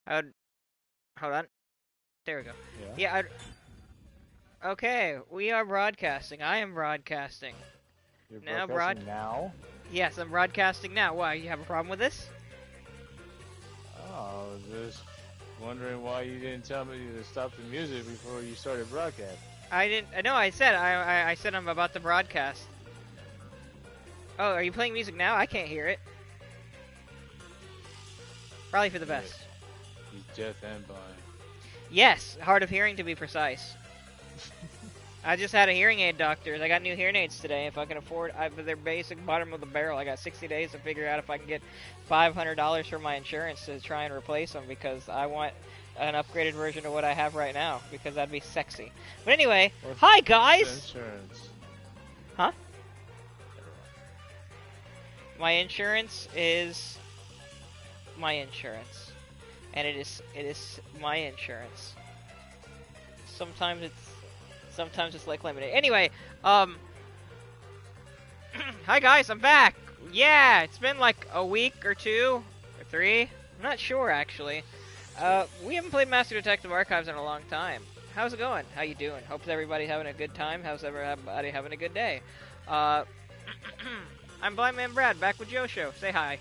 I would, hold on. There we go. Yeah. Yeah, okay, we are broadcasting. I am broadcasting. You're Now broadcasting now? Yes, I'm broadcasting now. Why, you have a problem with this? Oh, I was just wondering why you didn't tell me to stop the music before you started broadcasting. I didn't, no, I said I'm about to broadcast. Oh, are you playing music now? I can't hear it. Probably for the Yeah. best. He's deaf and blind. Yes, hard of hearing to be precise. I just had a hearing aid doctor. I got new hearing aids today. If I can afford, they're basic, bottom of the barrel. I got 60 days to figure out if I can get $500 from my insurance to try and replace them because I want an upgraded version of what I have right now because that'd be sexy. But anyway, hi guys. Insurance. Huh? My insurance is my insurance, and it is my insurance. Sometimes it's like limited. Anyway, hi guys, I'm back. Yeah, it's been like a week or 2 or 3. I'm not sure actually. We haven't played Master Detective Archives in a long time. How's it going? How you doing? Hope everybody's having a good time. How's everybody having a good day? I'm Blind Man Brad, back with Joe Show. Say hi.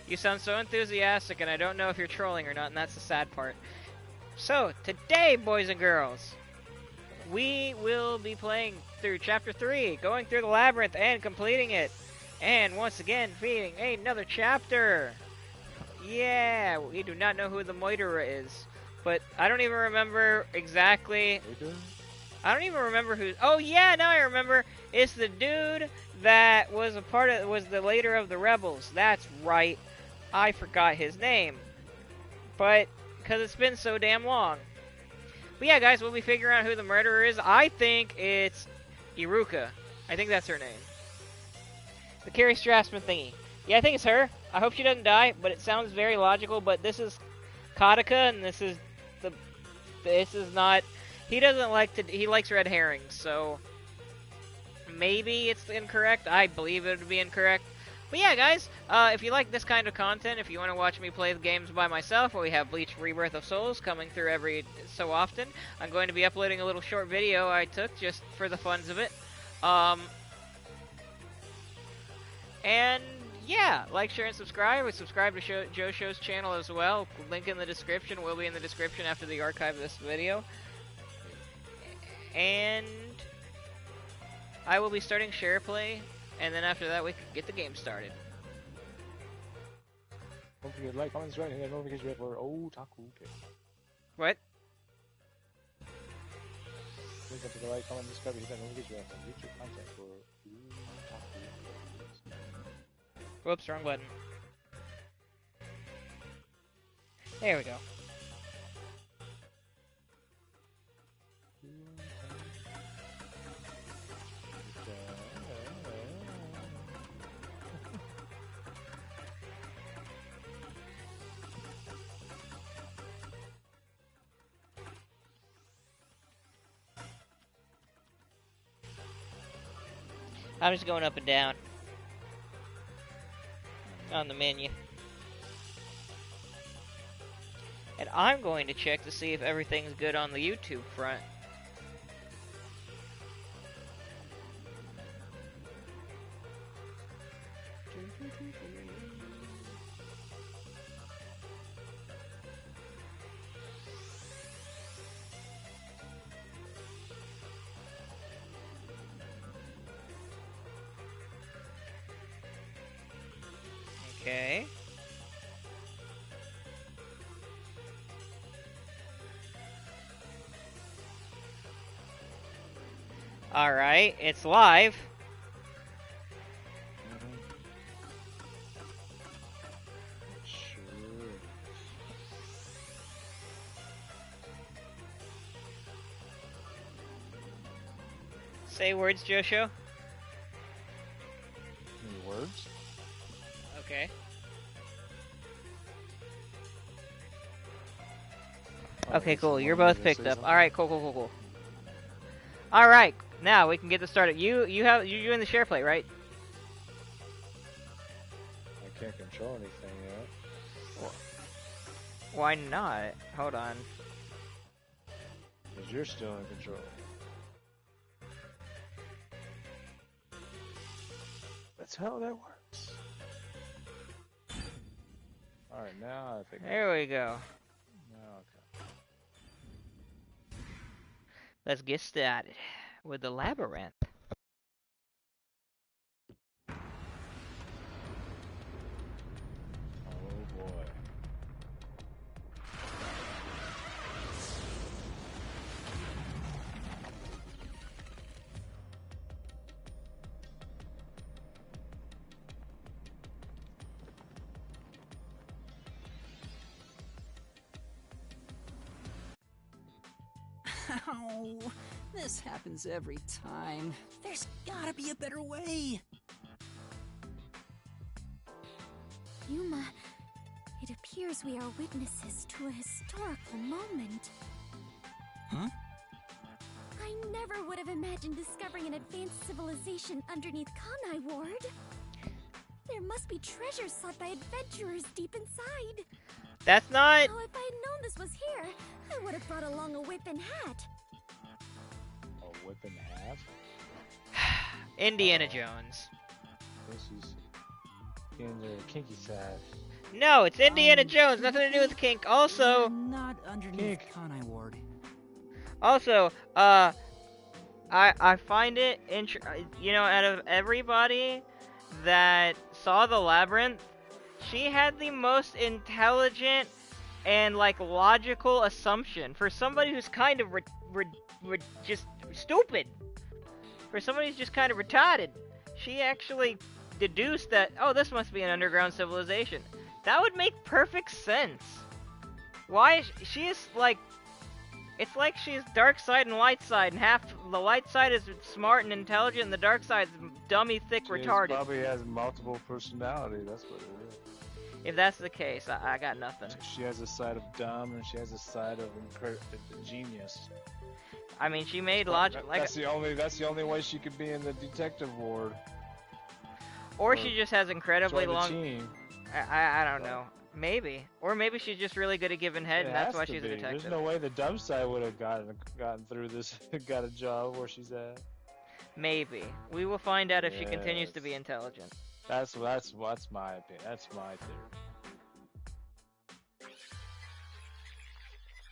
You sound so enthusiastic, and I don't know if you're trolling or not, and that's the sad part. So, today, boys and girls, we will be playing through Chapter 3, going through the labyrinth and completing it. And once again, feeding another chapter. Yeah, we do not know who the Moiterer is, but I don't even remember exactly. I don't even remember who. Oh yeah, now I remember. It's the dude that was was the leader of the rebels. That's right. I forgot his name, but because it's been so damn long. But yeah, guys, we'll be figuring out who the murderer is. I think it's Iruka. I think that's her name. The Carrie Strassman thingy. Yeah, I think it's her. I hope she doesn't die, but it sounds very logical. But this is Kataka, and this is not. He doesn't like to. He likes red herrings, so maybe it's incorrect. I believe it would be incorrect. But yeah, guys, if you like this kind of content, if you want to watch me play the games by myself, where we have Bleach Rebirth of Souls coming through every so often, I'm going to be uploading a little short video I took just for the funs of it. And yeah, like, share, and subscribe. We subscribe to Joe Show's channel as well. Link in the description will be in the description after the archive of this video. And I will be starting SharePlay, and then after that we can get the game started. Don't forget to like, comment, subscribe, and hit that notification bell for Otaku. What? Don't forget to like, comment, subscribe, and hit that notification bell for future content for Otaku. Whoops, wrong button. There we go. I'm just going up and down on the menu. And I'm going to check to see if everything's good on the YouTube front. Okay. Alright, it's live. Sure. Say words, Joshua. Any words? Okay. Okay, cool. You're both picked up. All right, cool. All right, now we can get this started. You in the share play, right? can't control anything yet. Why not? Hold on. Because you're still in control. That's how that works. Alright, now I think... There we go. Okay. Let's get started with the labyrinth. Oh boy. Ow! This happens every time. There's gotta be a better way. Yuma, it appears we are witnesses to a historical moment. Huh? I never would have imagined discovering an advanced civilization underneath Kanai Ward. There must be treasures sought by adventurers deep inside. That's not... Oh, if I had known this was here, I would have brought along a whip and hat. A whip and a half? Indiana Jones. This is getting to the kinky side. No, it's Indiana Jones. Nothing to do with kink. Also... Not underneath Kanai Ward. Also, I find it you know, out of everybody that saw the labyrinth, she had the most intelligent and like logical assumption for somebody who's kind of just stupid. For somebody who's just kind of retarded, she actually deduced that, oh, this must be an underground civilization. That would make perfect sense. Why she is like... It's like she's dark side and light side, and half the light side is smart and intelligent, and the dark side is dummy, thick, retarded. She probably has multiple personality. That's what it is. If that's the case, I got nothing. She has a side of dumb, and she has a side of genius. I mean, she made logic. Like that's the only way she could be in the detective ward. Or she just has incredibly join the long. team. I don't know. Maybe. Or maybe she's just really good at giving head, and that's why she's a detective. There's no way the dumb side would have gotten through this, got a job where she's at. Maybe. We will find out if she continues to be intelligent. That's my opinion. That's my theory.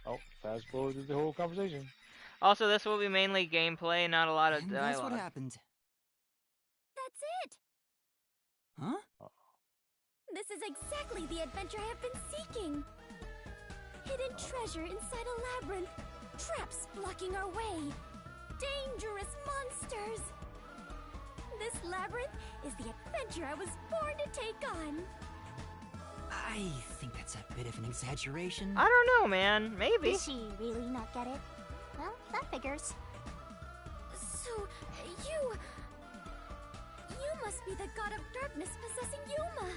Oh, fast forward through the whole conversation. Also, this will be mainly gameplay, not a lot of dialogue. That's what happened. That's it! Huh? This is exactly the adventure I have been seeking. Hidden treasure inside a labyrinth. Traps blocking our way. Dangerous monsters. This labyrinth is the adventure I was born to take on. I think that's a bit of an exaggeration. I don't know, man. Maybe. Did she really not get it? Well, that figures. So, you must be the god of darkness possessing Yuma.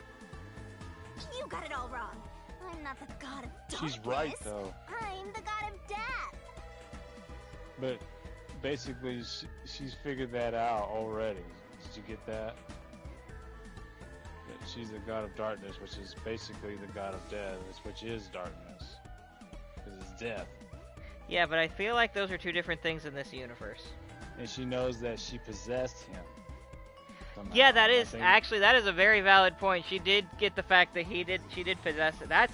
You got it all wrong. I'm not the god of darkness. She's right, though. I'm the god of death. But basically, she's figured that out already. Did you get that? That she's the god of darkness, which is basically the god of death, which is darkness. Because it's death. Yeah, but I feel like those are two different things in this universe. And she knows that she possessed him. Somehow. Yeah, that is actually that is a very valid point. She did get the fact that she did possess it. That's,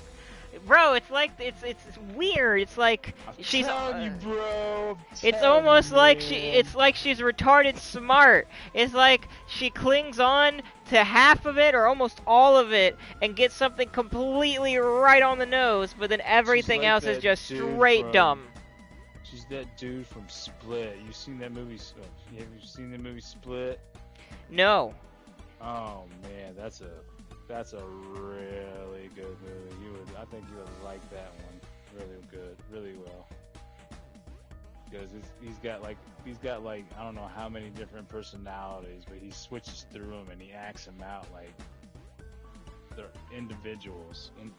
bro. It's like it's weird. It's like she's. Telling you, bro. It's almost like it's like she's retarded smart. It's like she clings on to half of it or almost all of it and gets something completely right on the nose, but then everything like else is just straight from, dumb. She's that dude from Split. You seen that movie? Have you seen the movie Split? No. Oh man, that's a really good movie. I think you would like that one really good, really well. Because he's got like I don't know how many different personalities, but he switches through them and he acts them out like they're individuals. And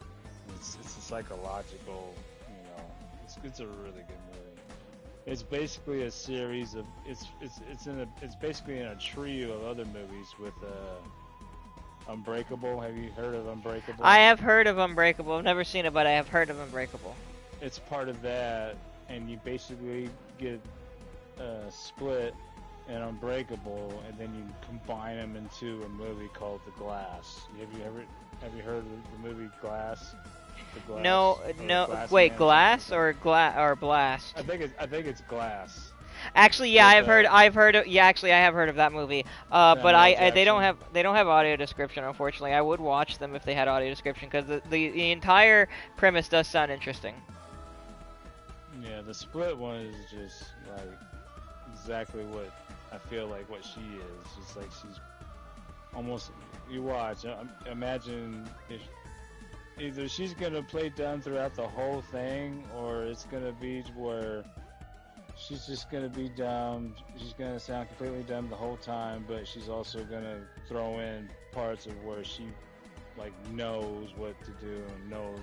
it's a psychological, it's a really good movie. It's basically a series of it's basically in a trio of other movies with Unbreakable. Have you heard of Unbreakable? I have heard of Unbreakable. I've never seen it, but I have heard of Unbreakable. It's part of that, and you basically get Split and Unbreakable, and then you combine them into a movie called The Glass. Have you heard of the movie Glass? The Glass No. Glass Wait, Man Glass or Blast? I think it's Glass. Actually, yeah, With, I've heard of. Yeah, actually, I have heard of that movie. But they don't have audio description. Unfortunately, I would watch them if they had audio description because the entire premise does sound interesting. Yeah, the Split one is just like exactly what I feel like what she is. Just like she's almost. You watch. Imagine if either she's gonna play dumb throughout the whole thing, or it's gonna be where she's just gonna be dumb. She's gonna sound completely dumb the whole time, but she's also gonna throw in parts of where she like knows what to do and knows.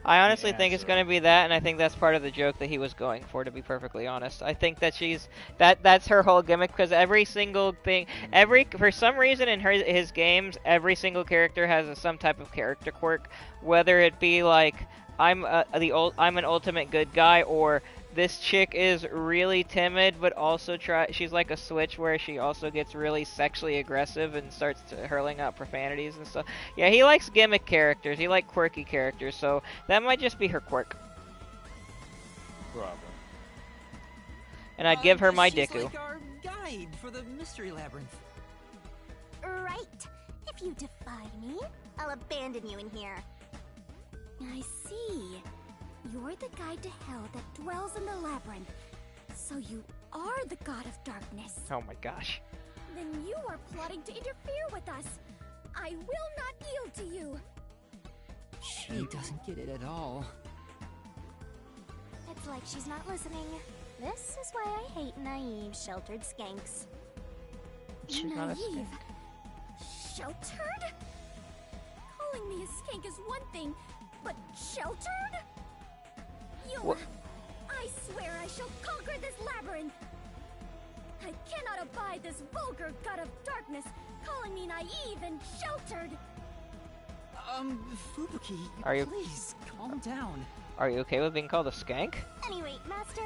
I honestly think it's going to be that, and I think that's part of the joke that he was going for, to be perfectly honest. I think that that's her whole gimmick, because every single thing, for some reason in his games, every single character has some type of character quirk, whether it be like, I'm an ultimate good guy, or this chick is really timid, but also she's like a switch where she also gets really sexually aggressive and starts hurling out profanities and stuff. Yeah, he likes gimmick characters. He likes quirky characters, so that might just be her quirk. Probably. And I'd give her my she's Deku. Like our guide for the mystery labyrinth. Right. If you defy me, I'll abandon you in here. I see. You're the guide to hell that dwells in the labyrinth. So you are the god of darkness. Oh my gosh. Then you are plotting to interfere with us. I will not yield to you. She doesn't get it at all. It's like she's not listening. This is why I hate naive, sheltered skanks. She's not a Naive? skank. Sheltered? Calling me a skank is one thing, but sheltered? Yuma, I swear I shall conquer this labyrinth. I cannot abide this vulgar god of darkness calling me naive and sheltered. Fubuki, Are you- please calm down. Are you okay with being called a skank? Anyway, Master,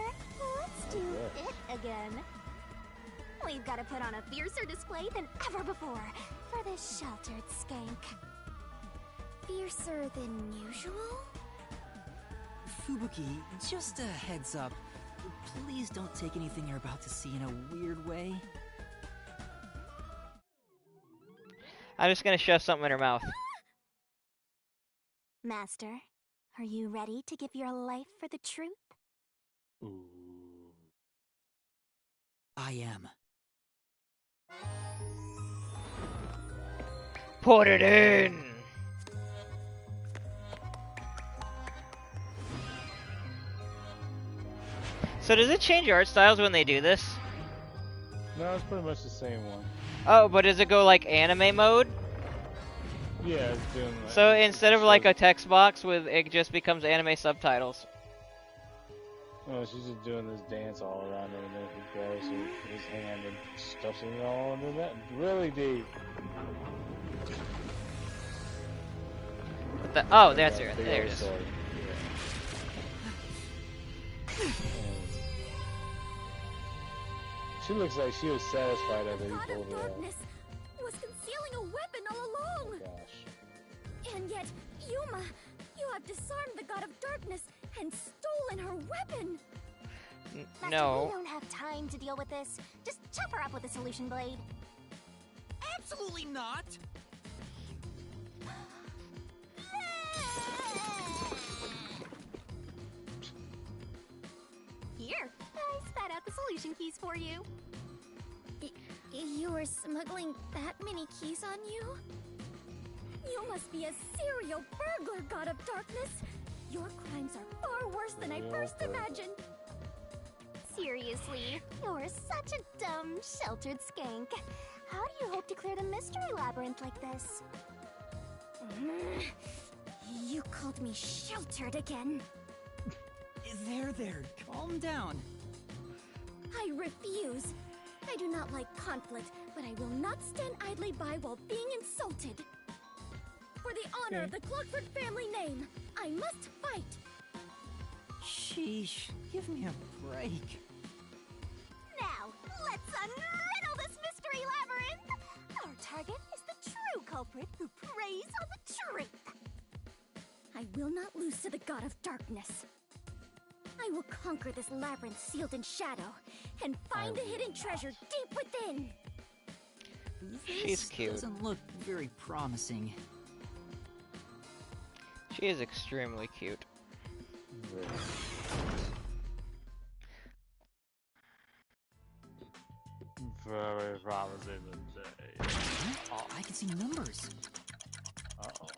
let's do it again. We've got to put on a fiercer display than ever before for this sheltered skank. Fiercer than usual? Fubuki, just a heads up. Please don't take anything you're about to see in a weird way. I'm just gonna shove something in her mouth. Master, are you ready to give your life for the truth? Ooh. I am. Put it in! So does it change art styles when they do this? No, it's pretty much the same one. Oh, but does it go like anime mode? Yeah, it's doing like... So instead of like a text box, it just becomes anime subtitles. Oh, she's just doing this dance all around him, and then he grabs his hand and stuffs it all under that. Really deep. Oh, that's it. There it is. Sword. Yeah. She looks like she was satisfied after he God pulled of her out. darkness was concealing a weapon all along. Gosh. And yet, Yuma, you have disarmed the god of darkness and stolen her weapon. Master, No. we don't have time to deal with this. Just chop her up with a solution blade. Absolutely not! Here, I spat out the solution keys for you. You were smuggling that many keys on you? You must be a serial burglar, god of darkness. Your crimes are far worse than I first imagined. Seriously, you're such a dumb, sheltered skank. How do you hope to clear the mystery labyrinth like this? You called me sheltered again. There, calm down. I refuse. I do not like conflict, but I will not stand idly by while being insulted. For the honor of the Clockford family name, I must fight. Sheesh, give me a break. Now, let's unriddle this mystery labyrinth. Our target is the true culprit who preys on the truth. I will not lose to the god of darkness. I will conquer this labyrinth sealed in shadow and find the hidden treasure deep within. She's cute. Doesn't look very promising. She is extremely cute. Very promising today. Oh, I can see numbers. Uh-oh.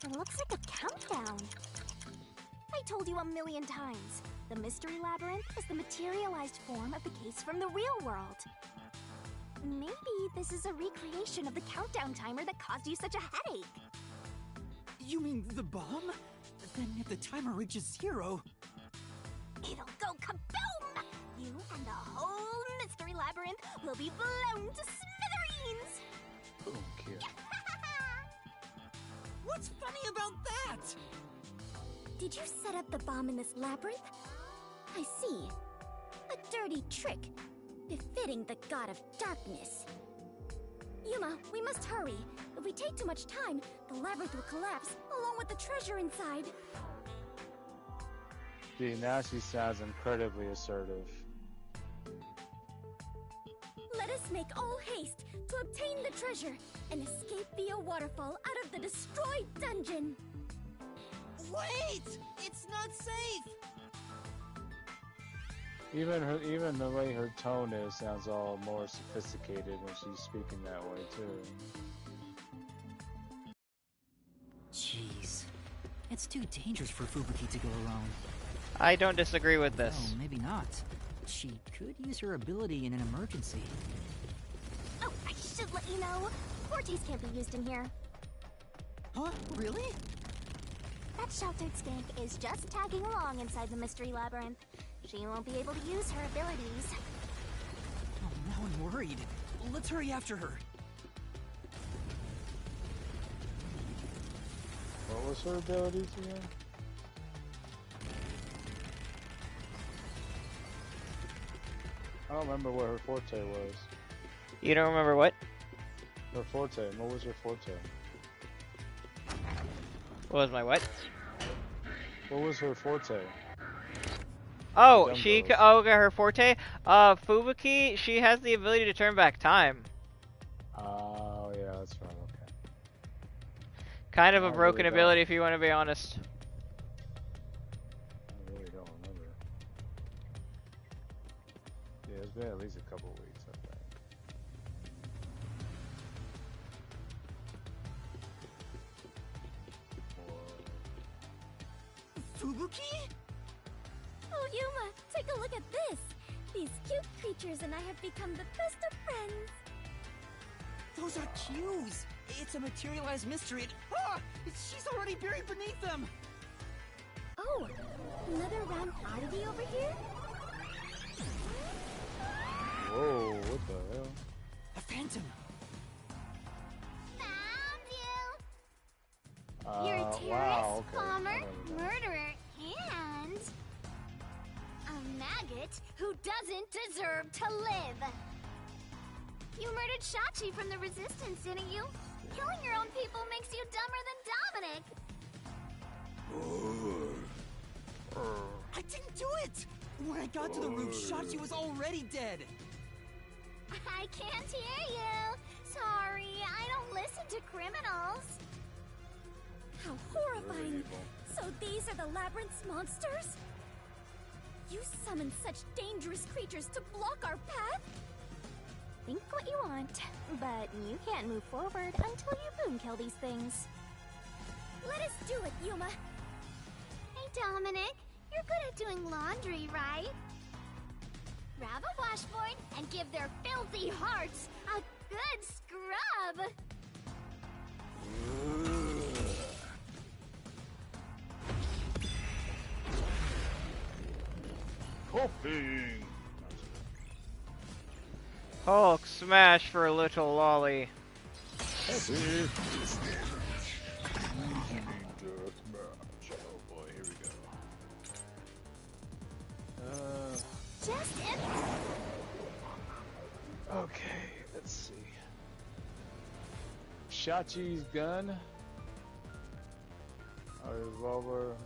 It looks like a countdown. I told you 1,000,000 times. The mystery labyrinth is the materialized form of the case from the real world. Maybe this is a recreation of the countdown timer that caused you such a headache. You mean the bomb? Then if the timer reaches 0... It'll go kaboom! You and the whole mystery labyrinth will be blown to smithereens! Boom, kid. What's funny about that? Did you set up the bomb in this labyrinth? I see. A dirty trick, befitting the god of darkness. Yuma, we must hurry. If we take too much time, the labyrinth will collapse, along with the treasure inside. See, now she sounds incredibly assertive. Let us make all haste to obtain the treasure and escape via waterfall out of the destroyed dungeon. Wait! It's not safe! Even the way her tone is sounds all more sophisticated when she's speaking that way too. Jeez. It's too dangerous for Fubuki to go alone. I don't disagree with this. No, maybe not. She could use her ability in an emergency. Oh, I should let you know. Forties can't be used in here. Huh? Really? That sheltered skank is just tagging along inside the mystery labyrinth. She won't be able to use her abilities. Oh, now I'm worried. Let's hurry after her. What was her abilities again? I don't remember what her forte was. You don't remember what? Her forte. What was her forte? What was my what? What was her forte? Oh, Dumb she. girls. Oh, okay, her forte. Fubuki. She has the ability to turn back time. Oh, yeah, that's right. Okay. Kind of a I broken really ability, if you want to be honest. I really don't remember. Yeah, it's been at least a couple weeks, I think. Fubuki? Oh, Yuma, take a look at this. These cute creatures and I have become the best of friends. Those are cues! It's a materialized mystery. She's already buried beneath them! Oh, another round oddity over here? Whoa, what the hell? A phantom! Found you! You're a terrorist, wow, okay. bomber, I remember that. murderer, and a maggot who doesn't deserve to live. You murdered Shachi from the Resistance, didn't you? Killing your own people makes you dumber than Dominic. I didn't do it! When I got to the roof, Shachi was already dead! I can't hear you. Sorry, I don't listen to criminals. How horrifying. evil. So these are the labyrinth's monsters? You summoned such dangerous creatures to block our path? Think what you want, but you can't move forward until you boom kill these things. Let us do it, Yuma. Hey, Dominic. You're good at doing laundry, right? Grab a washboard and give their filthy hearts a good scrub. Coping! Hulk smash for a little lolly. Easy deathmatch. Oh boy, here we go. Just Okay, let's see. Shachi's gun. A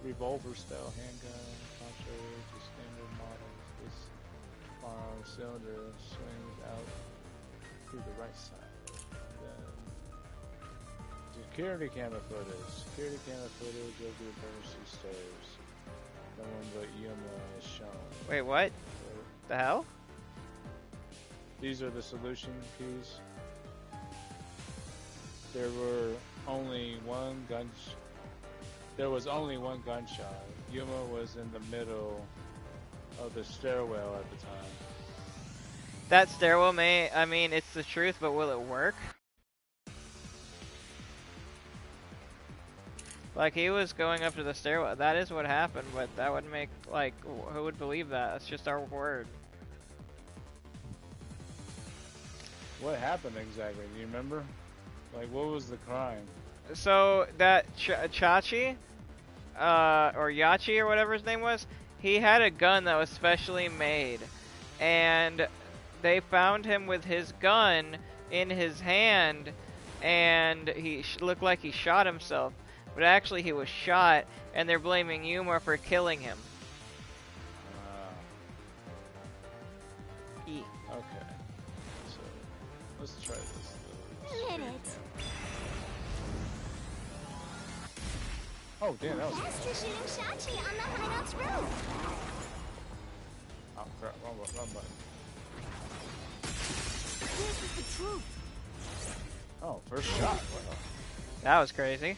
revolver style handgun, contrary to standard models. This firearm cylinder swings out to the right side. Then security camera footage. Security camera footage of the emergency stairs. No one but Yuma is shown. Wait, what? The hell? These are the solution keys. There was only one gunshot. Yuma was in the middle of the stairwell at the time. That stairwell I mean, it's the truth, but will it work? Like, he was going up to the stairwell. That is what happened, but that would make, like, who would believe that? That's just our word. What happened exactly? Do you remember? Like, what was the crime? So, that Chachi, or Yachi, or whatever his name was, he had a gun that was specially made. And they found him with his gun in his hand, and he looked like he shot himself. But actually he was shot, and they're blaming Yuma for killing him. Okay. So, let's try this. hit it. Oh, damn, that was... Master shooting Shachi on the hideout's roof. Oh, crap. Wrong button. This is the truth. Oh, first shot. Wow. That was crazy.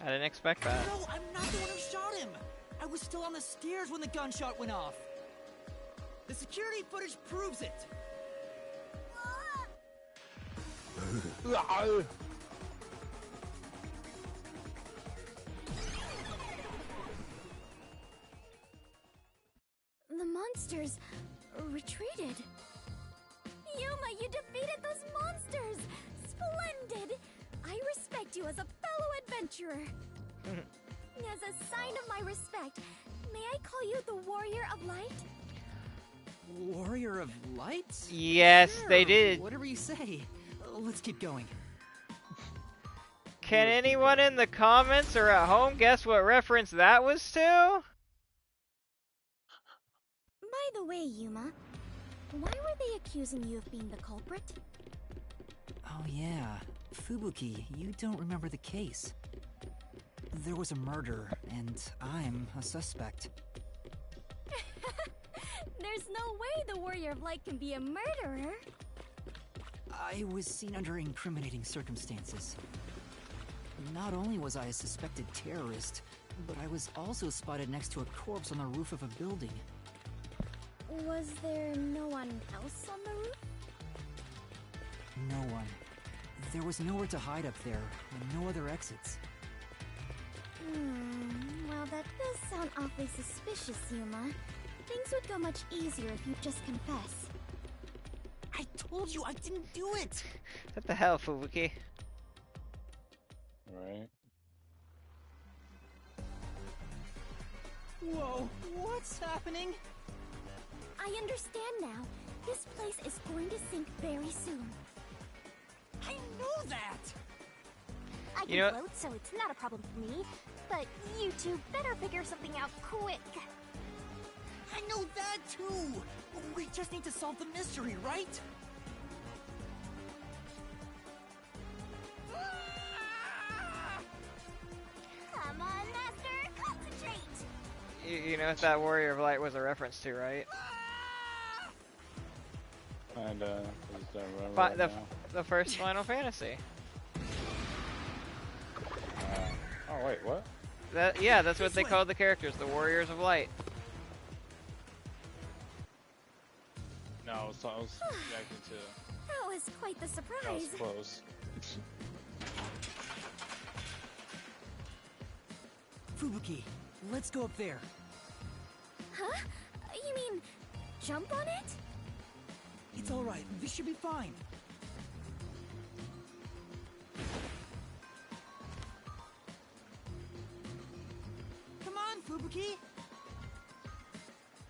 I didn't expect that. No, I'm not the one who shot him. I was still on the stairs when the gunshot went off. The security footage proves it. The monsters retreated. Yuma, you defeated those monsters! Splendid! I respect you as a fellow adventurer. As a sign of my respect, may I call you the Warrior of Light? Warrior of Light? Yes, Sure, they did. Whatever you say. Let's keep going. Can anyone in the comments or at home guess what reference that was to? By the way, Yuma, why were they accusing you of being the culprit? Oh yeah, Fubuki, you don't remember the case. There was a murder, and I'm a suspect. There's no way the Warrior of Light can be a murderer. I was seen under incriminating circumstances. Not only was I a suspected terrorist, but I was also spotted next to a corpse on the roof of a building. Was there no one else on the roof? No one. There was nowhere to hide up there, and no other exits. Well, that does sound awfully suspicious, Yuma. Things would go much easier if you'd just confess. I told you I didn't do it! What the hell, Fubuki? Right. Whoa, what's happening? I understand now. This place is going to sink very soon. I know that! I You know- can float, so it's not a problem for me. But you two better figure something out quick. I know that too! We just need to solve the mystery, right? Come on, Master, concentrate! You know what that Warrior of Light was a reference to, right? And, I just don't remember right now. The first Final Fantasy. Oh, wait, what? Yeah, that's what This they way. called the characters, the Warriors of Light. No, I was reacting to... That was quite the That surprise. was close. Fubuki, let's go up there. Huh? You mean jump on it? It's alright, this should be fine. Come on, Fubuki!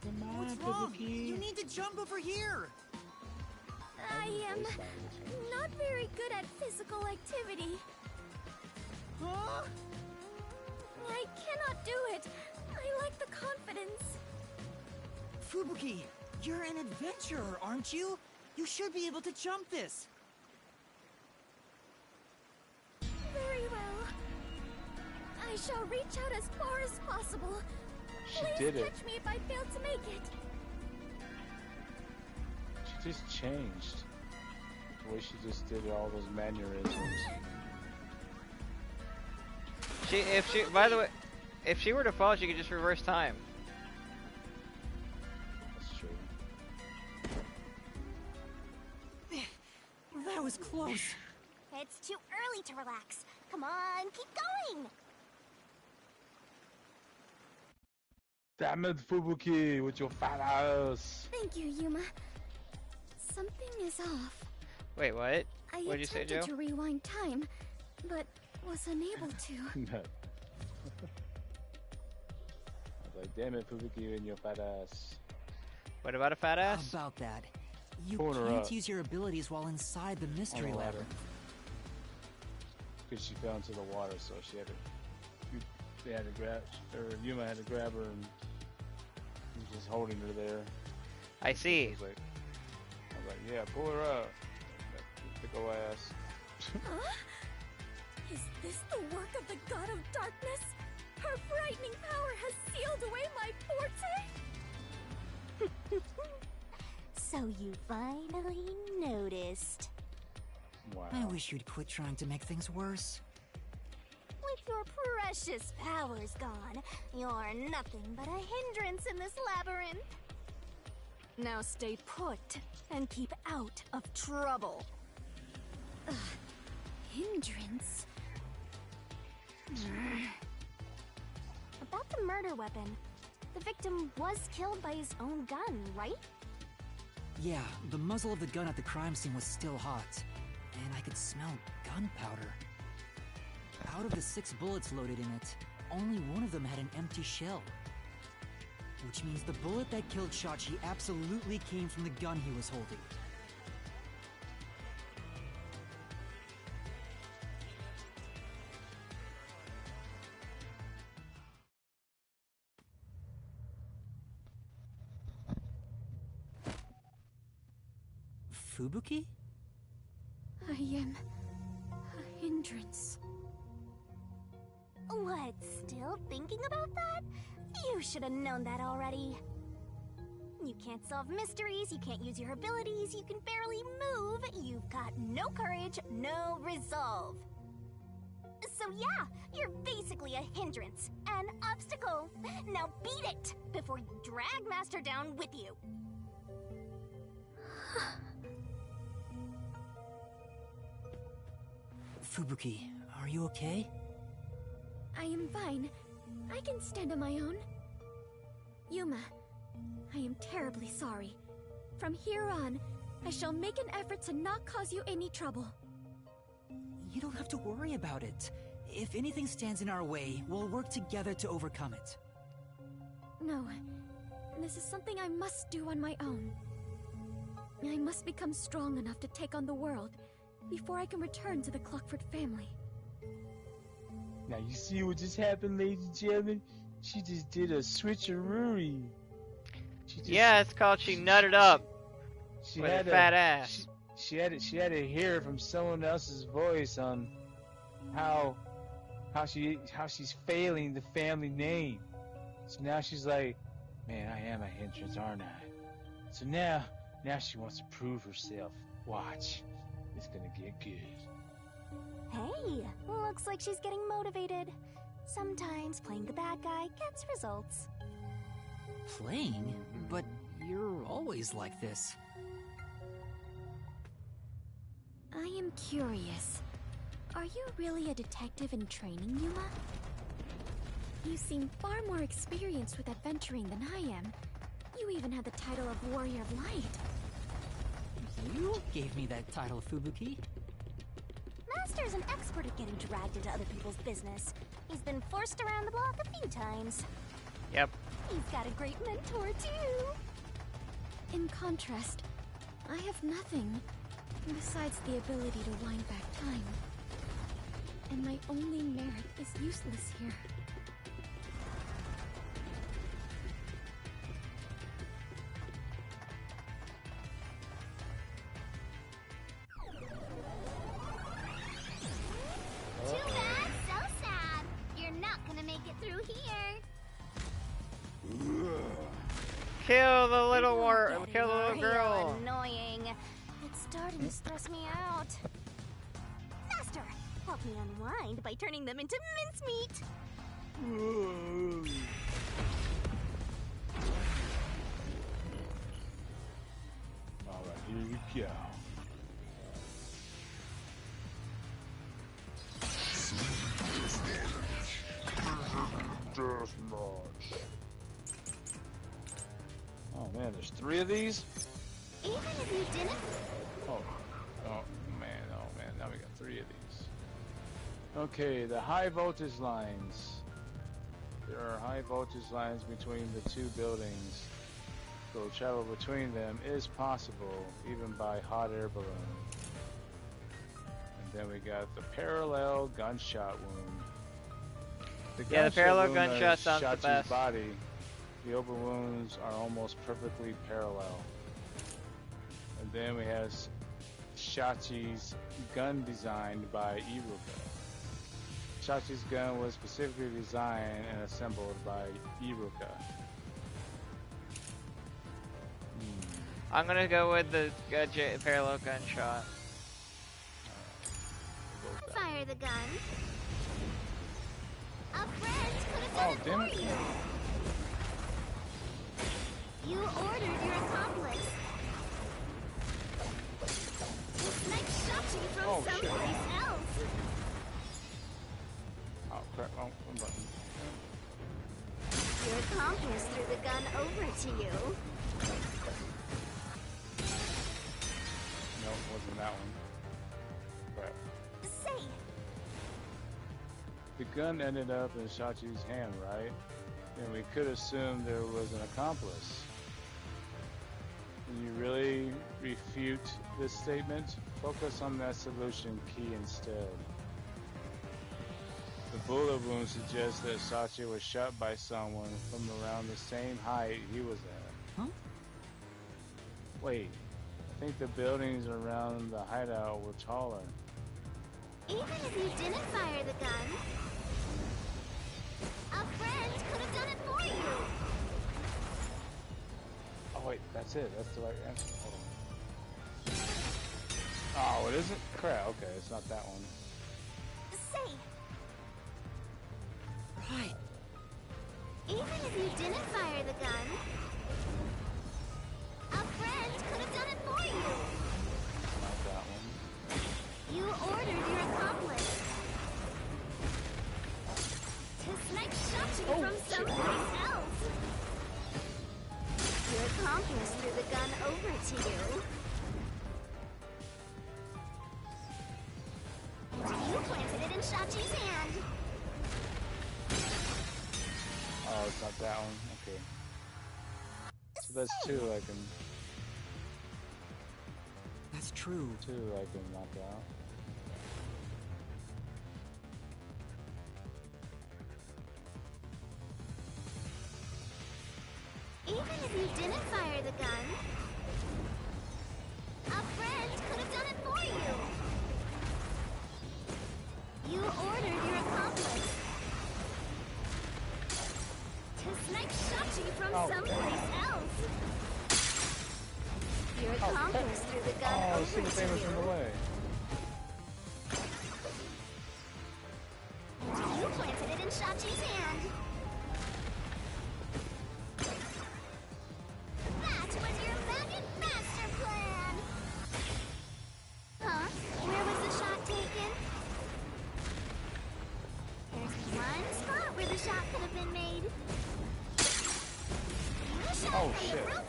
Come on, What's wrong? Fubuki. You need to jump over here! I am not very good at physical activity. Huh? I cannot do it. I lack the confidence. Fubuki, you're an adventurer, aren't you? You should be able to jump this. Very well. I shall reach out as far as possible. She Please did it. catch me if I fail to make it. She just changed. The way she just did all those mannerisms. By the way, if she were to fall, she could just reverse time. That's true. That was close. It's too early to relax. Come on, keep going. Damn it, Fubuki, with your fat ass. Thank you, Yuma. Something is off. Wait, what? I What'd you say, attempted Joe? to rewind time, but was unable to. I was like, damn it, Fubuki, and your fat ass. What about a fat ass? About that. You Pulling her can't up. use your abilities while inside the mystery On the ladder. labyrinth. Because she fell into the water, so she had to. They had to grab, or Yuma had to grab her, and he was just holding her there. I see. I was like, yeah, pull her up. That big ol' ass. Huh? Is this the work of the god of darkness? Her frightening power has sealed away my forte? So you finally noticed. Wow. I wish you'd quit trying to make things worse. With your precious powers gone, you're nothing but a hindrance in this labyrinth. Now stay put and keep out of trouble. Hindrance? About the murder weapon. The victim was killed by his own gun, right? Yeah, the muzzle of the gun at the crime scene was still hot, and I could smell gunpowder. Out of the 6 bullets loaded in it, only one of them had an empty shell. Which means the bullet that killed Shachi absolutely came from the gun he was holding. Fubuki? I am a hindrance. What, still thinking about that? You should have known that already. You can't solve mysteries, you can't use your abilities, you can barely move, you've got no courage, no resolve. So yeah, you're basically a hindrance, an obstacle. Now beat it before you drag Master down with you. Fubuki, are you okay? I am fine. I can stand on my own. Yuma, I am terribly sorry. From here on, I shall make an effort to not cause you any trouble. You don't have to worry about it. If anything stands in our way, we'll work together to overcome it. No, this is something I must do on my own. I must become strong enough to take on the world before I can return to the Clockford family. Now you see what just happened, ladies and gentlemen? She just did a switcheroo. Yeah, it's called she nutted up She with had a fat ass. She had to hear from someone else's voice on how she's failing the family name. So now she's like, man, I am a hindrance, aren't I? So now she wants to prove herself. Watch, it's gonna get good. Hey, looks like she's getting motivated. Sometimes playing the bad guy gets results. Playing? But you're always like this. I am curious. Are you really a detective in training, Yuma? You seem far more experienced with adventuring than I am. You You even had the title of Warrior of Light. You gave me that title, Fubuki. Master's an expert at getting dragged into other people's business. He's been forced around the block a few times. Yep. He's got a great mentor, too. In contrast, I have nothing besides the ability to wind back time. And my only merit is useless here. Too bad, so sad. You're not gonna make it through here. Kill the little You're kill the little getting girl. real annoying. It's starting to stress me out. Master, help me unwind by turning them into mincemeat. Alright, here we go. Oh man, there's 3 of these? Even if you didn't, Oh man, now we got 3 of these. Okay, the high voltage lines. There are high voltage lines between the 2 buildings. So travel between them is possible, even by hot air balloon. And then we got the parallel gunshot wound. Yeah, the parallel wound on gunshot sounds the Shachi's best. body. The open wounds are almost perfectly parallel. And then we have Shachi's gun designed by Iruka. Shachi's gun was specifically designed and assembled by Iruka. I'm gonna go with the parallel gunshot. fire the gun. A friend could have done it damn for it. you. You ordered your accomplice. This knight shot you from Oh, shit. someplace else. Oh crap, oh, one button. Your accomplice threw the gun over to you. Nope, wasn't that one. Crap. Say, The gun ended up in Shachi's hand, right? And we could assume there was an accomplice. Can you really refute this statement? Focus on that solution key instead. The bullet wound suggests that Shachi was shot by someone from around the same height he was at. Huh? Wait, I think the buildings around the hideout were taller. even if you didn't fire the gun, a friend could have done it for you. Oh wait, that's it. That's the right answer. Hold on. Oh, it isn't? Crap, okay, it's not that one. Say, Right. even if you didn't fire the gun, a friend could have done it for you. Not that one. You ordered your accomplice. This knight shot you from someplace else. Your accomplice threw the gun over to you. You planted it in Shachi's hand. Oh, it's not that one. Okay. So that's two I can knock out. Even if you didn't fire the gun, a friend could have done it for you. You ordered your accomplice. This knight shot you from someplace else. Your accomplice threw the gun Oh, the over secret thing was in the to way. you. You planted it in Shachi's hand. That was your maggot master plan! Huh? Where was the shot taken? There's one spot where the shot could have been made. You shot Oh, from shit. the roof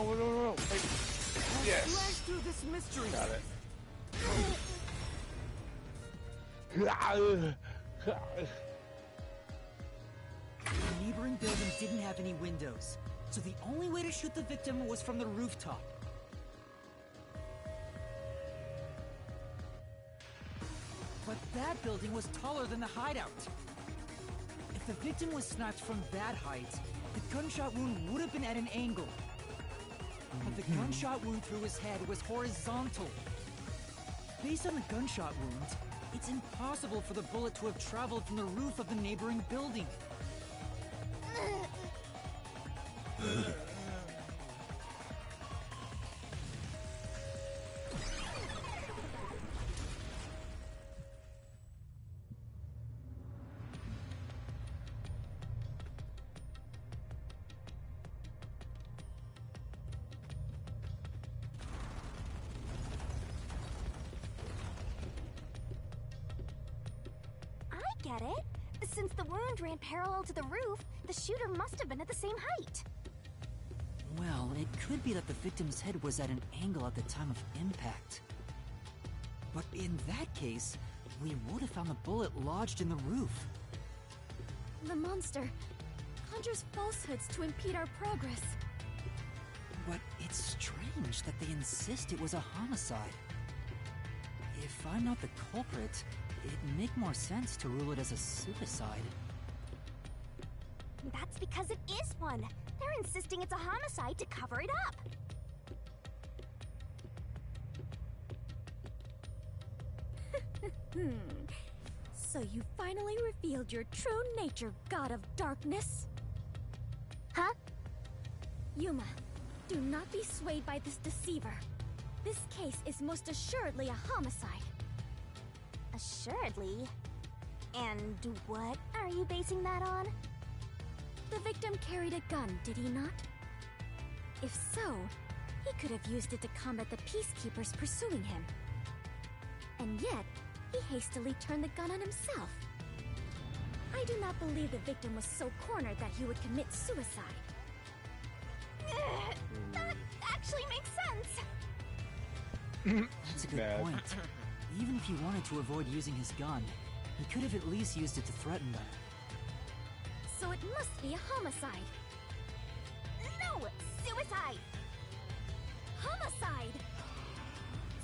Oh, no. Wait. Yes. Flash through this mystery. Got it. The neighboring building didn't have any windows, so the only way to shoot the victim was from the rooftop. But that building was taller than the hideout. If the victim was sniped from that height, the gunshot wound would have been at an angle. But the gunshot wound through his head was horizontal. Based on the gunshot wound, it's impossible for the bullet to have traveled from the roof of the neighboring building. Get it? Since the wound ran parallel to the roof, the shooter must have been at the same height. Well, it could be that the victim's head was at an angle at the time of impact. But in that case, we would have found the bullet lodged in the roof. The monster conjures falsehoods to impede our progress. But it's strange that they insist it was a homicide. If I'm not the culprit, it'd make more sense to rule it as a suicide. That's because it is one. They're insisting it's a homicide to cover it up. So you finally revealed your true nature, God of Darkness? Huh? Yuma, do not be swayed by this deceiver. This case is most assuredly a homicide. Assuredly? And what are you basing that on? The victim carried a gun, did he not? If so, he could have used it to combat the peacekeepers pursuing him. And yet, he hastily turned the gun on himself. I do not believe the victim was so cornered that he would commit suicide. That actually makes sense! That's a good point. Even if he wanted to avoid using his gun, he could have at least used it to threaten them. So it must be a homicide. No! Suicide! Homicide!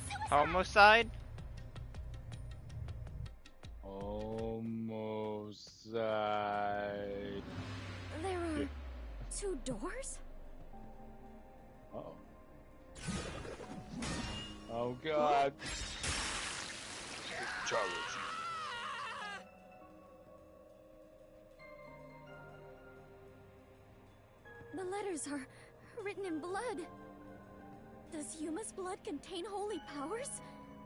Suicide! Homicide? Homicide. There are 2 doors? Uh-oh. Oh, God. Charge. The letters are written in blood. Does Yuma's blood contain holy powers?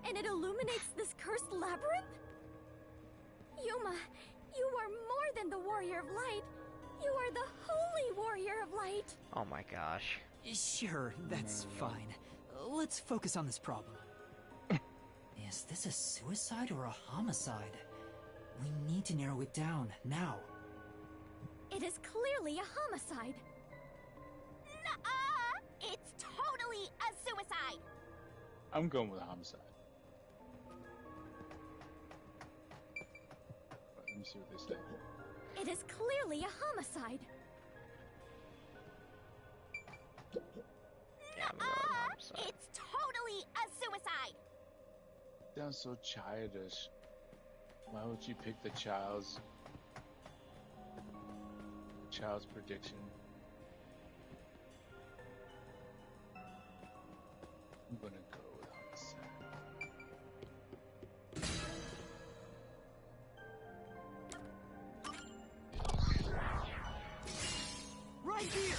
And it illuminates this cursed labyrinth? Yuma, you are more than the warrior of light. You are the holy warrior of light. Oh my gosh. Sure, that's fine. Let's focus on this problem. Is this a suicide or a homicide? We need to narrow it down, now. It is clearly a homicide. Nuh-uh! It's totally a suicide! I'm going with a homicide. Let me see what they say. It is clearly a homicide. Yeah, I'm going with homicide. It's totally a suicide! Sounds so childish. Why would you pick the child's prediction? I'm gonna go with homicide. Right here!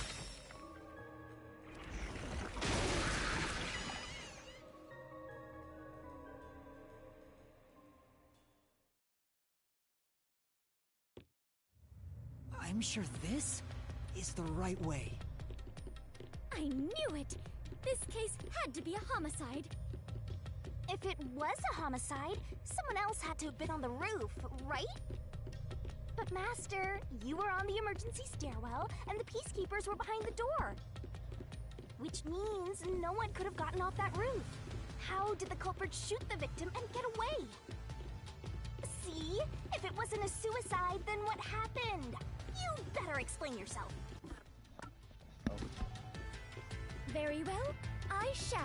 I'm sure this is the right way. I knew it! This case had to be a homicide. If it was a homicide, someone else had to have been on the roof, right? But Master, you were on the emergency stairwell, and the peacekeepers were behind the door. which means no one could have gotten off that roof. How did the culprit shoot the victim and get away? See? If it wasn't a suicide, then what happened? You better explain yourself. Very well, I shall.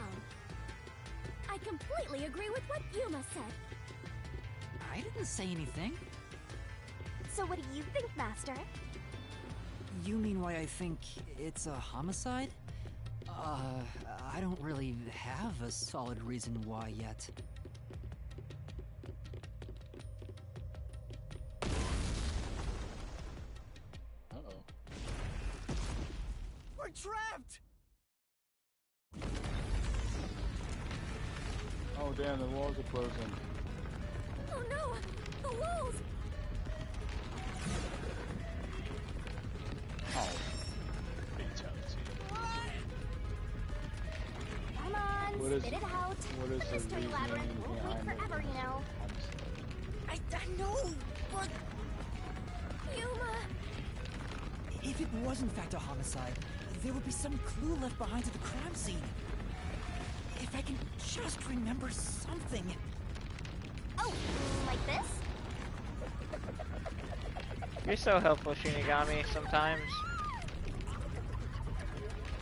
I completely agree with what Yuma said. I didn't say anything. So what do you think, Master? You mean why I think it's a homicide? I don't really have a solid reason why yet. Uh-oh. We're trapped! Oh, damn, the walls are closing. Oh no! The walls! Oh. Fatality. Come on, What is- spit it out. what is the the mystery reasoning labyrinth won't take behind it? forever, you know. I know, but... Yuma... If it was in fact a homicide, there would be some clue left behind at the crime scene. If I can just remember something. Oh, like this? You're so helpful, Shinigami, sometimes.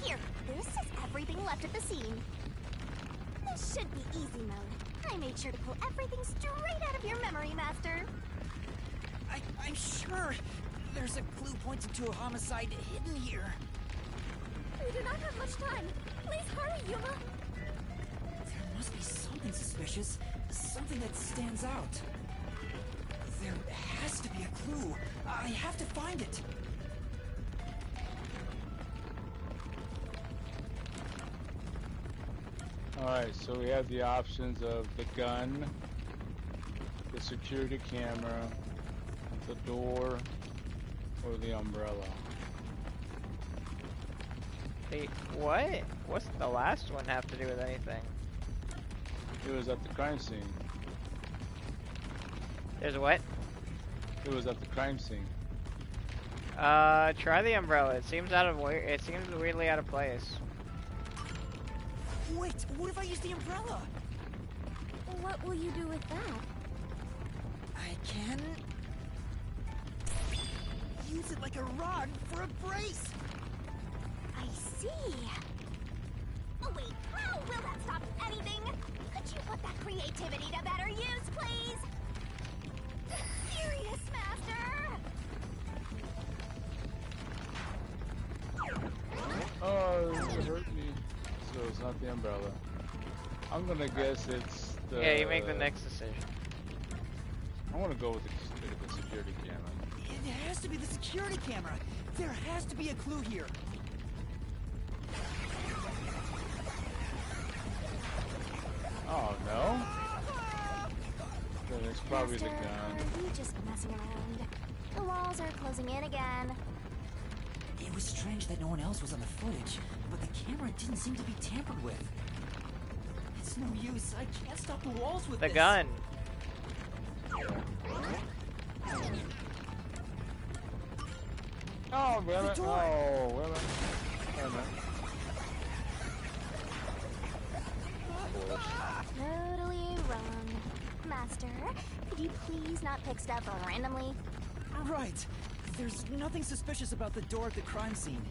Here, this is everything left at the scene. This should be easy mode. I made sure to pull everything straight out of your memory, Master. I'm sure there's a clue pointing to a homicide hidden here. We do not have much time. Please hurry, Yuma. There must be something suspicious, something that stands out. There has to be a clue. I have to find it. Alright, so we have the options of the gun, the security camera, the door, or the umbrella. The what? What's the last one have to do with anything? It was at the crime scene. There's what? It was at the crime scene. Try the umbrella. It seems it seems weirdly out of place. Wait, what if I use the umbrella? What will you do with that? I can... use it like a rod for a brace. I see. Oh wait, how will that stop anything? Could you put that creativity to better use, please? Serious, Master! Oh, it hurt me. So it's not the umbrella. I'm gonna guess it's the... Yeah, you make the next decision. I wanna go with the security camera. It has to be the security camera. There has to be a clue here. Oh, no? Then it's probably the Master, gun. are you just messing around? The walls are closing in again. It was strange that no one else was on the footage, but the camera didn't seem to be tampered with. It's no use. I can't stop the walls with The this. gun. Oh, wait a minute. The door. Oh, wait a minute. Wait a minute. Totally wrong. Master, could you please not pick stuff randomly? Right. There's nothing suspicious about the door at the crime scene.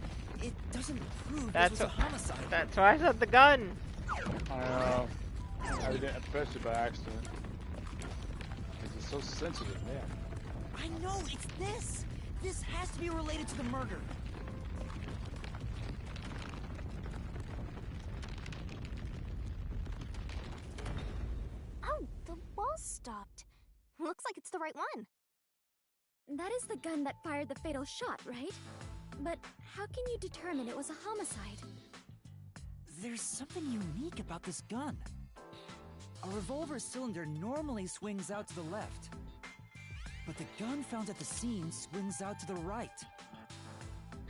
It doesn't prove That's this was a what- homicide. That's why I said the gun. I know. I pressed it by accident. It's so sensitive, man. I know, it's this! This has to be related to the murder. Oh, the wall stopped. Looks like it's the right one. That is the gun that fired the fatal shot, right? But how can you determine it was a homicide? There's something unique about this gun. A revolver cylinder normally swings out to the left, but the gun found at the scene swings out to the right.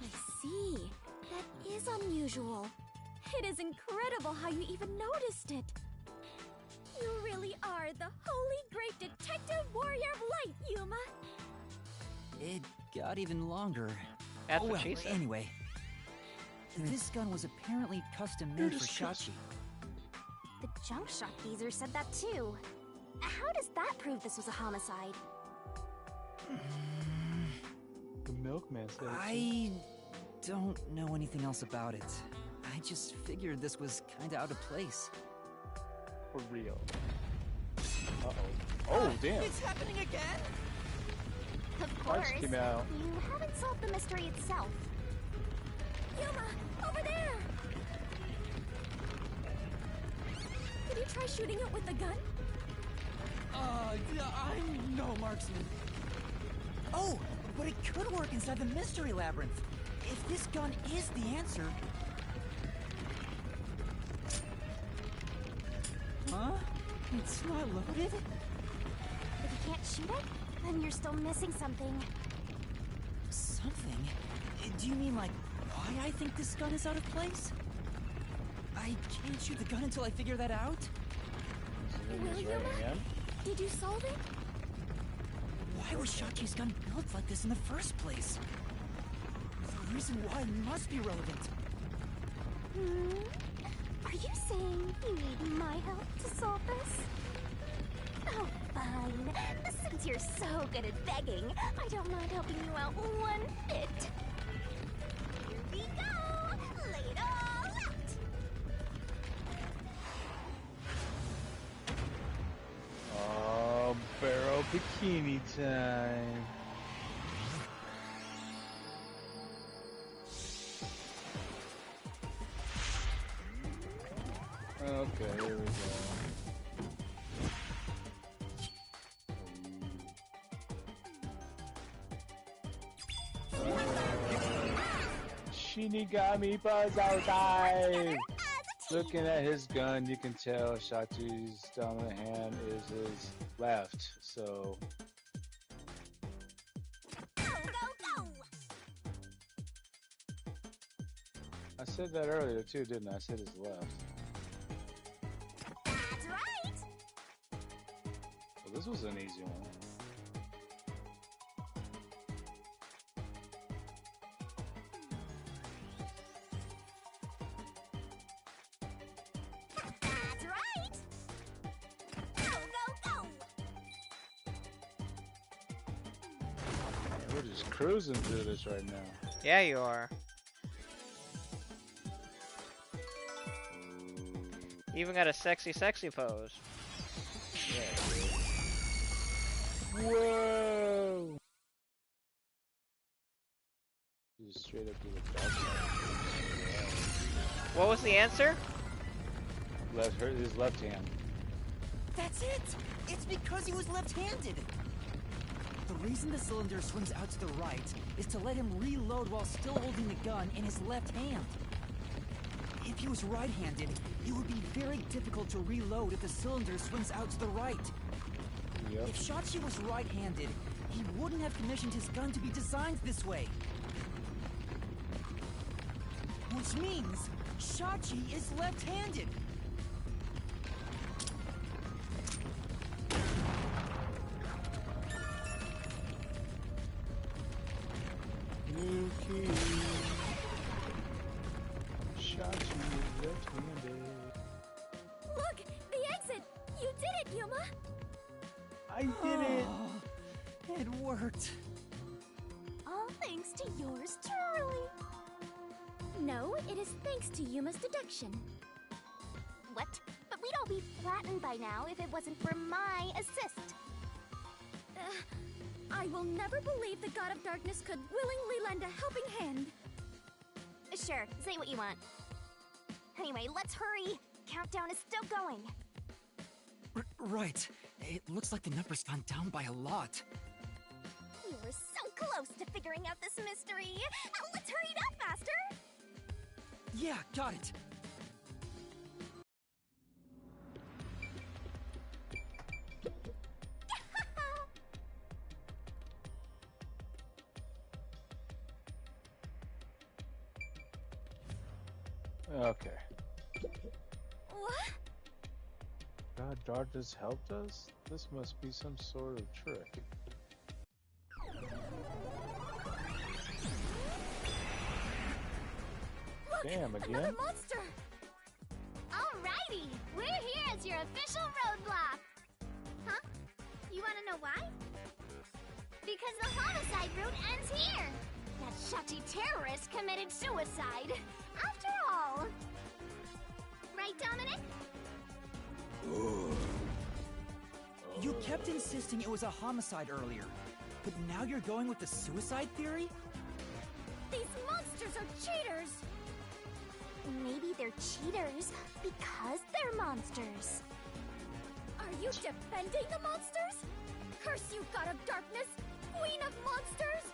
I see. That is unusual. It is incredible how you even noticed it. You really are the holy great detective warrior of light, Yuma. It got even longer. That's Oh, what well, she said. anyway. This gun was apparently custom made for Shachi. The junk shop geezer said that too. How does that prove this was a homicide? The milkman said it. I don't know anything else about it. I just figured this was kinda out of place. For real. Uh-oh. Oh, damn. It's happening again? Of Lights course. came out. You haven't solved the mystery itself. Yuma, over there! Did you try shooting it with the gun? I'm no marksman. Oh, but it could work inside the mystery labyrinth. If this gun is the answer... Huh? It's not loaded? If you can't shoot it, then you're still missing something. Something? Do you mean like why I think this gun is out of place? I can't shoot the gun until I figure that out? He's right again. Did you solve it? Why was Shachi's gun built like this in the first place? The reason why must be relevant. Are you saying you need my help to solve this? Oh, fine. Since you're so good at begging, I don't mind helping you out one bit. Here we go! Lay it all out! Oh, barrel bikini time. Okay, here we go. Shinigami Buzz outside! Looking at his gun, you can tell Shachi's dominant hand is his left, so... Go, go, go! I said that earlier too, didn't I? I said his left. That's right! Well, this was an easy one. That's right! Go, go, go! We're just cruising through this right now. Yeah, you are. You even got a sexy pose. Whoa! Just straight up to the back. What was the answer? His left hand. That's it! It's because he was left-handed! The reason the cylinder swings out to the right is to let him reload while still holding the gun in his left hand. If he was right-handed, it would be very difficult to reload if the cylinder swings out to the right. Yep. If Shachi was right-handed, he wouldn't have commissioned his gun to be designed this way. Which means Shachi is left-handed. Yuki. Shachi is left-handed. Look! The exit! You did it, Yuma! I did it! Oh, it worked. All thanks to yours truly. No, it is thanks to Yuma's deduction. What? But we'd all be flattened by now if it wasn't for my assist. I will never believe the God of Darkness could willingly lend a helping hand. Sure, say what you want. Anyway, let's hurry. Countdown is still going. Right. It looks like the number's gone down by a lot. You're so close to figuring out this mystery. Let's hurry it up faster. Yeah, got it. Okay. What? God, Darkness helped us? This must be some sort of trick. Damn, Another again? monster! Alrighty, we're here as your official roadblock. Huh? You wanna know why? Because the homicide route ends here. That Shachi terrorist committed suicide. After all. Right, Dominic? You kept insisting it was a homicide earlier, but now you're going with the suicide theory? These monsters are cheaters! Maybe they're cheaters because they're monsters. Are you defending the monsters? Curse you, God of Darkness! Queen of Monsters!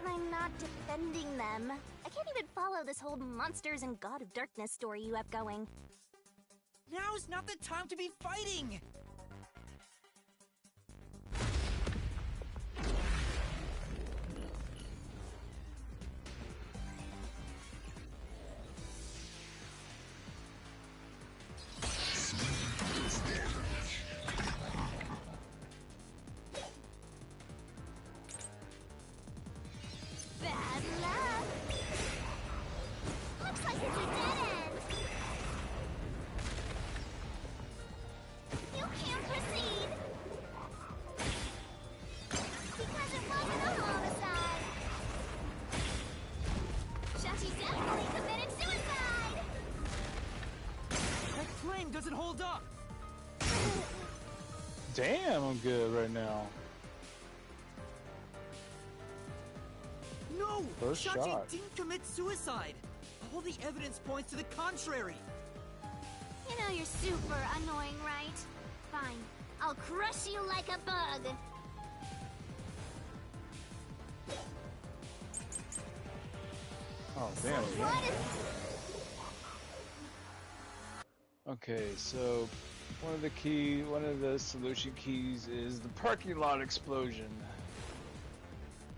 I'm not defending them. I can't even follow this whole monsters and God of Darkness story you have going. Now's not the time to be fighting! Bad luck! Looks like it's a dead end! You can't proceed! Because it wasn't a homicide! Shachi definitely committed suicide! That flame doesn't hold up! Damn, I'm good right now. No! First Shachi shot. didn't commit suicide! All the evidence points to the contrary! You know you're super annoying, right? Fine. I'll crush you like a bug! Oh, damn. What is... Okay, so one of the solution keys is the parking lot explosion.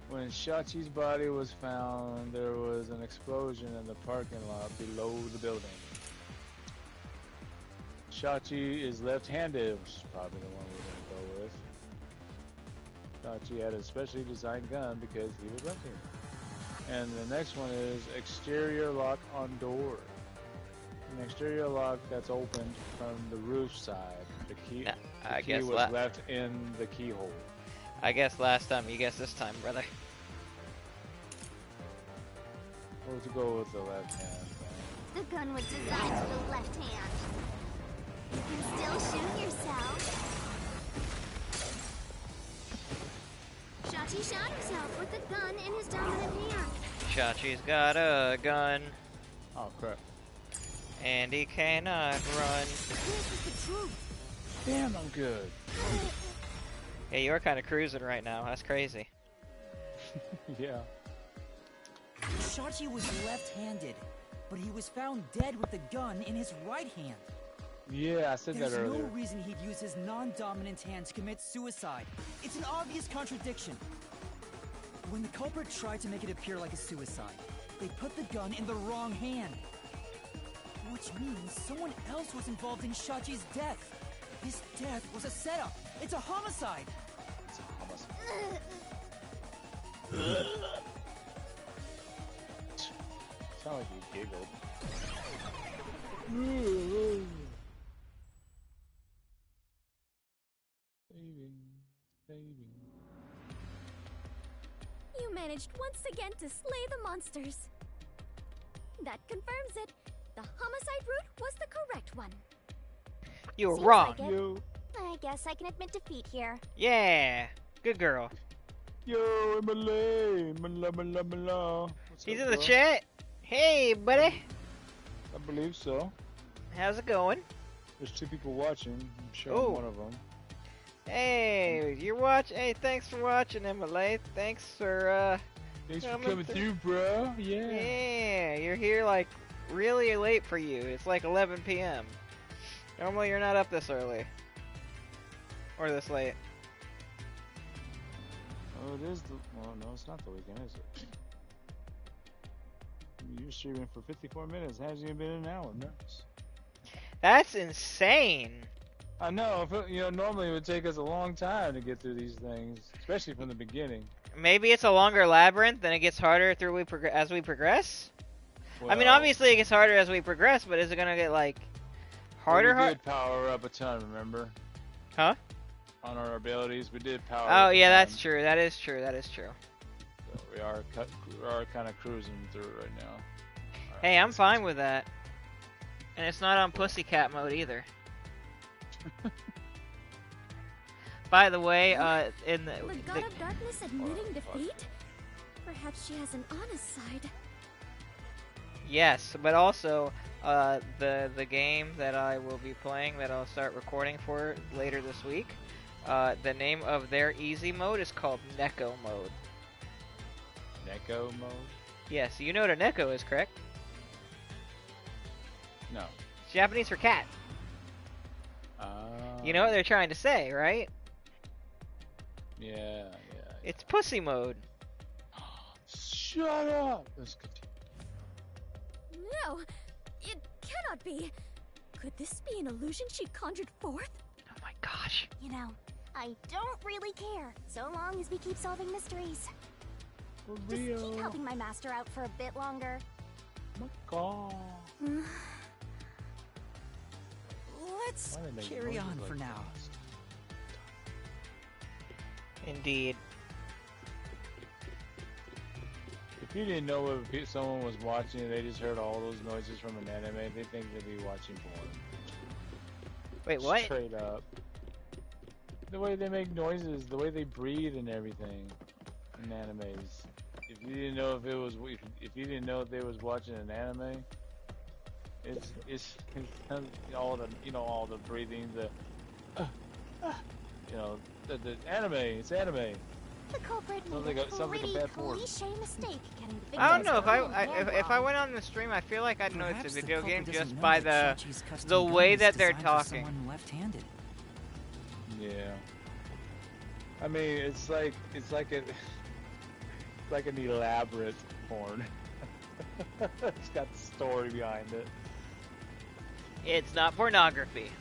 When Shachi's body was found, there was an explosion in the parking lot below the building. Shachi is left-handed, which is probably the one we're gonna go with. Shachi had a specially designed gun because he was left-handed. And the next one is exterior lock on door. An exterior lock that's opened from the roof side. The key, I key guess was left in the keyhole. I guess last time, you guess this time, brother. We'll go with the left hand thing. The gun was designed for the left hand. You can still shoot yourself. Shachi shot himself with the gun in his dominant hand. Shachi's got a gun, Oh crap. and he cannot run. This is the truth! Damn, I'm good. Yeah, you're kind of cruising right now. That's crazy. Yeah. Shachi was left-handed, but he was found dead with the gun in his right hand. Yeah, I said There's that no earlier. reason he'd use his non-dominant hand to commit suicide. It's an obvious contradiction. When the culprit tried to make it appear like a suicide, they put the gun in the wrong hand. Which means someone else was involved in Shachi's death. This death was a setup. It's a homicide. It's a homicide. Sound like you giggled. Saving. You managed once again to slay the monsters. That confirms it. The homicide route was the correct one. You were Seems wrong. like it. Yo, I guess I can admit defeat here. Yeah, good girl. yo, Emily, Mala. What's He's up, in the bro? chat. Hey, buddy. I believe so. How's it going? There's two people watching. I'm sure Oh. I'm one of them. Hey, you're watching. Hey, thanks for watching, Emily. Thanks for Thanks for Coming coming through. through, bro. Yeah. yeah, you're here like really late for you. It's like 11 p.m. Normally you're not up this early or this late. Oh, it is the. Well, no, it's not the weekend, is it? You're streaming for 54 minutes. It hasn't even been an hour. Nice. That's insane. I know. Normally it would take us a long time to get through these things, especially from the beginning. Maybe it's a longer labyrinth, and it gets harder through as we progress. I mean, Well, obviously it gets harder as we progress, but is it gonna get like harder? We did power up a ton, remember? Huh? On our abilities, we did power Oh up yeah, a that's ton. true. That is true. That is true. So we are kind of cruising through it right now. All Hey, right, I'm fine with that. And it's not on pussycat mode either. By the way, in the The God of Darkness admitting defeat? Perhaps she has an honest side. yes, but also the game that I will be playing, that I'll start recording for later this week. The name of their easy mode is called Neko mode. Neko mode? Yes, you know what a Neko is, correct? No. It's Japanese for cat. You know what they're trying to say, right? Yeah. It's pussy mode. Shut up! Let's continue. No, it cannot be. Could this be an illusion she conjured forth? Oh my gosh. You know, I don't really care, so long as we keep solving mysteries. For Just real. keep helping my master out for a bit longer. My God. Let's Why they make carry noises on like for now. Indeed. If you didn't know if someone was watching and they just heard all those noises from an anime, they think they'd be watching porn. Wait, what? Straight up. The way they make noises, the way they breathe and everything in animes. If you didn't know if you didn't know if they was watching an anime, it's all the breathing, the anime. It's anime. The culprit Sounds made like a sounds like a pretty bad porn. cliche mistake getting the I don't victims know if I wrong and if I wrong. went on the stream, I feel like I'd know it's Perhaps a the video game culprit doesn't just know by that the Chachi's custom the gun way was that they're designed for talking. someone left-handed. Yeah. I mean, it's like an elaborate porn. It's got the story behind it. It's not pornography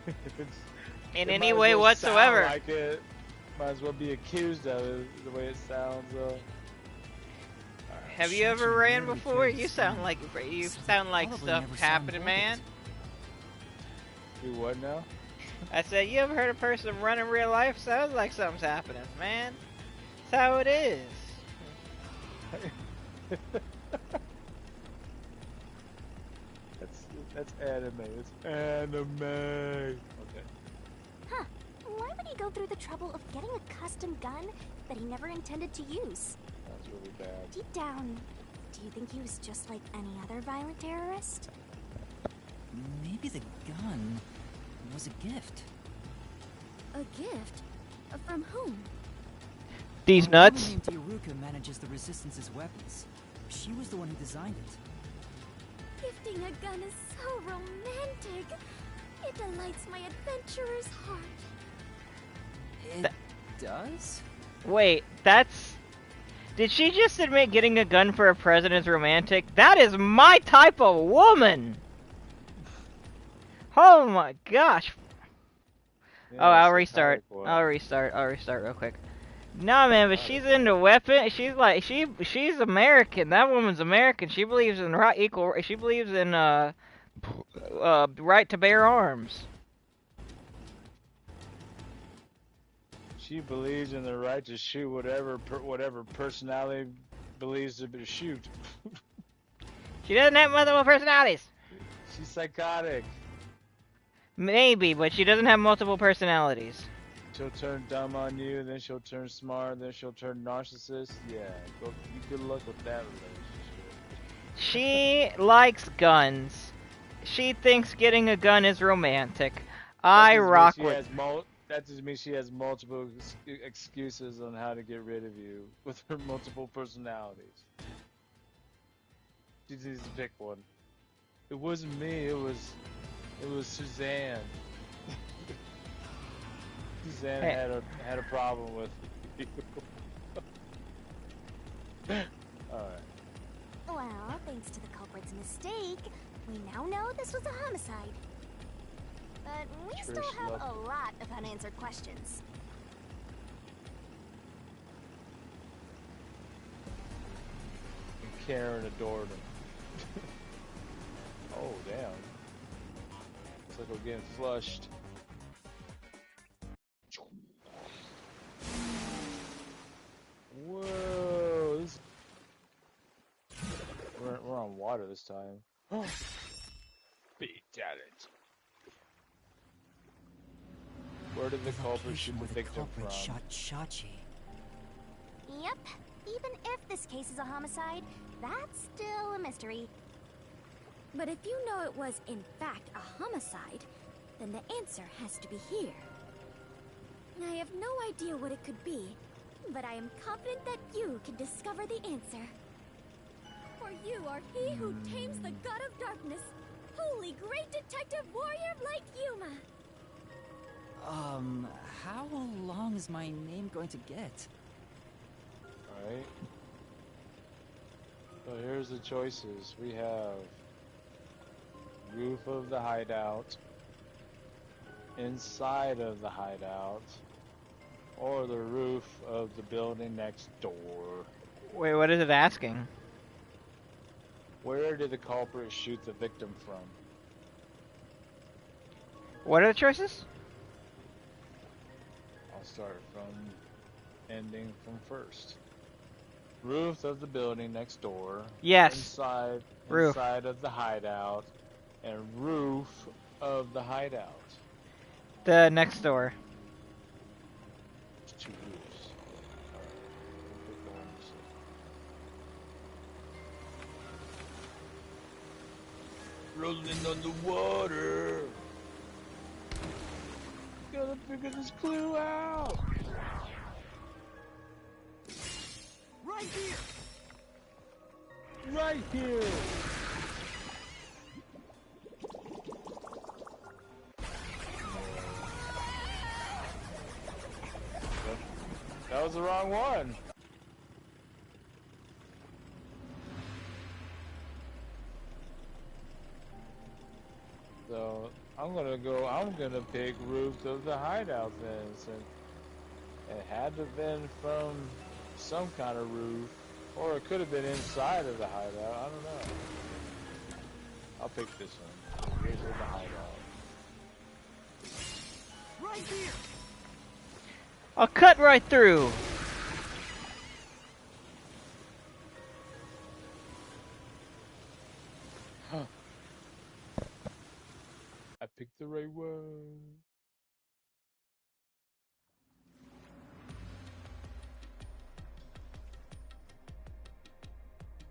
It's, in it any might as way well whatsoever. sound like it. Might as well be accused of it, the way it sounds. Have you ever Chachi ran rarely before? carried You his sound gun. like Probably stuff never saw him happening, hold man. it. Do what now? I said, you ever heard a person run in real life? Sounds like something's happening, man. That's how it is. That's anime. It's anime. Okay. Huh. Why would he go through the trouble of getting a custom gun that he never intended to use? That's really bad. Deep down, do you think he was just like any other violent terrorist? Maybe the gun was a gift. A gift? From whom? These A nuts? woman named Iruka manages the Resistance's weapons. She was the one who designed it. Gifting a gun is so romantic. It delights my adventurer's heart. It does? Wait, that's... Did she just admit getting a gun for a president is romantic? That is my type of woman! Oh my gosh. Yeah, Oh, I'll it's a restart. psychotic one. I'll restart real quick. Nah, man, but she's into weapons. She's like, she's American. That woman's American. She believes in equal. She believes in right to bear arms. She believes in the right to shoot whatever personality believes to shoot. She doesn't have multiple personalities. She's psychotic. Maybe, but she doesn't have multiple personalities. She'll turn dumb on you, then she'll turn smart, then she'll turn narcissist. Yeah, good luck with that relationship. She likes guns. She thinks getting a gun is romantic. I rock with. That just means she has multiple excuses on how to get rid of you with her multiple personalities. She needs to pick one. It wasn't me. It was Suzanne. Suzanne Hey. had a problem with you. Alright. Well, thanks to the culprit's mistake, we now know this was a homicide. But we Trish still have loved a lot of unanswered questions. And Karen adored him. Oh, damn. Looks like we're getting flushed. Whoa. We're on water this time. Fatality. Where did the culprit shoot the victim from? Shot Chachi. Yep. Even if this case is a homicide, that's still a mystery. But if you know it was, in fact, a homicide, then the answer has to be here. I have no idea what it could be, but I am confident that you can discover the answer. For you are he who tames the god of darkness, holy great detective warrior of light Yuma. How long is my name going to get? Alright. So here's the choices. We have roof of the hideout, inside of the hideout, or the roof of the building next door. Wait, what is it asking? Where did the culprit shoot the victim from? What are the choices? I'll start from ending from first. Roof of the building next door. Yes. Inside of the hideout. And roof of the hideout. The next door. There's two roofs. Alright, pick the one you said. Rolling on the water. Gotta figure this clue out. Right here! Right here! That was the wrong one. So I'm gonna pick roof of the hideout then, since it had to have been from some kind of roof, or it could have been inside of the hideout. I don't know. I'll pick this one. Roof of the hideout. Right here! I'll cut right through. Huh. I picked the right one.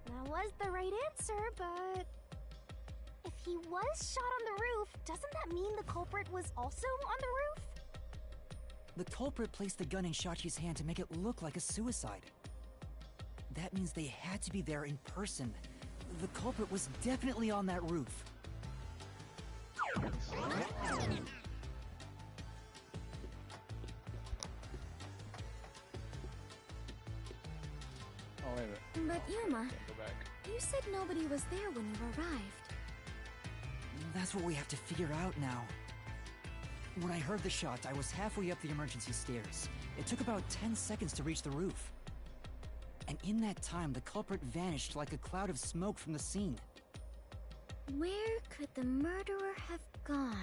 That was the right answer, but if he was shot on the roof, doesn't that mean the culprit was also on the roof? The culprit placed the gun in Shachi's hand to make it look like a suicide. That means they had to be there in person. The culprit was definitely on that roof. Oh, wait a minute. But Yuma, Go back. you said nobody was there when you arrived. That's what we have to figure out now. When I heard the shot, I was halfway up the emergency stairs. It took about 10 seconds to reach the roof. And in that time, the culprit vanished like a cloud of smoke from the scene. Where could the murderer have gone?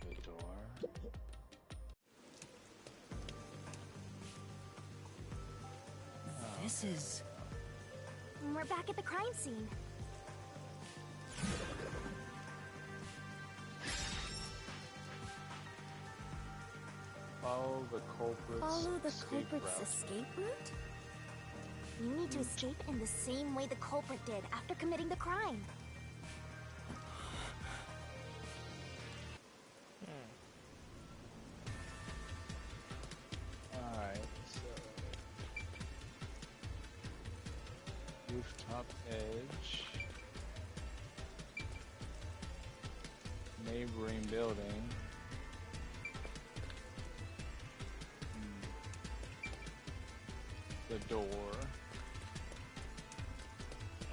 The door. This is... We're back at the crime scene. Follow the culprit's Follow the escape culprit's route. escape route? You need to escape in the same way the culprit did after committing the crime. Alright, so rooftop edge, neighboring building, the door.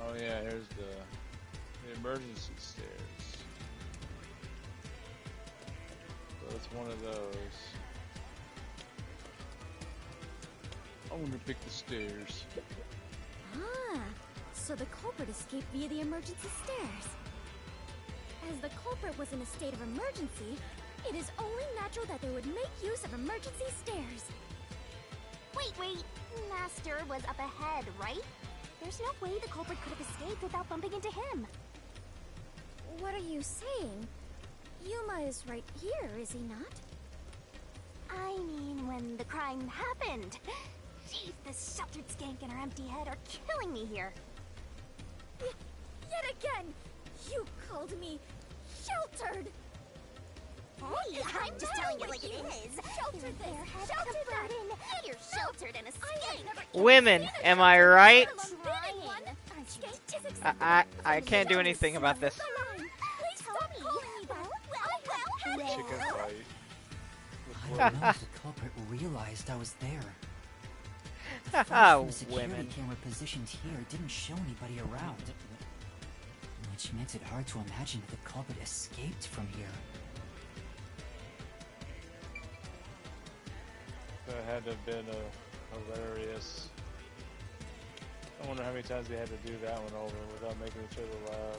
Oh yeah, here's the emergency stairs. So it's one of those. I want to pick the stairs. Ah, so the culprit escaped via the emergency stairs. As the culprit was in a state of emergency, it is only natural that they would make use of emergency stairs. Wait. Master was up ahead, right? There's no way the culprit could have escaped without bumping into him. What are you saying? Yuma is right here, is he not? I mean, when the crime happened. Jeez, this sheltered skank and her empty head are killing me here. Yet again, you called me sheltered. Hey, I'm just telling you like it is. Sheltered this, Airhead sheltered and a that. burden. You're sheltered and a skank. Women, am I right? I Skank can't do anything about this. Please stop calling me that. Well. Chicken fight. I don't know if the culprit realized I was there. The flash Ah, from the security women. camera positioned here didn't show anybody around, which makes it hard to imagine that the culprit escaped from here. That had to have been hilarious. I wonder how many times they had to do that one over without making each other laugh.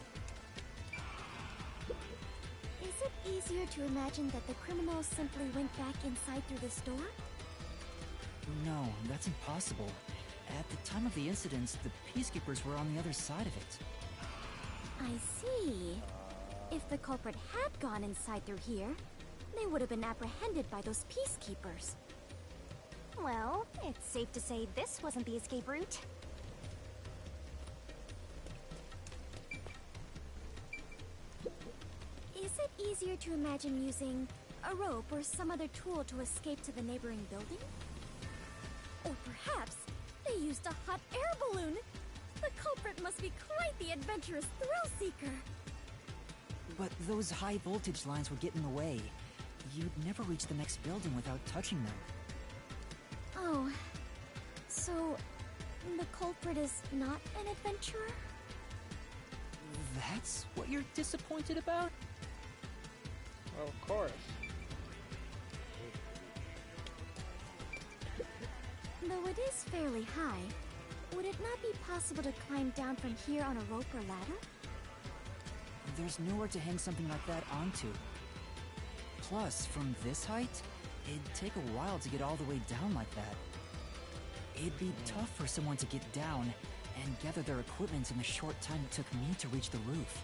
Is it easier to imagine that the criminals simply went back inside through this door? No, that's impossible. At the time of the incident, the peacekeepers were on the other side of it. I see. If the culprit had gone inside through here, they would have been apprehended by those peacekeepers. Well, it's safe to say this wasn't the escape route. Is it easier to imagine using a rope or some other tool to escape to the neighboring building? Or perhaps they used a hot air balloon? The culprit must be quite the adventurous thrill-seeker. But those high voltage lines would get in the way. You'd never reach the next building without touching them. Oh, so the culprit is not an adventurer? That's what you're disappointed about? Well, of course. Though it is fairly high, would it not be possible to climb down from here on a rope or ladder? There's nowhere to hang something like that onto. Plus, from this height, it'd take a while to get all the way down like that. It'd be tough for someone to get down and gather their equipment in the short time it took me to reach the roof.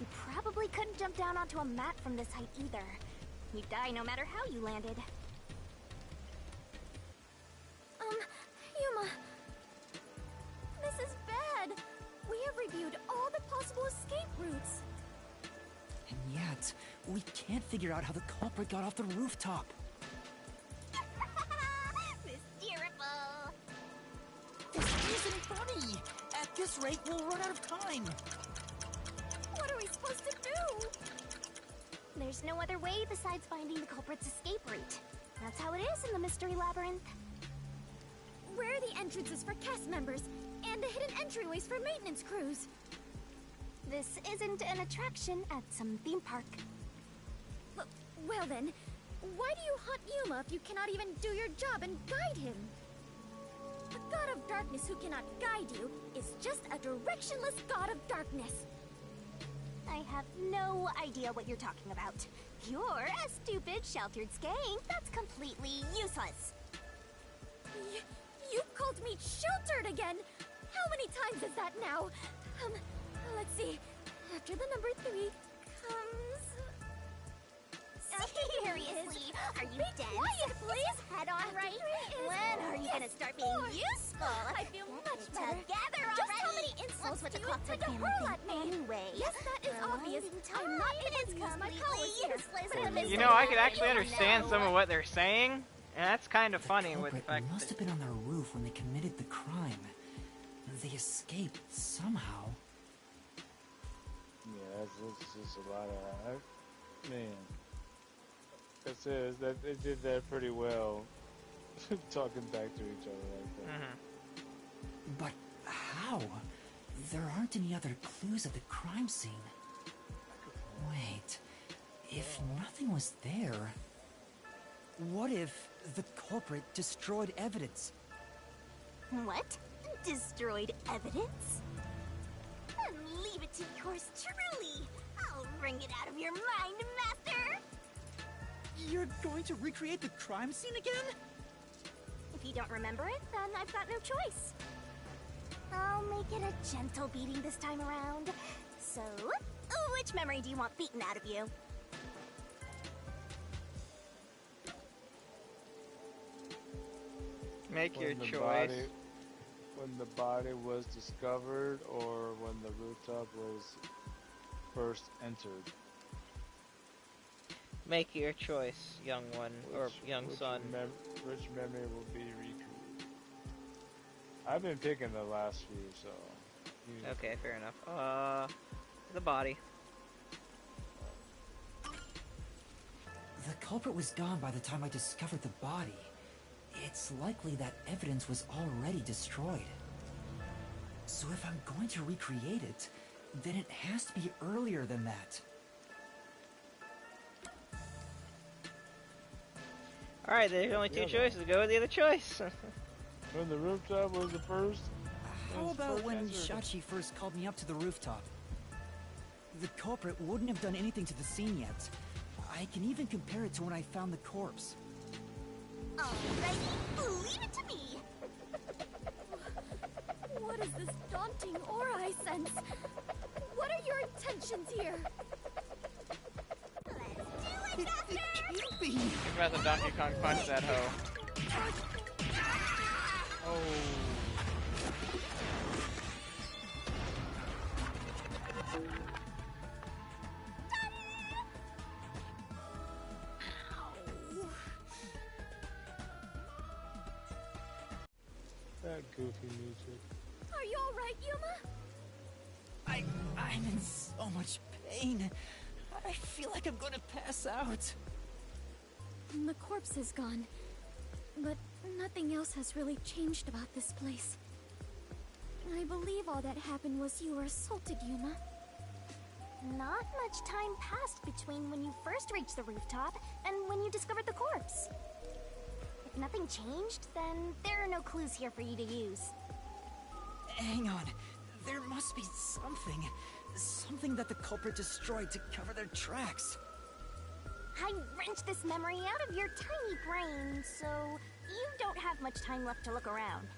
You probably couldn't jump down onto a mat from this height either. You'd die no matter how you landed. Yuma. This is bad. We have reviewed all the possible escape routes. And yet, we can't figure out how the culprit got off the rooftop. Mysteriful. This isn't funny! At this rate, we'll run out of time! What are we supposed to do? There's no other way besides finding the culprit's escape route. That's how it is in the mystery labyrinth. Where are the entrances for cast members and the hidden entryways for maintenance crews? This isn't an attraction at some theme park. Well then, why do you hunt Yuma if you cannot even do your job and guide him? A god of darkness who cannot guide you is just a directionless god of darkness. I have no idea what you're talking about. You're a stupid, sheltered skank that's completely useless. You called me sheltered again! How many times is that now? Let's see. After the number 3 comes... Seriously, are you Be dense? quiet, please! Head on After right? 3 is... When are you gonna start being 4. useful? I feel much better. Together already. Just how many insults What's do with the you clockwork intend to hammer hurl thing at me? anyway? Yes, that is For a obvious. long I'm not time, going to it's use my completely powers here. useless But to at least You know, I know could actually you understand know. some of what they're saying, and that's kind of funny with the culprit fact must that... have been on their roof when they committed the crime. They escaped somehow. Yeah, that's just a lot of... man. That's it. They did that pretty well. Talking back to each other like that. Mhm. But how? There aren't any other clues at the crime scene. Wait, if nothing was there... What if the culprit destroyed evidence? What? Destroyed evidence? Then leave it to yours truly. I'll wring it out of your mind, Master! You're going to recreate the crime scene again? If you don't remember it, then I've got no choice. I'll make it a gentle beating this time around. So, which memory do you want beaten out of you? Make your When the choice. when the body was discovered, or when the rooftop was first entered. Make your choice, young one, or young son. Which memory will be recreated? I've been picking the last few, so. Okay, fair enough. The body. The culprit was gone by the time I discovered the body. It's likely that evidence was already destroyed. So if I'm going to recreate it, then it has to be earlier than that. Alright, there's only two choices. Go with the other choice. When the rooftop was the first. How about when entered. Shachi first called me up to the rooftop? The culprit wouldn't have done anything to the scene yet. I can even compare it to when I found the corpse. Alrighty, leave it to me! What is this daunting aura I sense? What are your intentions here? Let's do it, Master! It can't be! You're about to Donkey Kong punch that hoe. Oh. That goofy music. Are you alright, Yuma? I'm in so much pain. I feel like I'm gonna pass out. The corpse is gone, but nothing else has really changed about this place. I believe all that happened was you were assaulted, Yuma. Not much time passed between when you first reached the rooftop and when you discovered the corpse. If nothing changed, then there are no clues here for you to use. Hang on. There must be something. Something that the culprit destroyed to cover their tracks. I wrenched this memory out of your tiny brain, so you don't have much time left to look around.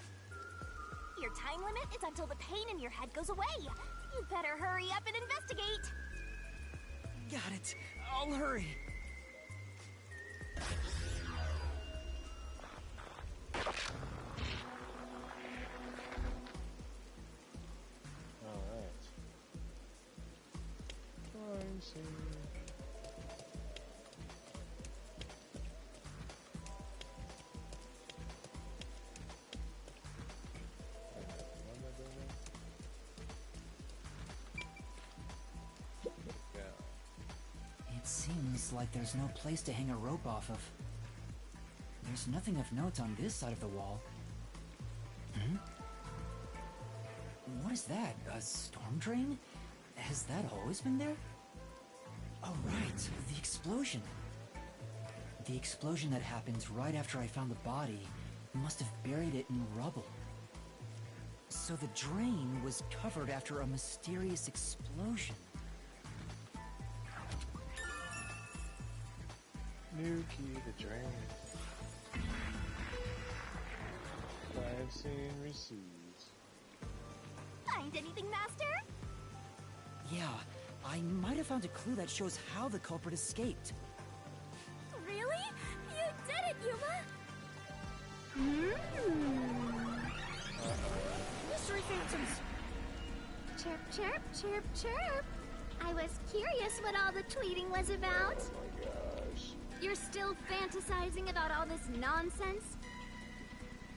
Your time limit is until the pain in your head goes away. You better hurry up and investigate. Got it. I'll hurry. Alright. Crime scene. It seems like there's no place to hang a rope off of. There's nothing of note on this side of the wall. Hmm? What is that? A storm drain? Has that always been there? Oh, right. The explosion. The explosion that happened right after I found the body must have buried it in rubble. So the drain was covered after a mysterious explosion. New key to drain. Crime scene received. Find anything, Master? Yeah, I might have found a clue that shows how the culprit escaped. Really? You did it, Yuma! Mystery phantoms! Chirp, chirp, chirp, chirp. I was curious what all the tweeting was about. Oh my gosh. You're still fantasizing about all this nonsense?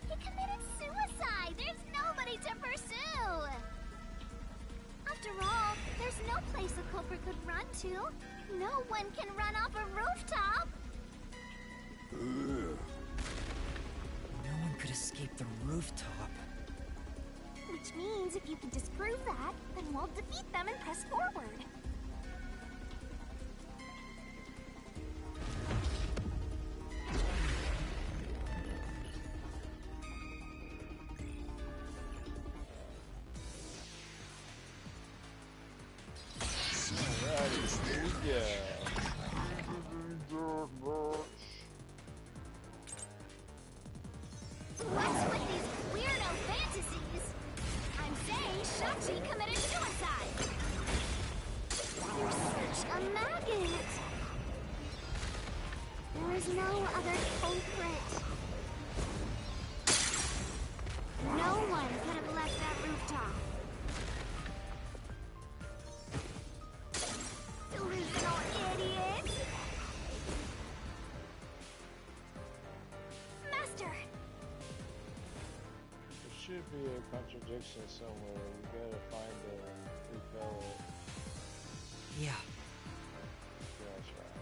He committed suicide! There's nobody to pursue! After all, there's no place a culprit could run to. No one can run off a rooftop! No one could escape the rooftop. Which means if you can disprove that, then we'll defeat them and press forward. What's with these weirdo fantasies? I'm saying Shachi committed suicide. You're such a maggot. There is no other culprit. No one could have left that rooftop. Delusional idiot! Master! There should be a contradiction somewhere. We gotta find the fellow. Yeah. That's right.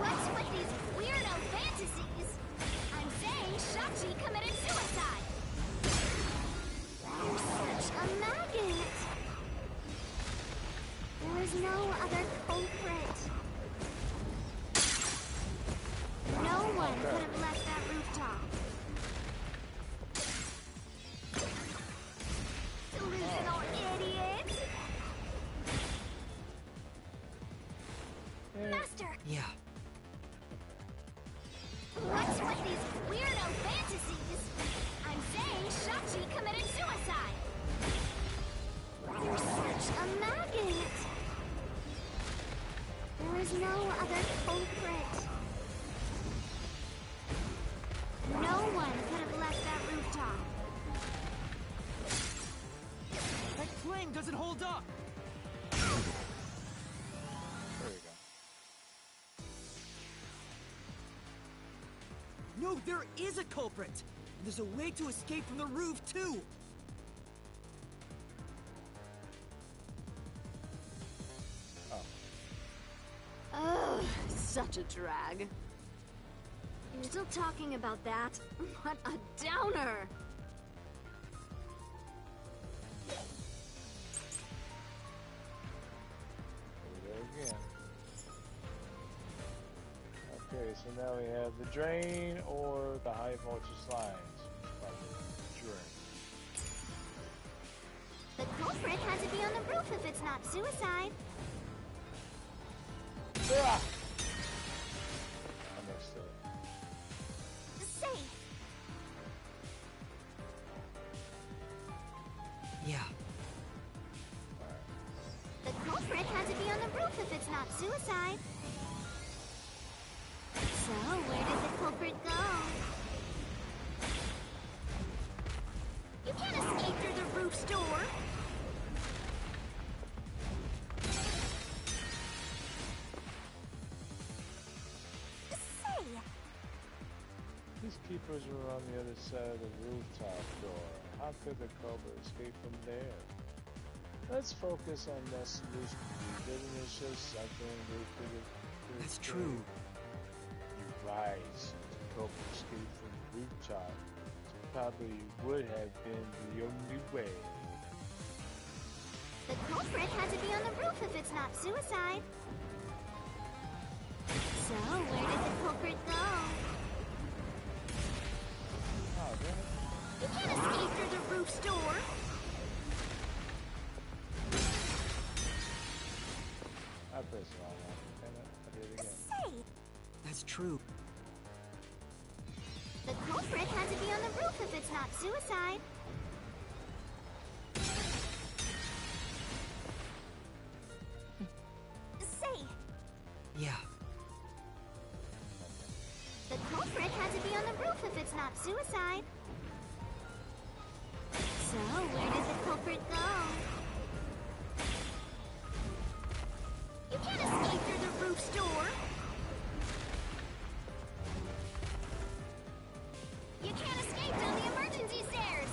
What's with these weirdo fantasies? I'm saying Shachi committed suicide. You're such a maggot. There is no other culprit. No one could have left that rooftop. Delusional idiot! Master! Yeah. What's with these weirdo fantasies? I'm saying Shachi committed suicide. You're such a maggot. There is no other culprit. No one could have left that rooftop. That claim doesn't hold up. There we go. No, there is a culprit. There's a way to escape from the roof, too. Ugh, such a drag. You're still talking about that? What a downer! There we go again. Okay, so now we have the drain or the high voltage lines. Probably drain. The culprit had to be on the roof if it's not suicide. Ah! I messed up. Safe. Yeah. The culprit had to be on the roof if it's not suicide. So, where did the culprit go? You can't escape through the roof's door. Say, These keepers were on the other side of the rooftop door. How could the culprit escape from there? Let's focus on that solution. Doesn't it show something we could have... That's true. You're right. The culprit escaped from the rooftop. Probably would have been the only way. the culprit had to be on the roof if it's not suicide. So, where did the culprit go? Oh, damn it. You can't escape through the roof's door. I pressed the wrong one. Damn it. I did it again. Say, That's true. the culprit had to be on the roof if it's not suicide. Say, Yeah. the culprit had to be on the roof if it's not suicide. So, where did the culprit go? You can't escape through the roof's door. You can't escape down the emergency stairs.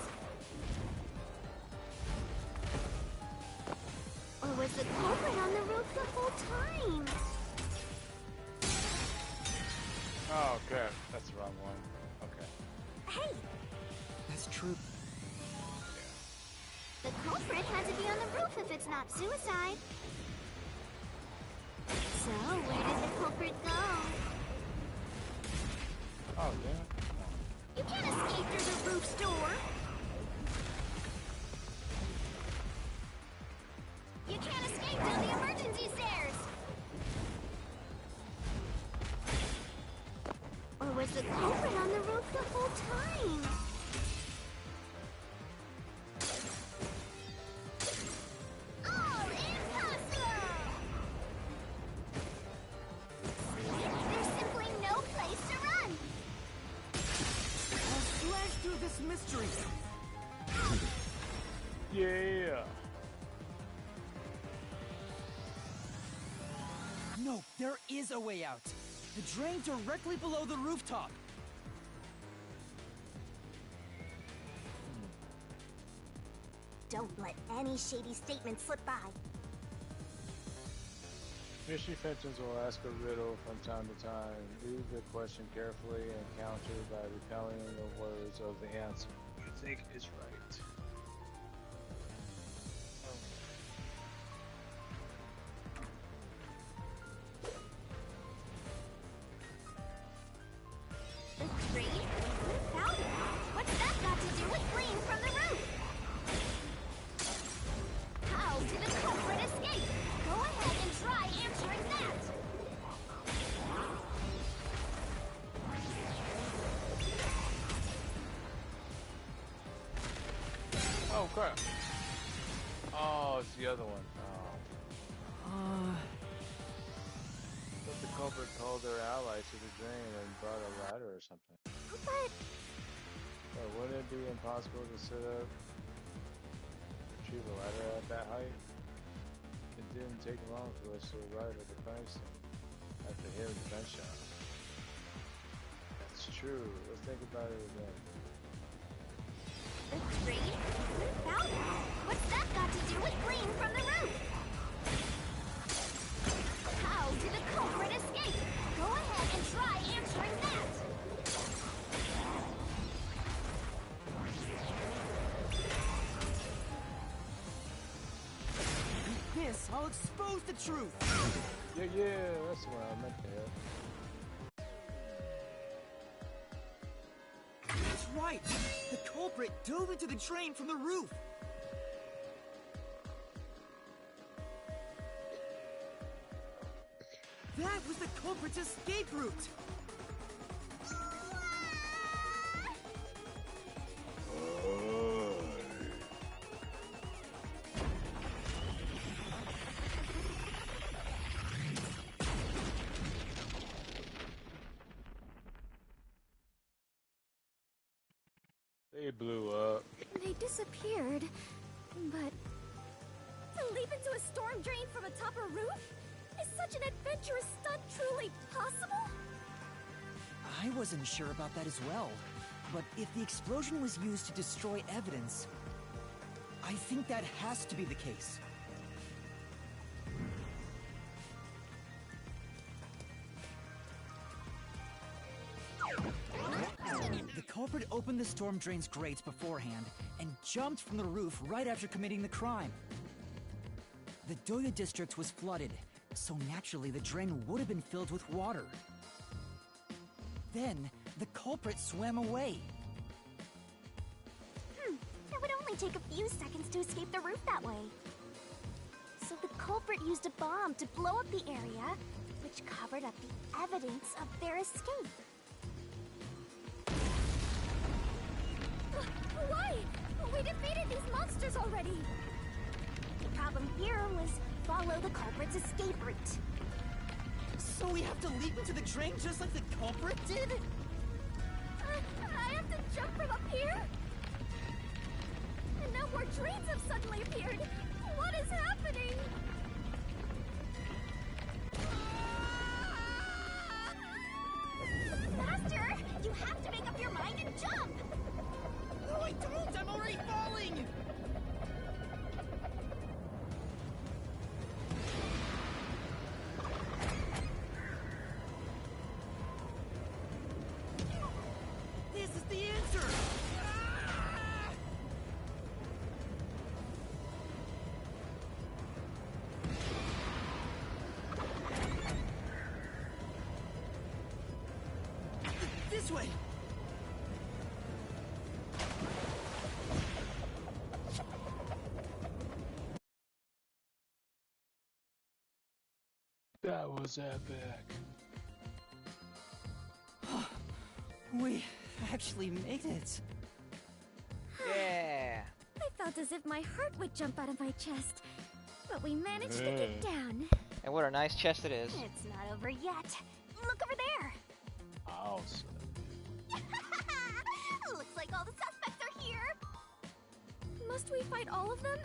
Or was the culprit on the roof the whole time? Oh, crap. That's the wrong one. Okay. Hey, That's true. the culprit had to be on the roof if it's not suicide. So, where did the culprit go? Oh, damn it. You can't escape through the roof's door. You can't escape down the emergency was the culprit on the roof the whole time. All impossible! There's simply no place to run. I'll slash through this mystery. Yeah. No, there is a way out. The drain directly below the rooftop. Don't let any shady statement slip by. Mystery Fenton's will ask a riddle from time to time. Read the question carefully and counter by repelling the words of the answer you think is right. The tree? Found it. What's that got to do with fleeing from the roof? How did the culprit escape? Go ahead and try answering that. Oh crap! Oh, it's the other one. Oh. But the culprit called their ally to the drain and brought a ladder or something. But But wouldn't it be impossible to set up, retrieve a ladder at that height? It didn't take long for us to arrive at the crime scene after hearing the gunshot. That's true. Let's think about it again. the tree? Found it. What's that got to do with fleeing from the roof? How did the culprit escape? Go ahead and try answering that. With this, I'll expose the truth. Yeah, that's what I meant to hit. That's right. The culprit dove into the drain from the roof. That was the culprit's escape route. They blew up. They disappeared, but to leap into a storm drain from atop a roof? Is such an adventurous stunt truly possible? I wasn't sure about that as well. But if the explosion was used to destroy evidence, I think that has to be the case. The culprit opened the storm drain's grates beforehand and jumped from the roof right after committing the crime. The Doya district was flooded, so naturally the drain would have been filled with water. Then, the culprit swam away. It would only take a few seconds to escape the roof that way. So the culprit used a bomb to blow up the area, which covered up the evidence of their escape. Why? We defeated these monsters already! The problem here was follow the culprit's escape route. So we have to leap into the drain just like the culprit did? I have to jump from up here? And now more drains have suddenly appeared! What is happening? Faster! You have to make up your mind and jump! No, I don't! I'm already falling! This is the answer! Ah! This way! That was epic. We actually made it. Yeah. I felt as if my heart would jump out of my chest, but we managed to get down. And what a nice chest it is. It's not over yet. Look over there. Awesome. Looks like all the suspects are here. Must we fight all of them?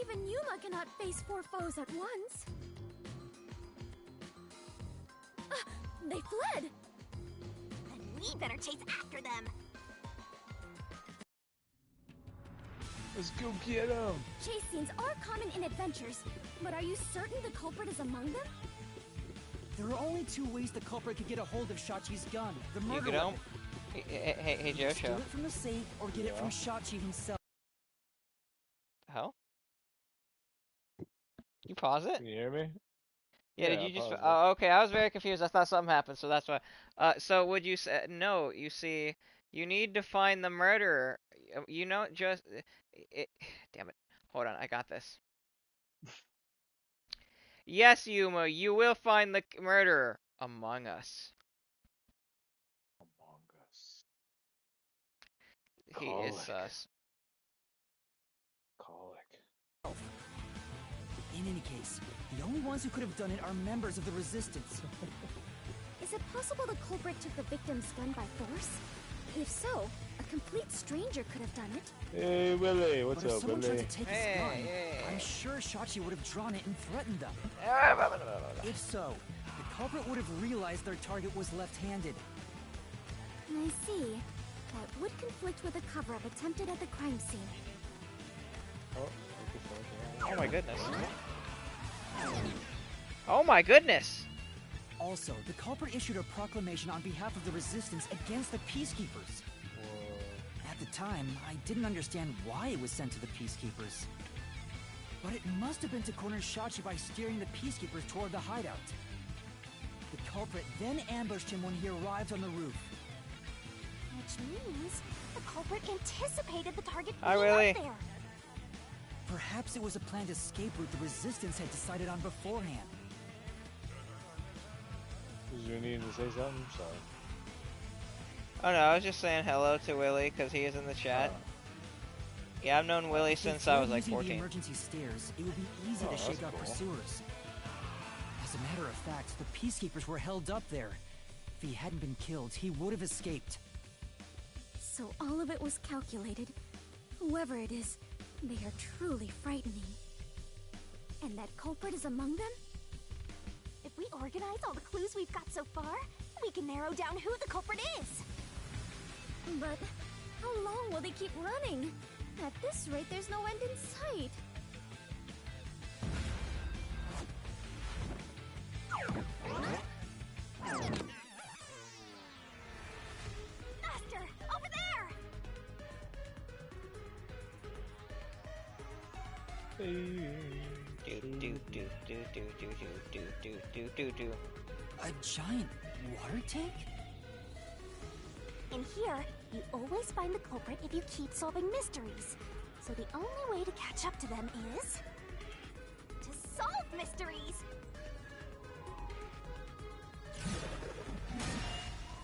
Even Yuma cannot face 4 foes at once. They fled! Then we better chase after them. Let's go get him. Chase scenes are common in adventures, but are you certain the culprit is among them? There are only 2 ways the culprit could get a hold of Shachi's gun. The You murder could weapon. Hey, Steal Josho. it from the safe or get it from Yeah. Shachi himself. Hell? You pause it? Can you hear me? Yeah, did Yeah, you just? pause it. Oh, okay. I was very confused. I thought something happened, so that's why. So would you say no? You see, you need to find the murderer. You know, just damn it. Hold on, I got this. Yes, Yuma, you will find the murderer among us. Among Us. He is Colic. sus. Colic. In any case, the only ones who could have done it are members of the Resistance. Is it possible the culprit took the victim's gun by force? If so, a complete stranger could have done it. Hey, Willie. What's But if up, someone Willie? tried to take Hey, his gun, hey. I'm sure Shachi would have drawn it and threatened them. If so, the culprit would have realized their target was left-handed. I see. That would conflict with a cover-up attempted at the crime scene. Oh my goodness. Oh my goodness. Also, the culprit issued a proclamation on behalf of the Resistance against the Peacekeepers. At the time, I didn't understand why it was sent to the Peacekeepers. But it must have been to corner Shachi by steering the Peacekeepers toward the hideout. The culprit then ambushed him when he arrived on the roof. Which means the culprit anticipated the target Hi, being Willie. up there. Perhaps it was a planned escape route the Resistance had decided on beforehand. Did you need to say something? Sorry. Oh no, I was just saying hello to Willie because he is in the chat. Yeah, I've known Willie since If I they was were like using the 14. emergency stairs, it would be easy Oh, to shake that's out cool. pursuers. As a matter of fact, the Peacekeepers were held up there. If he hadn't been killed, he would have escaped. So all of it was calculated. Whoever it is, they are truly frightening. And that culprit is among them? If we organize all the clues we've got so far, we can narrow down who the culprit is. But how long will they keep running? At this rate, there's no end in sight. Faster! Over there! Do. A giant water tank? In here, you always find the culprit if you keep solving mysteries. So the only way to catch up to them is to solve mysteries.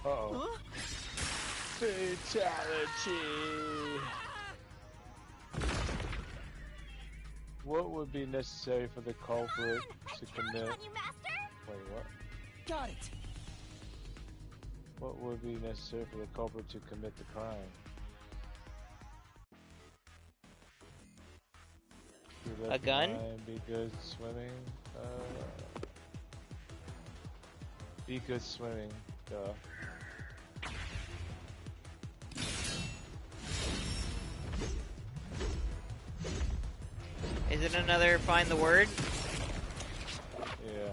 Uh-oh. Fatality! What would be necessary for the culprit to I'm counting commit... on you, Master! Wait, what? Got it! What would be necessary for the culprit to commit the crime? He left A gun? behind, be good swimming. Be good swimming. Duh. Is it another find the word? Yeah.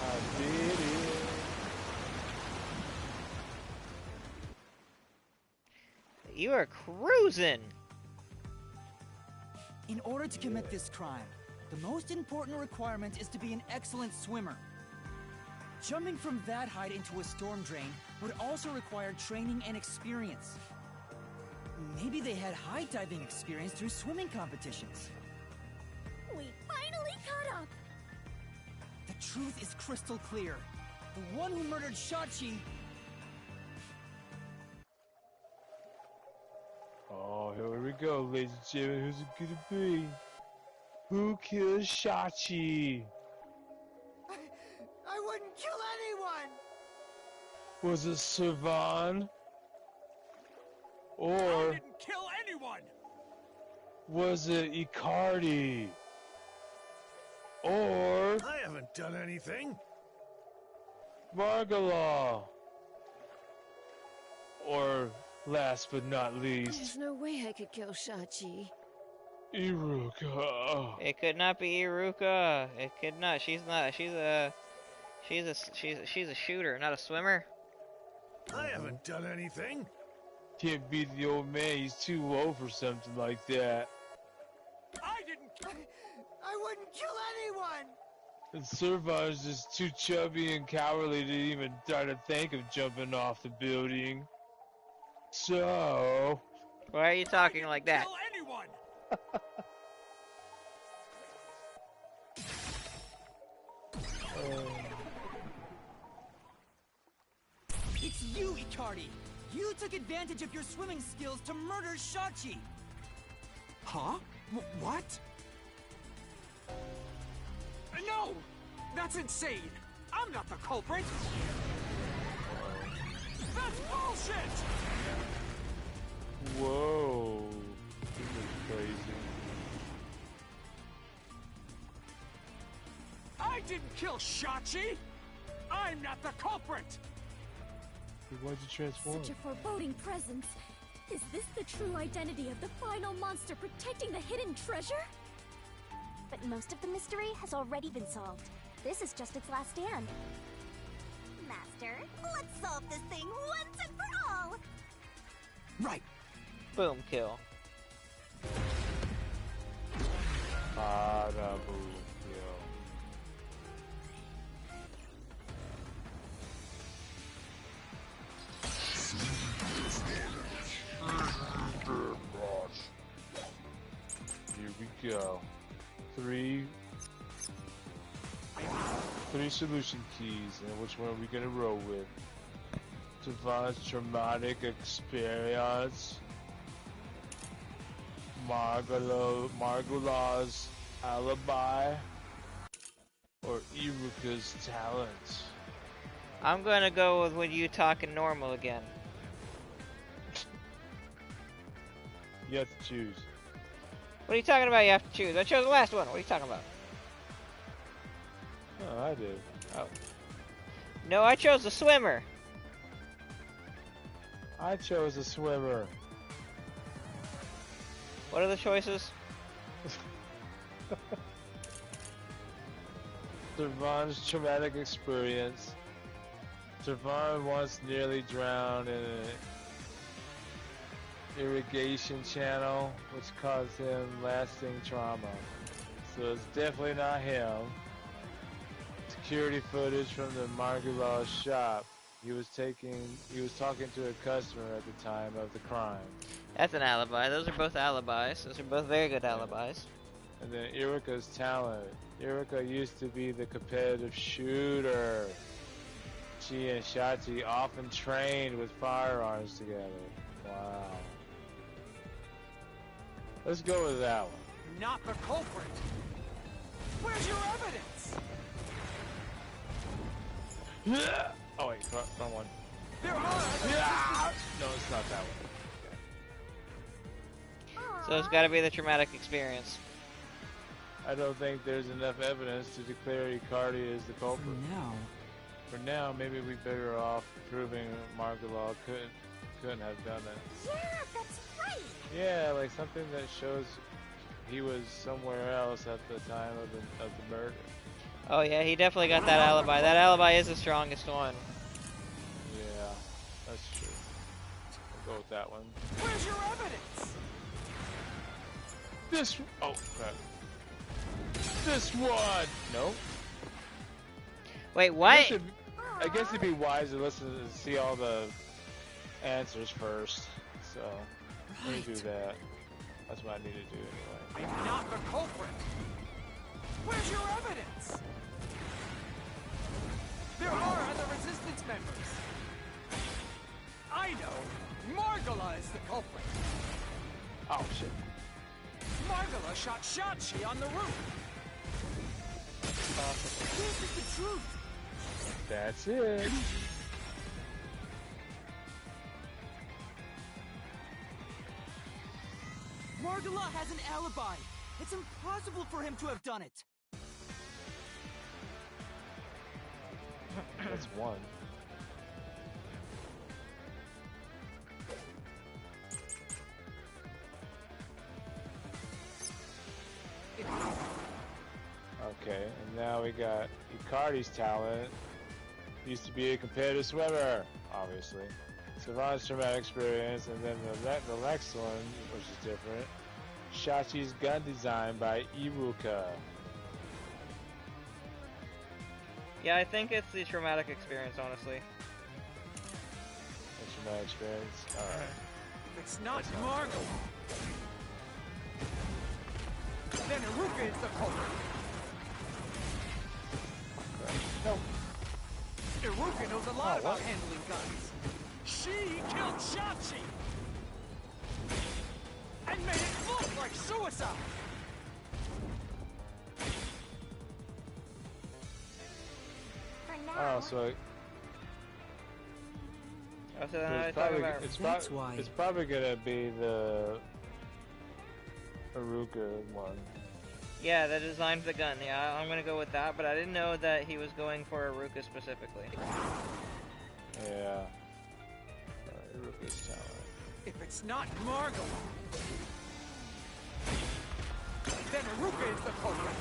I did it. You are cruising. In order to commit this crime, the most important requirement is to be an excellent swimmer. Jumping from that height into a storm drain would also require training and experience. Maybe they had high diving experience through swimming competitions. We finally caught up! truth is crystal clear. The one who murdered Shachi... Oh, here we go, ladies and gentlemen. Who's it gonna be? Who killed Shachi? I wouldn't kill anyone! Was it Servan? I Or didn't kill anyone! was it Icardi? Or I haven't done anything. Margala? Or, last but not least, There's no way I could kill Shachi. Iruka? It could not be Iruka. It could not. She's not. She's a shooter, not a swimmer. I haven't done anything. Can't beat the old man. He's too old for something like that. I didn't. I wouldn't kill anyone! And Servan's just too chubby and cowardly to even try to think of jumping off the building. So, Why are you talking like that? Kill anyone. It's you, Icardi! You took advantage of your swimming skills to murder Shachi! Huh? What? No! That's insane! I'm not the culprit! That's bullshit! whoa, this is crazy. I didn't kill Shachi! I'm not the culprit! Why'd you transform? Such a foreboding presence. Is this the true identity of the final monster protecting the hidden treasure? But most of the mystery has already been solved. This is just its last stand. Master, let's solve this thing once and for all! Right! Boom, kill. Bada boom, yo. Here we go. Three solution keys, and which one are we gonna roll with? Devon's traumatic experience, Margula's alibi, or Iruka's talent? I'm gonna go with when you talking normal again. You have to choose. What are you talking about? You have to choose. I chose the last one. What are you talking about? Oh, I did. Oh. No, I chose the swimmer. I chose a swimmer. What are the choices? Devon's traumatic experience. Devon once nearly drowned in an irrigation channel, which caused him lasting trauma. So it's definitely not him. Security footage from the Margula's shop. He was talking to a customer at the time of the crime. That's an alibi. Those are both alibis. Those are both very good alibis. And then Iruka's talent. Iruka used to be the competitive shooter. She and Shachi often trained with firearms together. Wow. Let's go with that one. Not the culprit! Where's your evidence? Oh wait, wrong one. There are No, it's not that one. So it's gotta be the traumatic experience. I don't think there's enough evidence to declare Icardi as the For culprit. now... For now, maybe we better off proving Margula couldn't have done it. Yeah, that's right! Yeah, like something that shows he was somewhere else at the time of the murder. Oh yeah, he definitely got that alibi. That alibi is the strongest one. Yeah, that's true. We'll go with that one. Where's your evidence? Oh crap. This one! No? Wait, what? I guess it'd be wise to listen to see all the answers first. So, let me do that. That's what I need to do anyway. I'm not the culprit! Where's your evidence? There are other resistance members. I know. Margola is the culprit. Oh shit. Margola shot Shachi on the roof. This is the truth. That's it. Margola has an alibi. It's impossible for him to have done it. That's one. Okay, and now we got Icardi's talent. Used to be a competitive swimmer, obviously. Savant's traumatic experience, and then the next one, which is different. Shachi's gun design by Iruka. Yeah, I think it's the traumatic experience, honestly. That's traumatic experience. Alright. It's not Margola. Then Iruka is the culprit. No. Iruka knows a lot about handling guns. She killed Shachi! And made it look like suicide! For now. Oh, so Oh, so then I talk about... That's why. it's probably gonna be the Iruka one. Yeah, the design of the gun. Yeah, I'm gonna go with that, but I didn't know that he was going for Iruka specifically. Yeah. Iruka's talent. If it's not Margola, then Iruka is the culprit.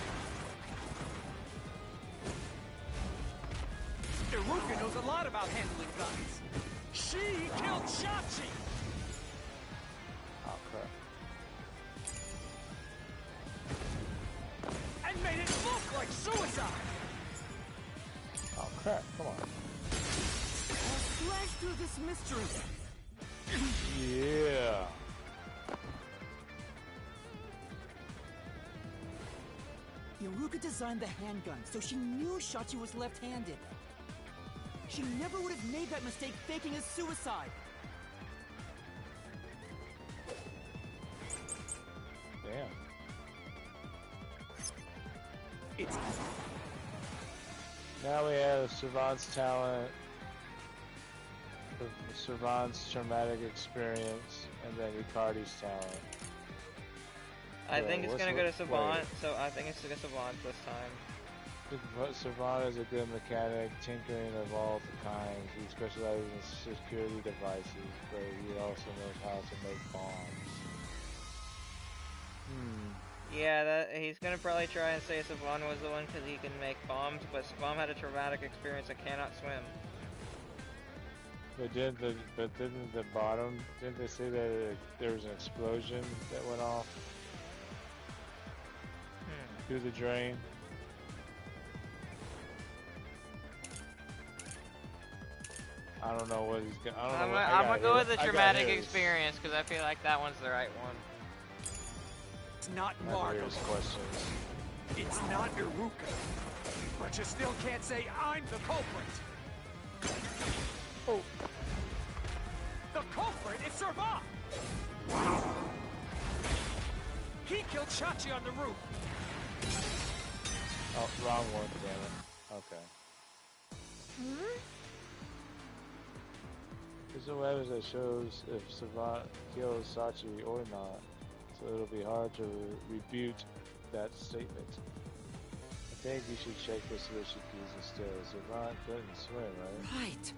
Iruka knows a lot about handling guns. She killed Shachi! Oh crap. And made it look like suicide! Oh crap, come on. Slash through this mystery. Yeah. Iruka designed the handgun, so she knew Shachi was left-handed. She never would have made that mistake faking his suicide. Damn. It's Now we have Savant's talent, Savant's traumatic experience, and then Icardi's talent. I think it's gonna go to Savant, wait. so I think it's gonna go to Savant this time. Savant is a good mechanic, tinkering of all the kinds. He specializes in security devices, but he also knows how to make bombs. Yeah, he's gonna probably try and say Savant was the one because he can make bombs, but Savant had a traumatic experience and cannot swim. But didn't the bottom? Didn't they say that there was an explosion that went off through the drain? I don't know what he's gonna. I'm gonna go with the traumatic experience because I feel like that one's the right one. It's not I have Margola. those questions. It's not Iruka. But you still can't say I'm the culprit. Oh. The culprit is Servat! He killed Shachi on the roof. Oh, wrong one, damn it. Okay. There's no evidence that shows if Savant kills Sachi or not, so it'll be hard to refute that statement. I think you should check the switch keys instead. Savant couldn't swim, right? Right.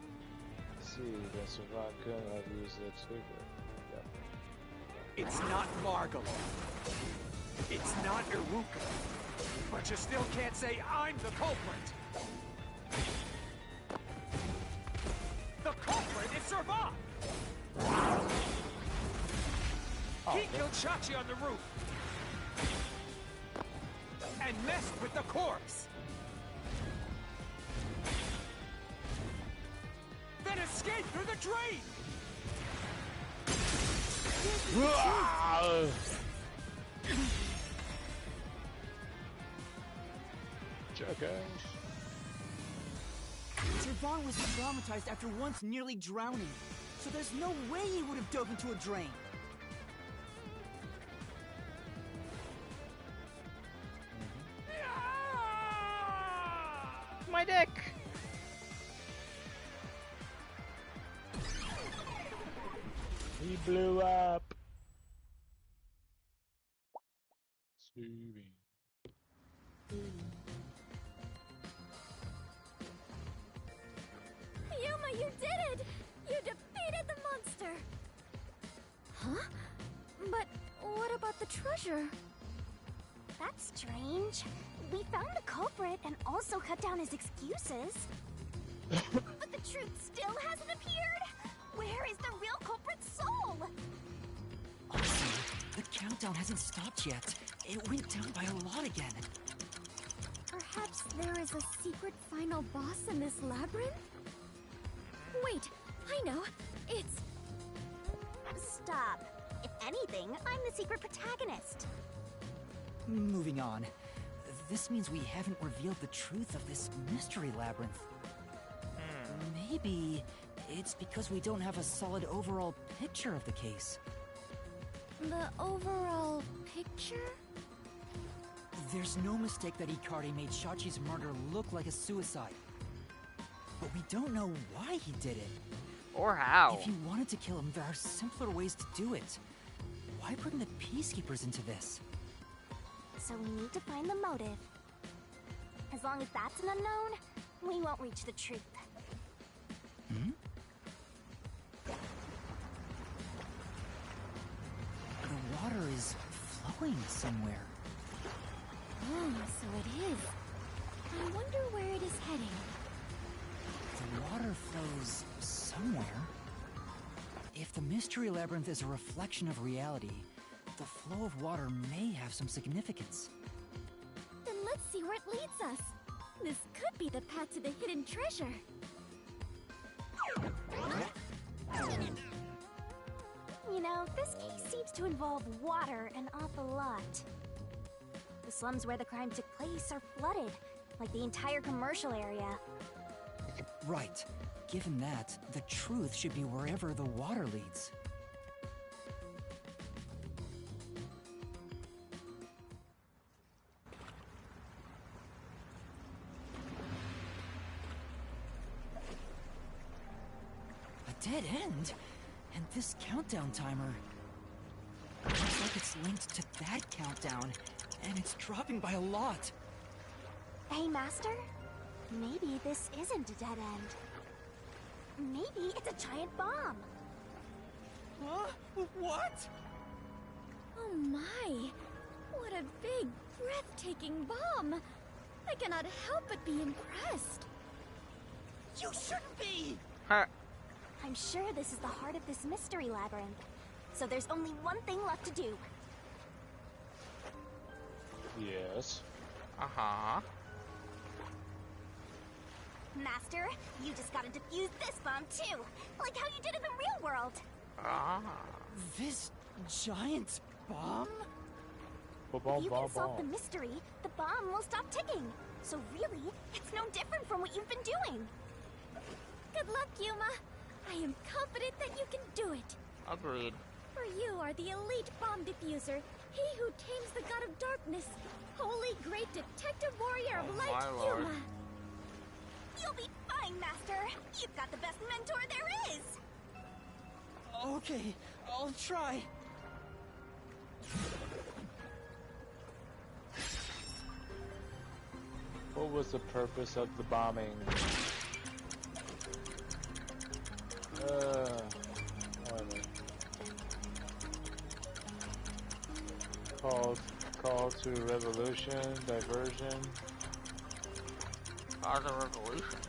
See, then Savant couldn't have used the escaper. Yep. It's not Margola. It's not Iruka. But you still can't say I'm the culprit. The culprit is Servat! He killed Shachi on the roof. And messed with the corpse. Then escaped through the drain! Jackass. Yvonne was traumatized after once nearly drowning, so there's no way he would have dove into a drain. My dick! He blew up. Soothing. Yuma, you did it! You defeated the monster! Huh? But what about the treasure? That's strange. We found the culprit and also cut down his excuses. But the truth still hasn't appeared? Where is the real culprit's soul? Also, the countdown hasn't stopped yet. It went down by a lot again. Perhaps there is a secret final boss in this labyrinth? Wait, I know. It's... Stop. If anything, I'm the secret protagonist. Moving on. This means we haven't revealed the truth of this mystery labyrinth. Maybe it's because we don't have a solid overall picture of the case. the overall picture? There's no mistake that Ikari made Shachi's murder look like a suicide. But we don't know why he did it. Or how. If he wanted to kill him, there are simpler ways to do it. Why bring the Peacekeepers into this? So we need to find the motive. As long as that's an unknown, we won't reach the truth. Hmm? The water is flowing somewhere. Oh, so it is. I wonder where it is heading. The water flows somewhere. If the Mystery Labyrinth is a reflection of reality, the flow of water may have some significance. Then let's see where it leads us. This could be the path to the hidden treasure. You know, this case seems to involve water an awful lot. The slums where the crime took place are flooded, like the entire commercial area. Right. Given that, the truth should be wherever the water leads. A dead end? And this countdown timer... looks like it's linked to that countdown, and it's dropping by a lot. Hey, Master? Maybe this isn't a dead end. Maybe it's a giant bomb. Huh? What? Oh my! What a big, breathtaking bomb! I cannot help but be impressed. You shouldn't be! Huh. I'm sure this is the heart of this mystery labyrinth. So there's only one thing left to do. Yes. Uh-huh. Master, you just gotta defuse this bomb too, like how you did in the real world. Ah. This giant bomb? If you can solve the mystery, the bomb will stop ticking. So really, it's no different from what you've been doing. Good luck, Yuma. I am confident that you can do it. Agreed. For you are the elite bomb diffuser, he who tames the god of darkness, holy great detective warrior of light, my lord. Yuma. You'll be fine, Master. You've got the best mentor there is. Okay, I'll try. What was the purpose of the bombing? Whatever. Call to revolution, diversion, Cause a revolution.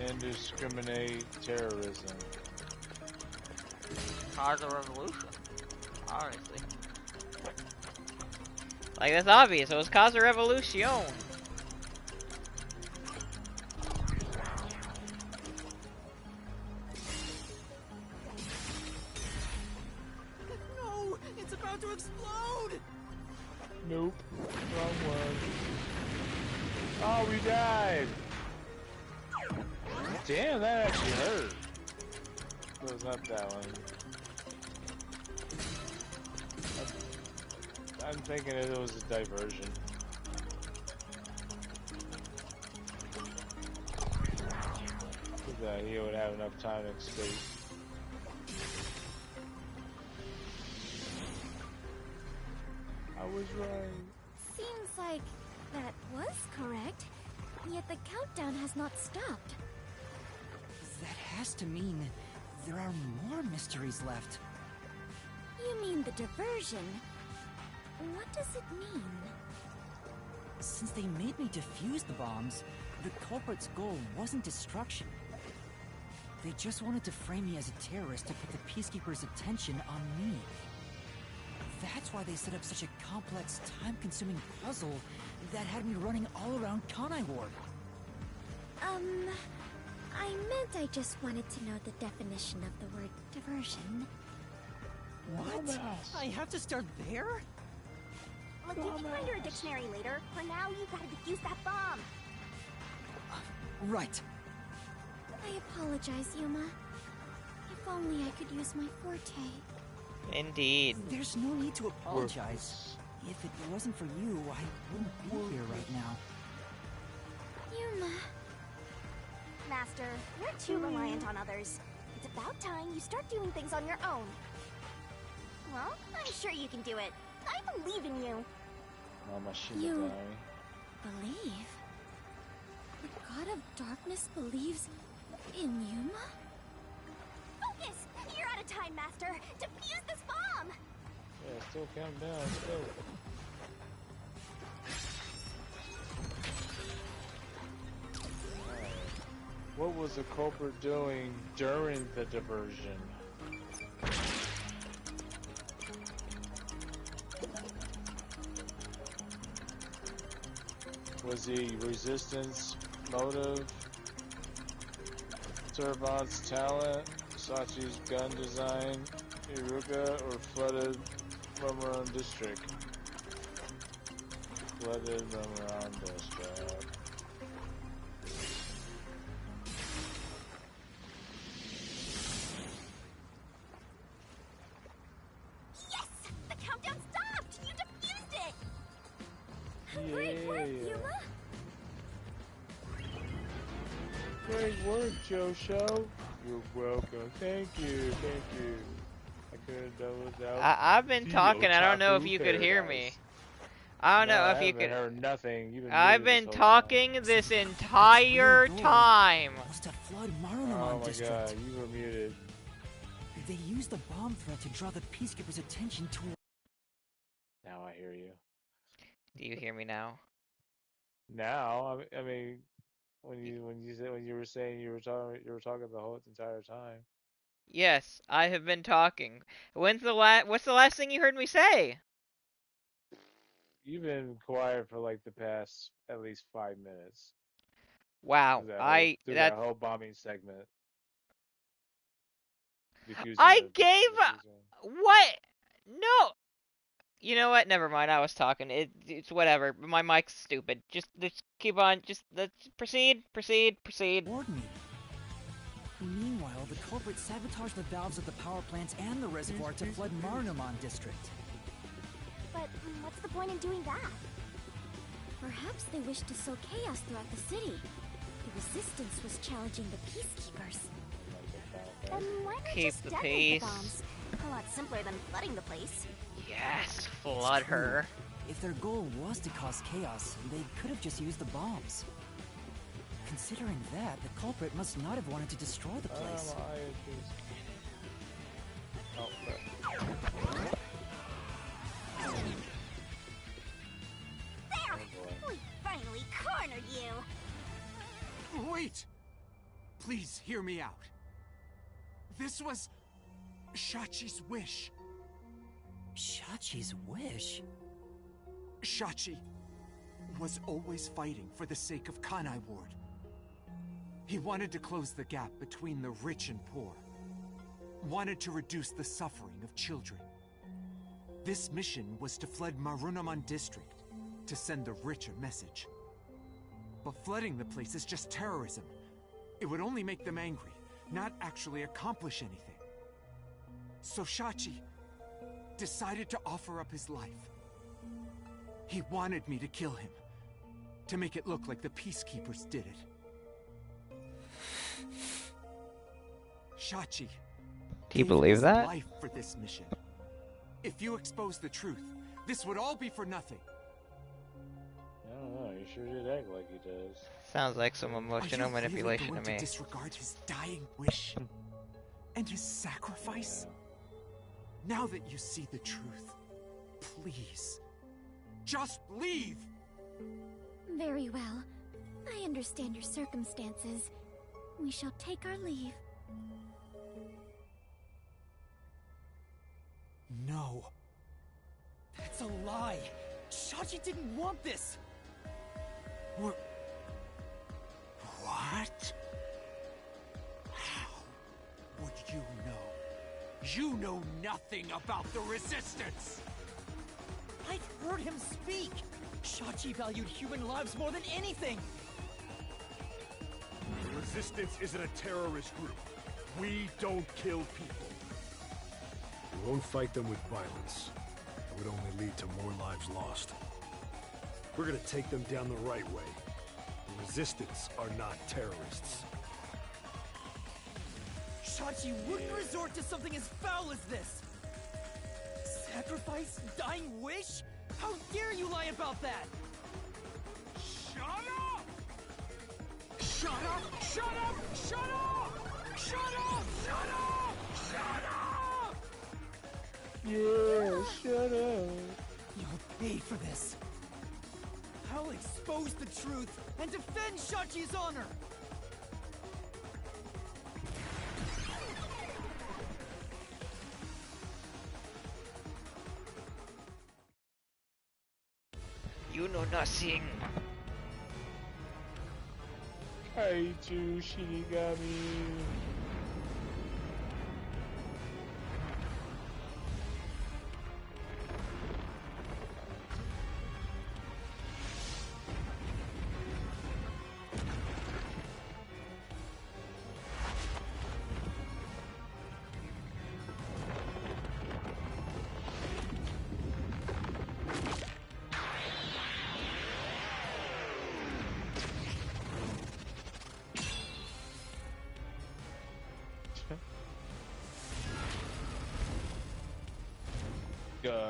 indiscriminate terrorism. Cause a revolution. Honestly. Like, that's obvious. It was cause a revolution. No! It's about to explode! Nope. Wrong one. Oh, we died! damn, that actually hurt. No, it's not that one. I'm thinking it was a diversion. That he would have enough time to escape. I was right. Seems like that was correct, yet the countdown has not stopped. That has to mean there are more mysteries left. You mean the diversion? What does it mean? Since they made me defuse the bombs, the culprit's goal wasn't destruction. They just wanted to frame me as a terrorist to put the Peacekeepers' attention on me. That's why they set up such a complex, time-consuming puzzle that had me running all around Kanai Ward. I meant I just wanted to know the definition of the word diversion. What? I have to start there? Look, you can find her a dictionary later. For now, you gotta defuse that bomb. Right. I apologize, Yuma. If only I could use my forte. Indeed. There's no need to apologize. If it wasn't for you, I wouldn't be here right now. Yuma. Master, you're too reliant on others. It's about time you start doing things on your own. Well, I'm sure you can do it. I believe in you. You believe? The God of Darkness believes in Yuma? Focus! You're out of time, Master. Defuse this bomb! Yeah, still counting down. Let's go. Alright. What was the culprit doing during the diversion? Was he resistance motive? Servant's talent? Sachi's gun design? Iruka or flooded Romuran district? Flooded Romuran district. Yes! The countdown stopped! You defused it! Great work, Yuma! Great work, Josho. You're welcome. Thank you. I could have done without. I've been talking. I don't know if you could hear me. I don't know if you could. I heard nothing. You've been I've muted been this whole talking this entire time. Was to flood time. Marunaman Oh my district. god, you were muted. They used the bomb threat to draw the Peacekeepers' attention toward. Now I hear you. Do you hear me now? Now, I mean, when you were saying you were talking the whole entire time. Yes, I have been talking. What's the last thing you heard me say? You've been quiet for like the past at least 5 minutes. Wow, Through that whole bombing segment. I gave what? No. You know what? Never mind. I was talking. It's whatever. My mic's stupid. Just keep on. Just let's proceed. Toward me. Meanwhile, the culprit sabotaged the valves of the power plants and the reservoir to flood Marunaman district. But what's the point in doing that? Perhaps they wished to sow chaos throughout the city. The resistance was challenging the peacekeepers. Then why not Keep just the detonate peace. the bombs? A lot simpler than flooding the place. Yes, flood her. If their goal was to cause chaos, they could have just used the bombs. Considering that, the culprit must not have wanted to destroy the place. There! We finally cornered you! Wait! Please hear me out. This was Shachi's wish. Shachi's wish? Shachi was always fighting for the sake of Kanai Ward. He wanted to close the gap between the rich and poor. Wanted to reduce the suffering of children. This mission was to flood Marunaman district, to send the rich a message. But flooding the place is just terrorism. It would only make them angry, not actually accomplish anything. So Shachi decided to offer up his life. He wanted me to kill him, to make it look like the peacekeepers did it. Shachi Do you gave believe his that? life for this mission. If you expose the truth, this would all be for nothing. I don't know. You sure did act like he does. Sounds like some emotional Are you manipulation really to going me. to disregard his dying wish and his sacrifice? Now that you see the truth, please, just leave! Very well. I understand your circumstances. We shall take our leave. No. That's a lie. Shachi didn't want this. What? How would you know? You know nothing about the Resistance! I've heard him speak. Shachi valued human lives more than anything. The Resistance isn't a terrorist group. We don't kill people. We won't fight them with violence. It would only lead to more lives lost. We're gonna take them down the right way. The Resistance are not terrorists. Shachi wouldn't resort to something as foul as this. Sacrifice? Dying wish? How dare you lie about that? Shut up! Shut up! Shut up! Shut up! Shut up! Shut up! Shut up! Yeah, shut up. You'll pay for this. I'll expose the truth and defend Shachi's honor. You know nothing. Kaichu Shinigami.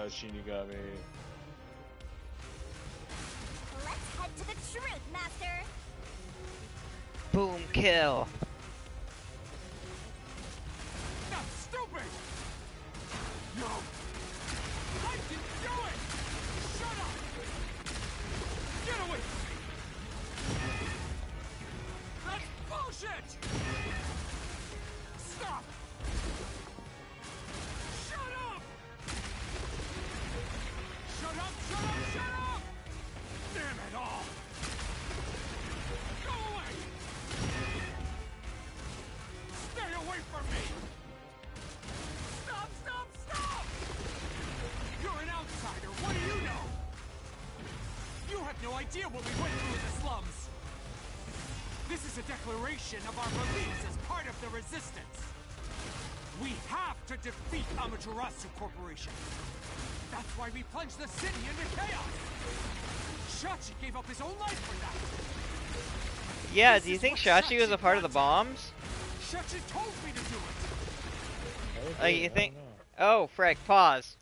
Shinigami. Let's head to the truth, Master. Boom kill. That's stupid! No! I can do it! Shut up! Get away from me! That's bullshit! Stop! Shut up! Shut up! Shut up! Shut up! Damn it all! Go away! Stay away from me! Stop! Stop! Stop! You're an outsider. What do you know? You have no idea what we went through in the slums. This is a declaration of our beliefs as part of the Resistance. We have to defeat Amaterasu Corporation. That's why we plunged the city into chaos. Shachi gave up his own life for that. Yeah, This do you is think what Shachi was a part of the wanted. bombs? Shachi told me to do it. You think? Oh, frick, pause.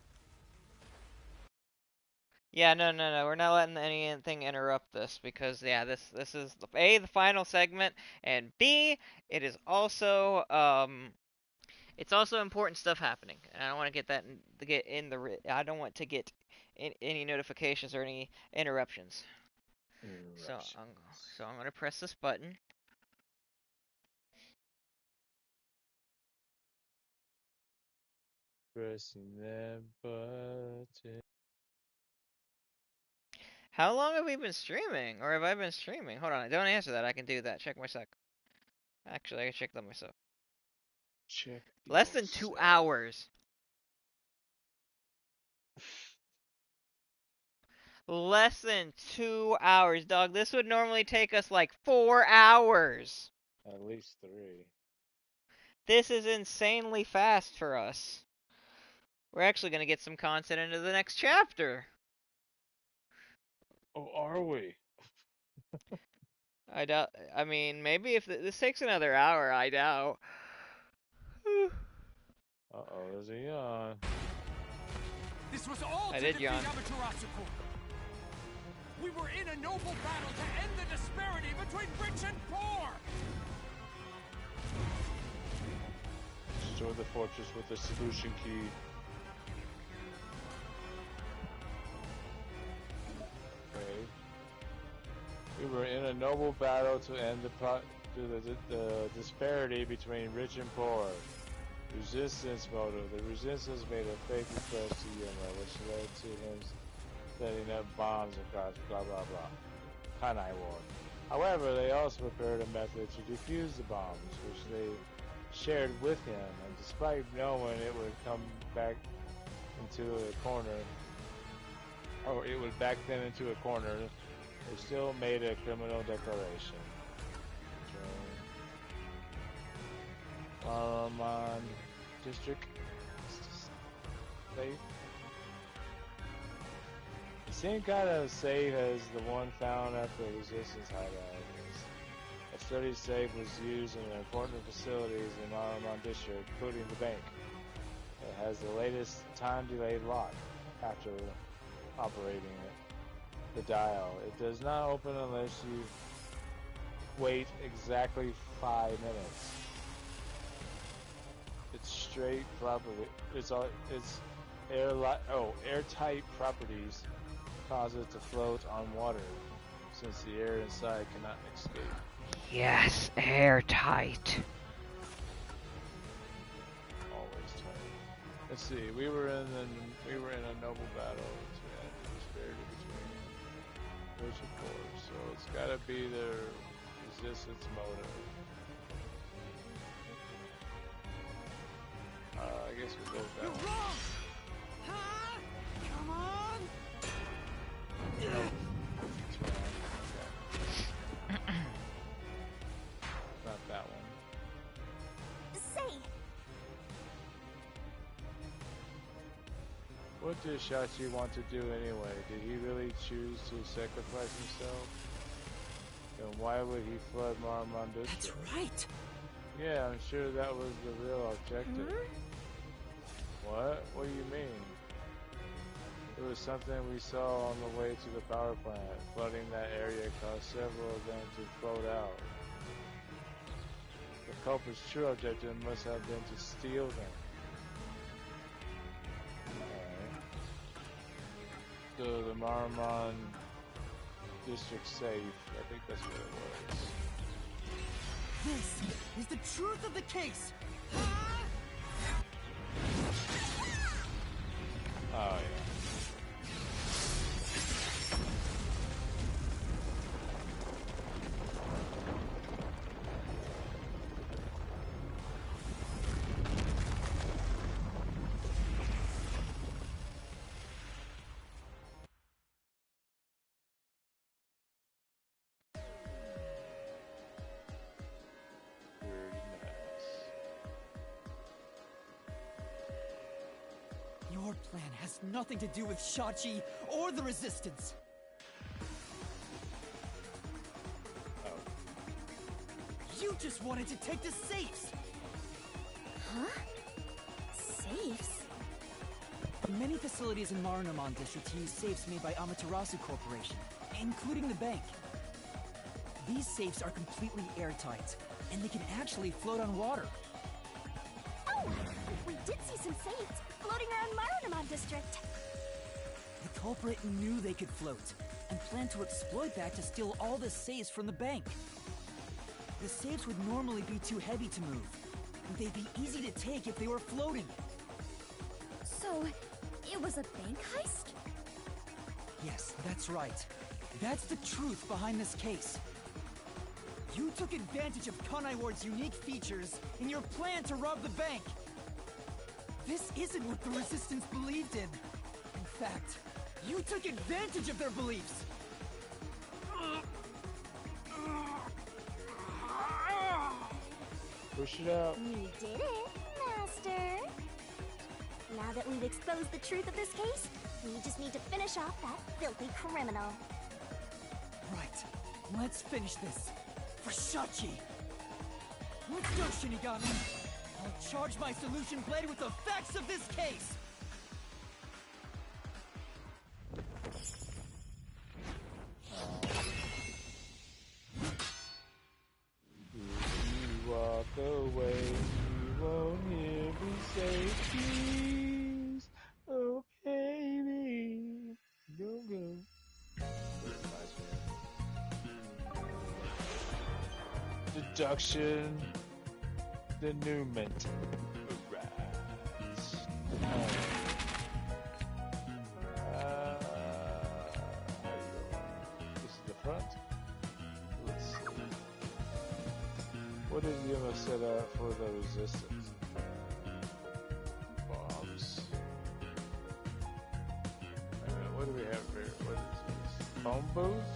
Yeah, no, we're not letting anything interrupt this because yeah, this is the final segment, and B, it is also it's also important stuff happening, and I don't want to I don't want to get any notifications or any interruptions. So I'm gonna press this button. Pressing that button. How long have we been streaming, or have I been streaming? Hold on, don't answer that. I can do that. Check my sec. Actually, I can check that myself. Check. Less than 2 hours. Less than 2 hours, dog. This would normally take us like 4 hours. At least 3. This is insanely fast for us. We're actually going to get some content into the next chapter. Oh, are we? I doubt. I mean, maybe if this takes another hour, I doubt. Uh-oh, there's a yawn. This was all I to did defeat yawn. Amaterasu. We were in a noble battle to end the disparity between rich and poor. Destroy the fortress with the solution key. Okay. We were in a noble battle to end the disparity between rich and poor. Resistance motive. The resistance made a fake request to Yuma, which led to him setting up bombs across blah blah blah. Kanai War. However, they also prepared a method to defuse the bombs, which they shared with him, and despite knowing it would come back into a corner, or it would back them into a corner, they still made a criminal declaration. Marmon District safe. The same kind of safe as the one found at the Resistance hideout. A sturdy safe was used in important facilities in Marmon District, including the bank. It has the latest time-delayed lock after operating it. The dial. It does not open unless you wait exactly 5 minutes. It's straight property. It's airtight properties cause it to float on water, since the air inside cannot escape. Yes, airtight. Always tight. Let's see. We were in a noble battle to end the disparity between rich and poor. So it's got to be their resistance motive. I guess we'll go with that. You're wrong! Huh? Come on! That's wrong. Okay. Not that one. Say, What did Shachi want to do anyway? Did he really choose to sacrifice himself? Then why would he flood Marmon District? That's right. Yeah, I'm sure that was the real objective. What? What do you mean? It was something we saw on the way to the power plant. Flooding that area caused several of them to float out. The culprit's true objective must have been to steal them. Alright. So the Marmon District safe, I think that's what it was. This is the truth of the case. Oh yeah. Your plan has nothing to do with Shachi or the Resistance. Oh. You just wanted to take the safes. huh? Safes? Many facilities in Marunamon District use safes made by Amaterasu Corporation, including the bank. These safes are completely airtight, and they can actually float on water. Oh, we did see some safes floating around Marunamon District. The culprit knew they could float, and planned to exploit that to steal all the safes from the bank. The safes would normally be too heavy to move. They'd be easy to take if they were floating. So, it was a bank heist? Yes, that's right. That's the truth behind this case. You took advantage of Kanai Ward's unique features in your plan to rob the bank. This isn't what the Resistance believed in. In fact, you took advantage of their beliefs. Push it out. You did it, Master. Now that we've exposed the truth of this case, we just need to finish off that filthy criminal. Right. Let's finish this. For Shachi! Let's go, Shinigami! I'll charge my solution blade with the facts of this case! If you walk away, you won't hear me say please. Oh, baby. Go, go. Deduction. Denouement. Arise. This is the front. Let's see. What is Yuma set up for the resistance? Bombs. What do we have here? What is this? Phone booth?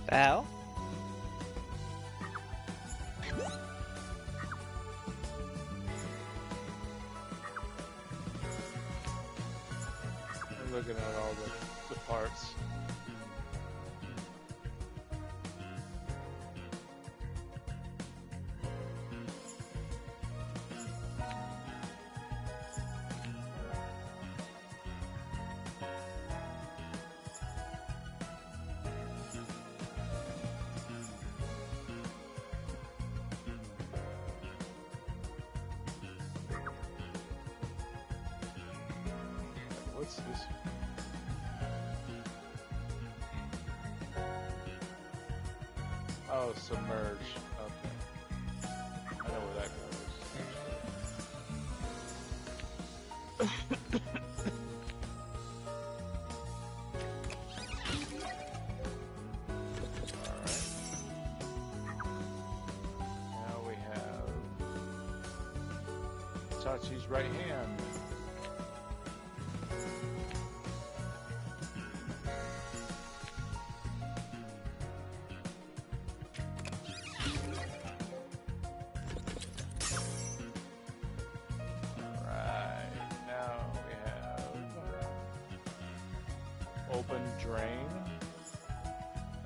Val? I'm looking at all the parts. What's this? Oh, submerge. Okay. I know where that goes. Alright. Now we have Tachi's right hand. Open drain.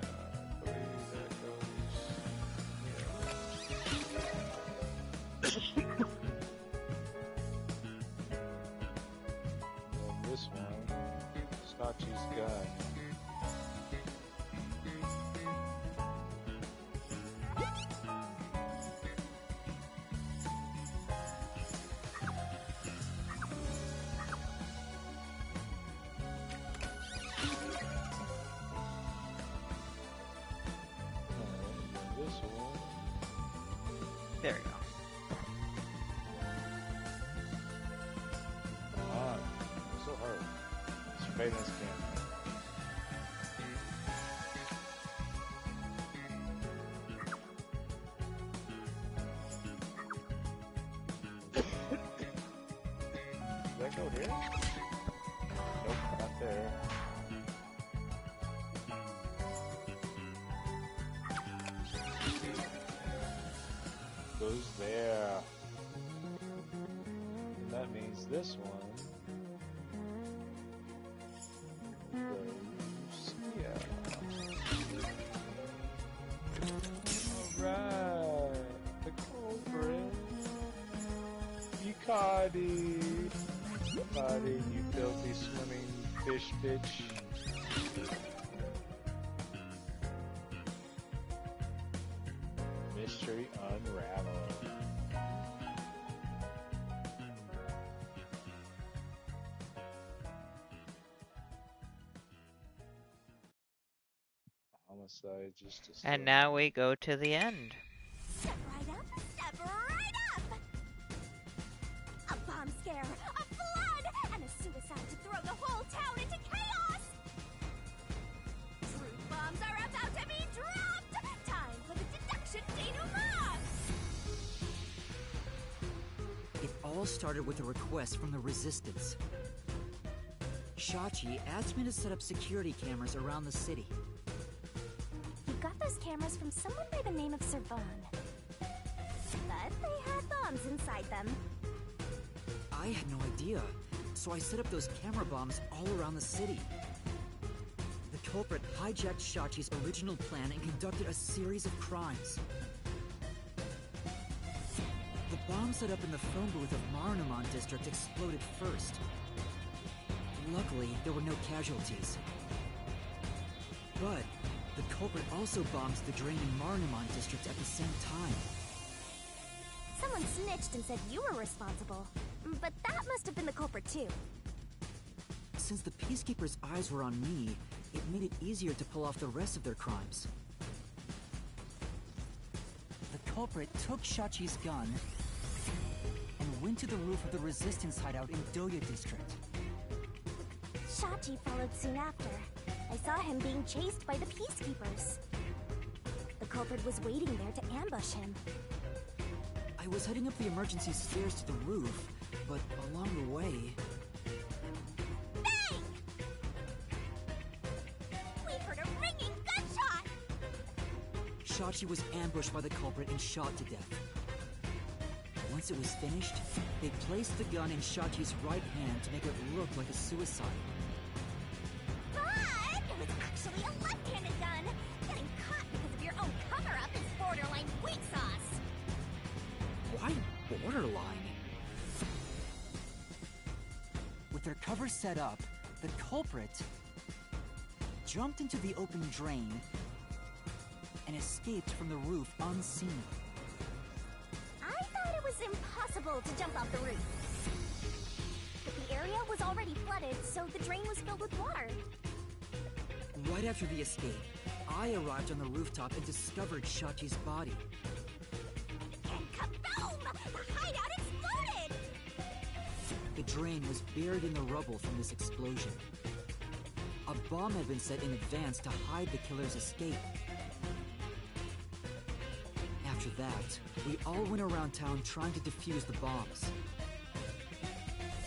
I believe that goes here. And this one, Scotchy's gun. There we go. Come on. So hard. It's fading this Does that go here? Nope, not there. Goes there. And that means this one goes here. Alright. The culprit. Yukadi. Yukadi, you filthy swimming fish bitch. Mystery unraveled. Homicide just a And now we go to the end. Step right up, step right up! A bomb scare, a flood, and a suicide to throw the whole town into chaos! Truth bombs are about to be dropped! all started with a request from the Resistance. Shachi asked me to set up security cameras around the city. You got those cameras from someone by the name of Servan. But they had bombs inside them. I had no idea, so I set up those camera bombs all around the city. The culprit hijacked Shachi's original plan and conducted a series of crimes. The bomb set up in the phone booth of Marunamon District exploded first. Luckily, there were no casualties. But the culprit also bombed the drain in Marunamon District at the same time. Someone snitched and said you were responsible. But that must have been the culprit too. Since the Peacekeepers' eyes were on me, it made it easier to pull off the rest of their crimes. The culprit took Shachi's gun and went to the roof of the Resistance hideout in Doya District. Shachi followed soon after. I saw him being chased by the Peacekeepers. The culprit was waiting there to ambush him. I was heading up the emergency stairs to the roof, but along the way... Bang! We heard a ringing gunshot! Shachi was ambushed by the culprit and shot to death. Once it was finished, they placed the gun in Shachi's right hand to make it look like a suicide. But it was actually a left-handed gun! Getting caught because of your own cover-up is borderline weak sauce! Why borderline? With their cover set up, the culprit jumped into the open drain and escaped from the roof unseen. I thought it was impossible to jump off the roof. But the area was already flooded, so the drain was filled with water. Right after the escape, I arrived on the rooftop and discovered Shachi's body. And kaboom! The hideout exploded! The drain was buried in the rubble from this explosion. A bomb had been set in advance to hide the killer's escape. After that, we all went around town trying to defuse the bombs.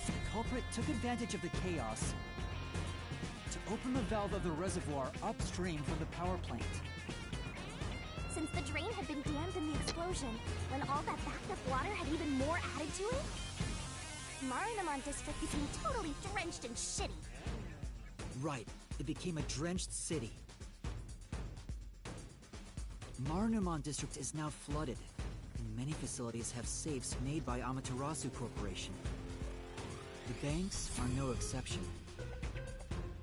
The culprit took advantage of the chaos to open the valve of the reservoir upstream from the power plant. Since the drain had been dammed in the explosion, when all that backed up water had even more added to it, Marunamon District became totally drenched and shitty. Right, it became a drenched city. Marunamon District is now flooded, and many facilities have safes made by Amaterasu Corporation. The banks are no exception.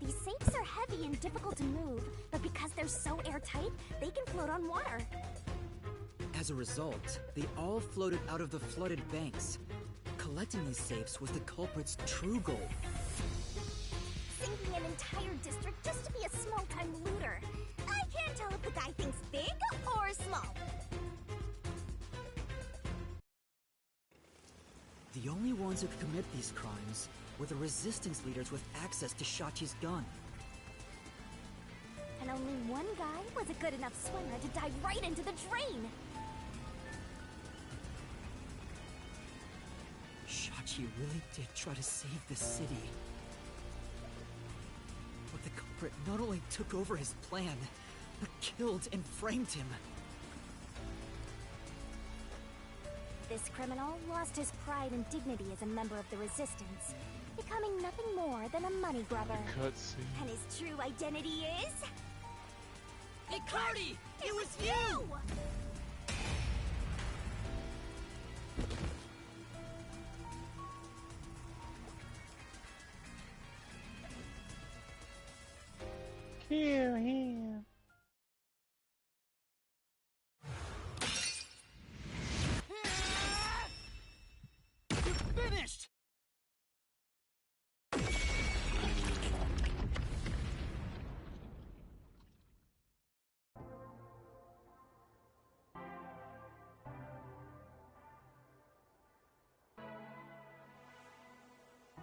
These safes are heavy and difficult to move, but because they're so airtight, they can float on water. As a result, they all floated out of the flooded banks. Collecting these safes was the culprit's true goal. Sinking an entire district just to be a small-time looter. I can't tell if the guy thinks big or small. The only ones who could commit these crimes were the resistance leaders with access to Shachi's gun. And only one guy was a good enough swimmer to dive right into the drain. Shachi really did try to save the city. But the culprit not only took over his plan, but killed and framed him. This criminal lost his pride and dignity as a member of the Resistance, becoming nothing more than a money grubber. Cutscene. And his true identity is... Hey, Cardi! It was you! Kill him. You're finished!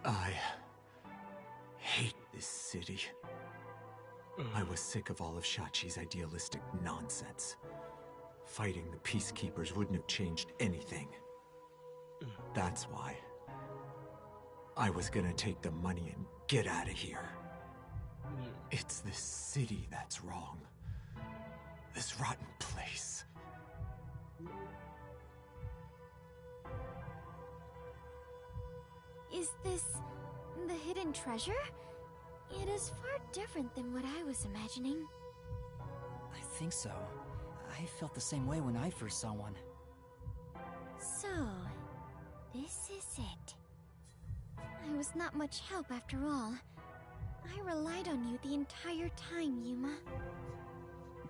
I hate this city. I was sick of all of Shachi's idealistic nonsense. Fighting the Peacekeepers wouldn't have changed anything. That's why I was gonna take the money and get out of here. It's this city that's wrong. This rotten place. Is this the hidden treasure? It is far different than what I was imagining. I think so. I felt the same way when I first saw one. So, this is it. I was not much help after all. I relied on you the entire time, Yuma.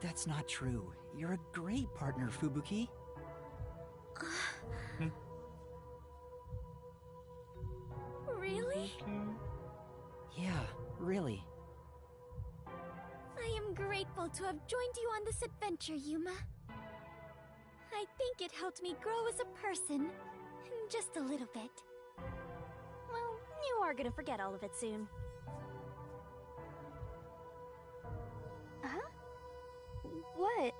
That's not true. You're a great partner, Fubuki. Really? Yeah, really. I am grateful to have joined you on this adventure, Yuma. I think it helped me grow as a person. Just a little bit. Well, you are gonna forget all of it soon. Huh? What?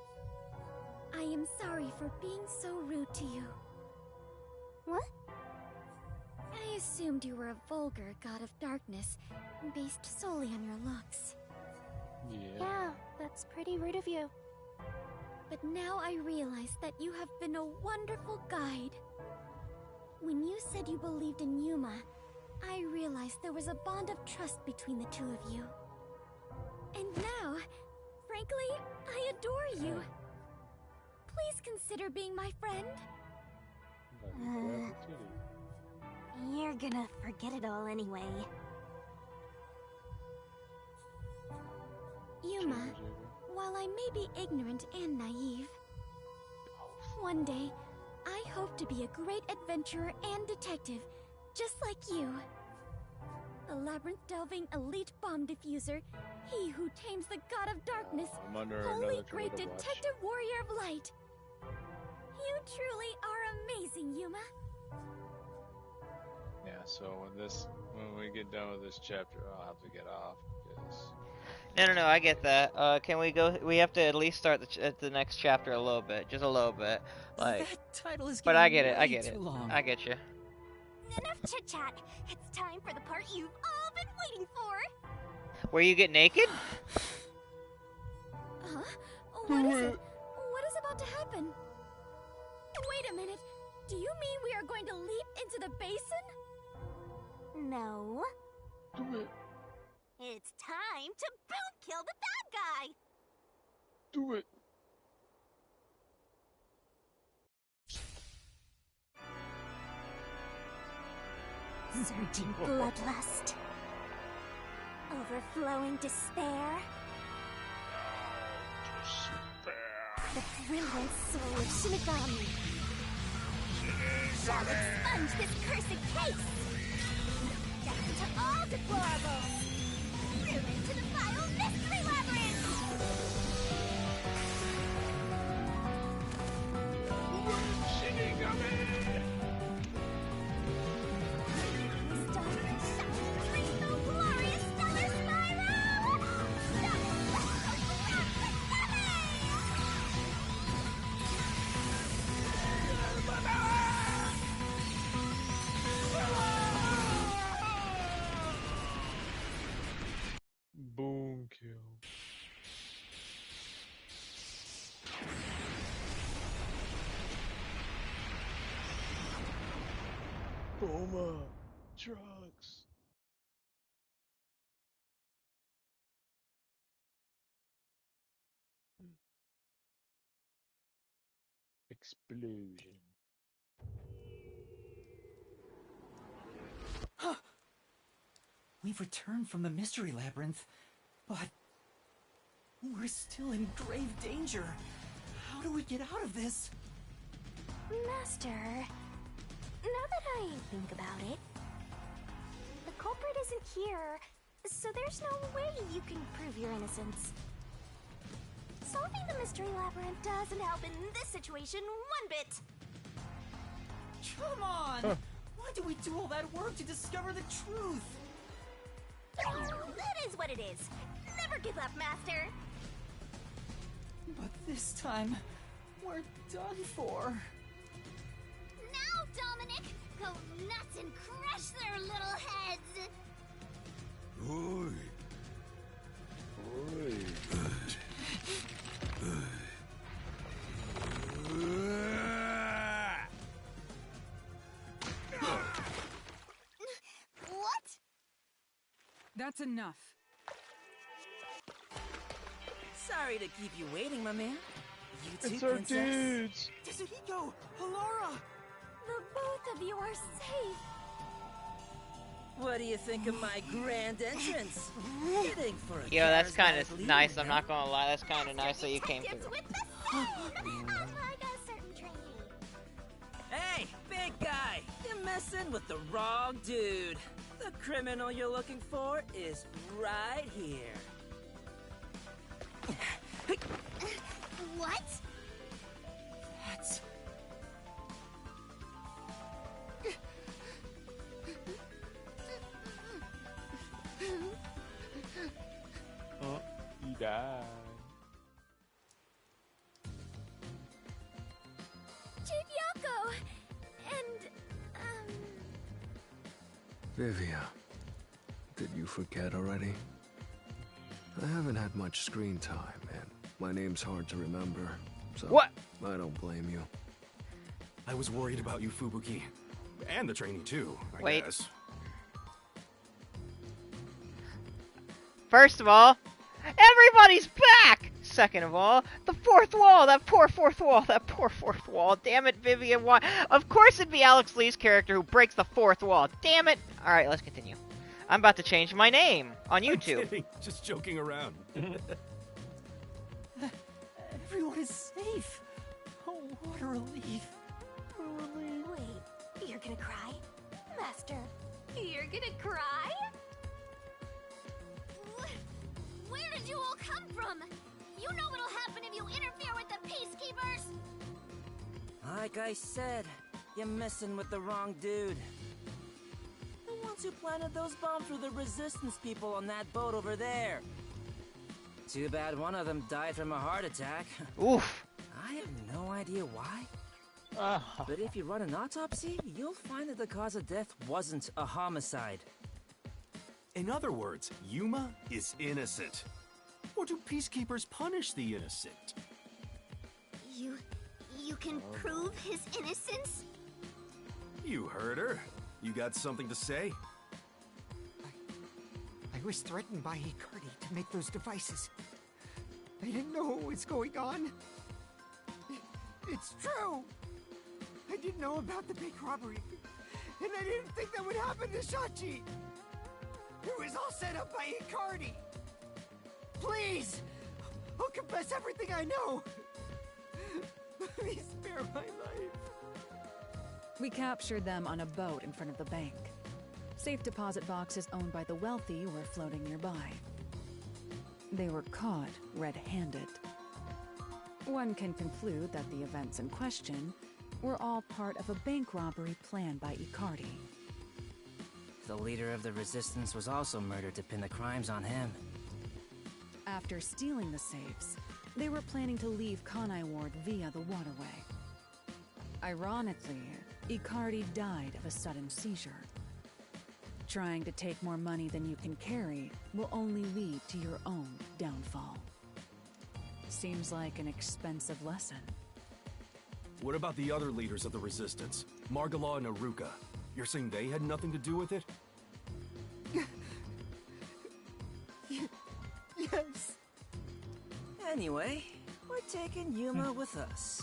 I am sorry for being so rude to you. What? I assumed you were a vulgar god of darkness, based solely on your looks. Yeah, that's pretty rude of you. But now I realize that you have been a wonderful guide. When you said you believed in Yuma, I realized there was a bond of trust between the two of you. And now, frankly, I adore you. Please consider being my friend. You're gonna forget it all anyway. Yuma, while I may be ignorant and naive, one day, I hope to be a great adventurer and detective, just like you. A labyrinth-delving elite bomb diffuser, he who tames the god of darkness, holy great detective warrior of light. You truly are amazing, Yuma. Yeah, so when we get done with this chapter, I'll have to get off because. No, I get that. Can we go? We have to at least start at the next chapter a little bit, just a little bit, like. That title is But I get getting it. I way get too it. long. I get you. Enough chit-chat. It's time for the part you've all been waiting for. Where you get naked? Huh? What is it? What is about to happen? Wait a minute. Do you mean we are going to leap into the basin? No. Do it. It's time to boom kill the bad guy. Do it. Surging bloodlust. Overflowing despair. The brilliant soul of Shinigami shall expunge this cursed case. Death to all deplorables. Ruin to the vile mystery labyrinth. Stop and shout the rainbow glorious stellar spiral. Stop and Boom kill. Boma. Drugs. Explosion. We've returned from the mystery labyrinth, but we're still in grave danger. How do we get out of this? Master, now that I think about it, the culprit isn't here, so there's no way you can prove your innocence. Solving the mystery labyrinth doesn't help in this situation one bit. Come on! Why do we do all that work to discover the truth? That is what it is. Never give up, Master. But this time, we're done for. Now, Dominic, go nuts and crush their little heads! Oi. Oi. What? That's enough. Sorry to keep you waiting, my man. You too, It's our princess. dudes. Tetsuhiko! Halara! The both of you are safe. What do you think of my grand entrance? Hitting for a Yo, that's kind charismatic of leader, nice. I'm no? not gonna lie. That's kind of nice that you came Detectives through. with the same, like a certain trainee. Hey, big guy! You're messing with the wrong dude. The criminal you're looking for is right here. What? That's... Oh, he died. Chinyoko! And, Vivia, did you forget already? I haven't had much screen time, and my name's hard to remember, so What? I don't blame you. I was worried about you, Fubuki. And the trainee, too, I Wait. guess. First of all, everybody's back! Second of all, the fourth wall, that poor fourth wall. Damn it, Vivian, why? Of course it'd be Alex Lee's character who breaks the fourth wall. Damn it! Alright, let's continue. I'm about to change my name on YouTube. I'm kidding. Just joking around. Everyone is safe. Oh, what a relief. wait, you're gonna cry? Master, You're gonna cry? Where did you all come from? You know what'll happen if you interfere with the peacekeepers! Like I said, you're messing with the wrong dude. The ones who planted those bombs were the resistance people on that boat over there. Too bad one of them died from a heart attack. Oof. I have no idea why. Ah. But if you run an autopsy, you'll find that the cause of death wasn't a homicide. In other words, Yuma is innocent. Or do peacekeepers punish the innocent? You can prove his innocence? You heard her. You got something to say? I was threatened by Hikari to make those devices. I didn't know what was going on. It's true. I didn't know about the big robbery. And I didn't think that would happen to Shachi. It was all set up by Hikari. Please, I'll confess everything I know. Please spare my life. We captured them on a boat in front of the bank. Safe deposit boxes owned by the wealthy were floating nearby. They were caught red-handed. One can conclude that the events in question were all part of a bank robbery planned by Icardi. The leader of the resistance was also murdered to pin the crimes on him. After stealing the safes, they were planning to leave Kanai Ward via the waterway. Ironically, Icardi died of a sudden seizure. Trying to take more money than you can carry will only lead to your own downfall. Seems like an expensive lesson. What about the other leaders of the resistance? Margala and Aruka. You're saying they had nothing to do with it? Yes. Anyway, we're taking Yuma with us.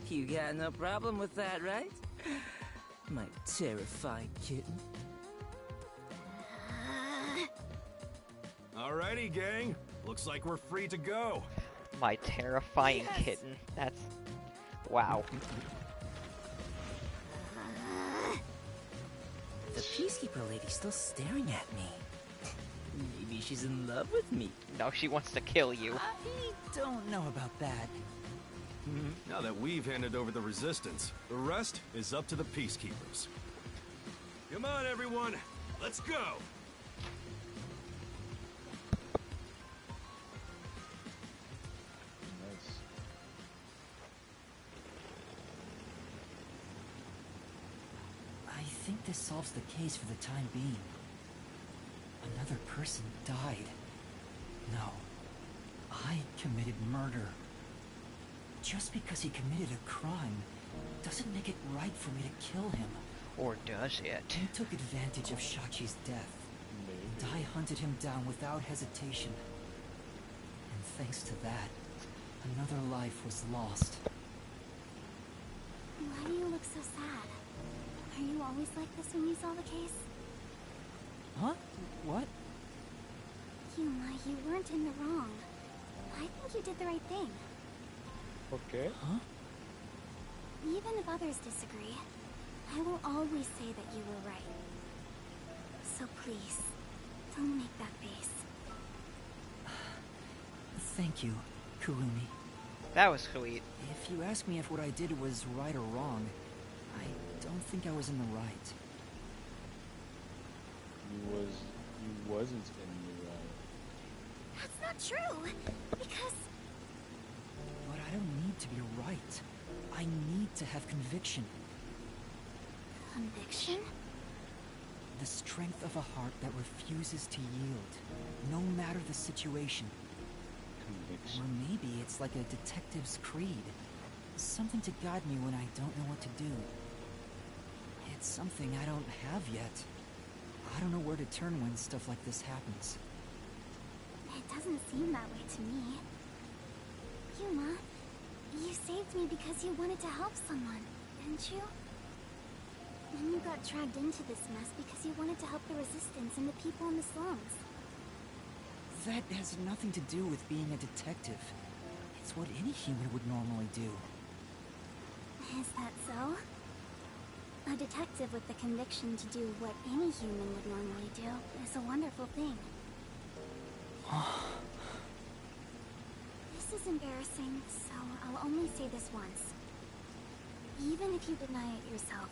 You got no problem with that, right? My terrifying kitten. Alrighty, gang. Looks like we're free to go. My terrifying kitten. That's... wow. The peacekeeper lady's still staring at me. Maybe she's in love with me. No, she wants to kill you. I don't know about that. Now that we've handed over the resistance, the rest is up to the peacekeepers. Come on, everyone. Let's go. Nice. I think this solves the case for the time being. Another person died. No. I committed murder. Just because he committed a crime doesn't make it right for me to kill him. Or does it? He took advantage of Shachi's death. And I hunted him down without hesitation. And thanks to that, another life was lost. Why do you look so sad? Are you always like this when you solve a case? Huh? What? Yuma, you weren't in the wrong. I think you did the right thing. Okay. Huh? Even if others disagree, I will always say that you were right. So please, don't make that face. Thank you, Kurumi. That was sweet. If you ask me if what I did was right or wrong, I don't think I was in the right. You wasn't in the right. That's not true, because... But I don't need to be right. I need to have conviction. Conviction? The strength of a heart that refuses to yield, no matter the situation. Conviction. Or maybe it's like a detective's creed. Something to guide me when I don't know what to do. It's something I don't have yet. I don't know where to turn when stuff like this happens. It doesn't seem that way to me. Yuma, you saved me because you wanted to help someone, didn't you? And you got dragged into this mess because you wanted to help the resistance and the people in the slums. That has nothing to do with being a detective. It's what any human would normally do. Is that so? A detective with the conviction to do what any human would normally do is a wonderful thing. This is embarrassing, so I'll only say this once. Even if you deny it yourself,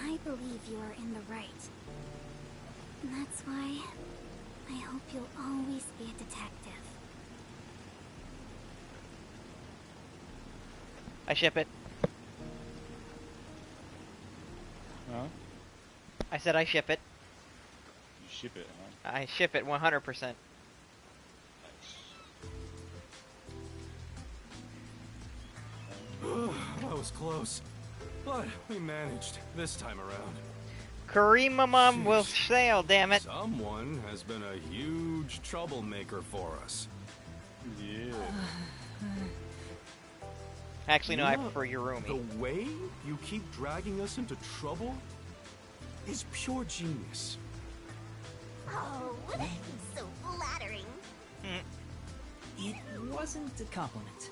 I believe you are in the right. And that's why I hope you'll always be a detective. I ship it. Huh? I said I ship it. You ship it, huh? I ship it 100%. That was close. But we managed this time around. Karima Mom will sail, damn it. Someone has been a huge troublemaker for us. Yeah. Actually, no, I Yuma, prefer Yurumi. The way you keep dragging us into trouble is pure genius. Oh, so flattering. It wasn't a compliment.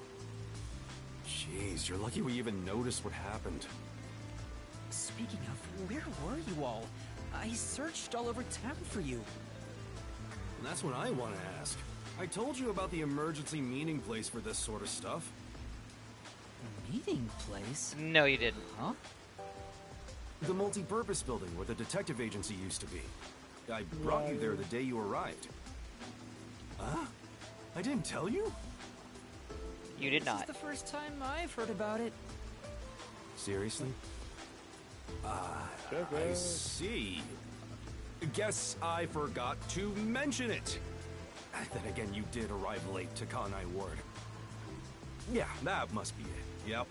Jeez, you're lucky we even noticed what happened. Speaking of, where were you all? I searched all over town for you. And that's what I want to ask. I told you about the emergency meeting place for this sort of stuff. A meeting place? No, you didn't. Huh? The multi-purpose building where the detective agency used to be. I brought you there the day you arrived. Huh? I didn't tell you? You did not. This is the first time I've heard about it. Seriously? I see. Guess I forgot to mention it. Then again, you did arrive late to Kanai Ward. Yeah, that must be it. Yep.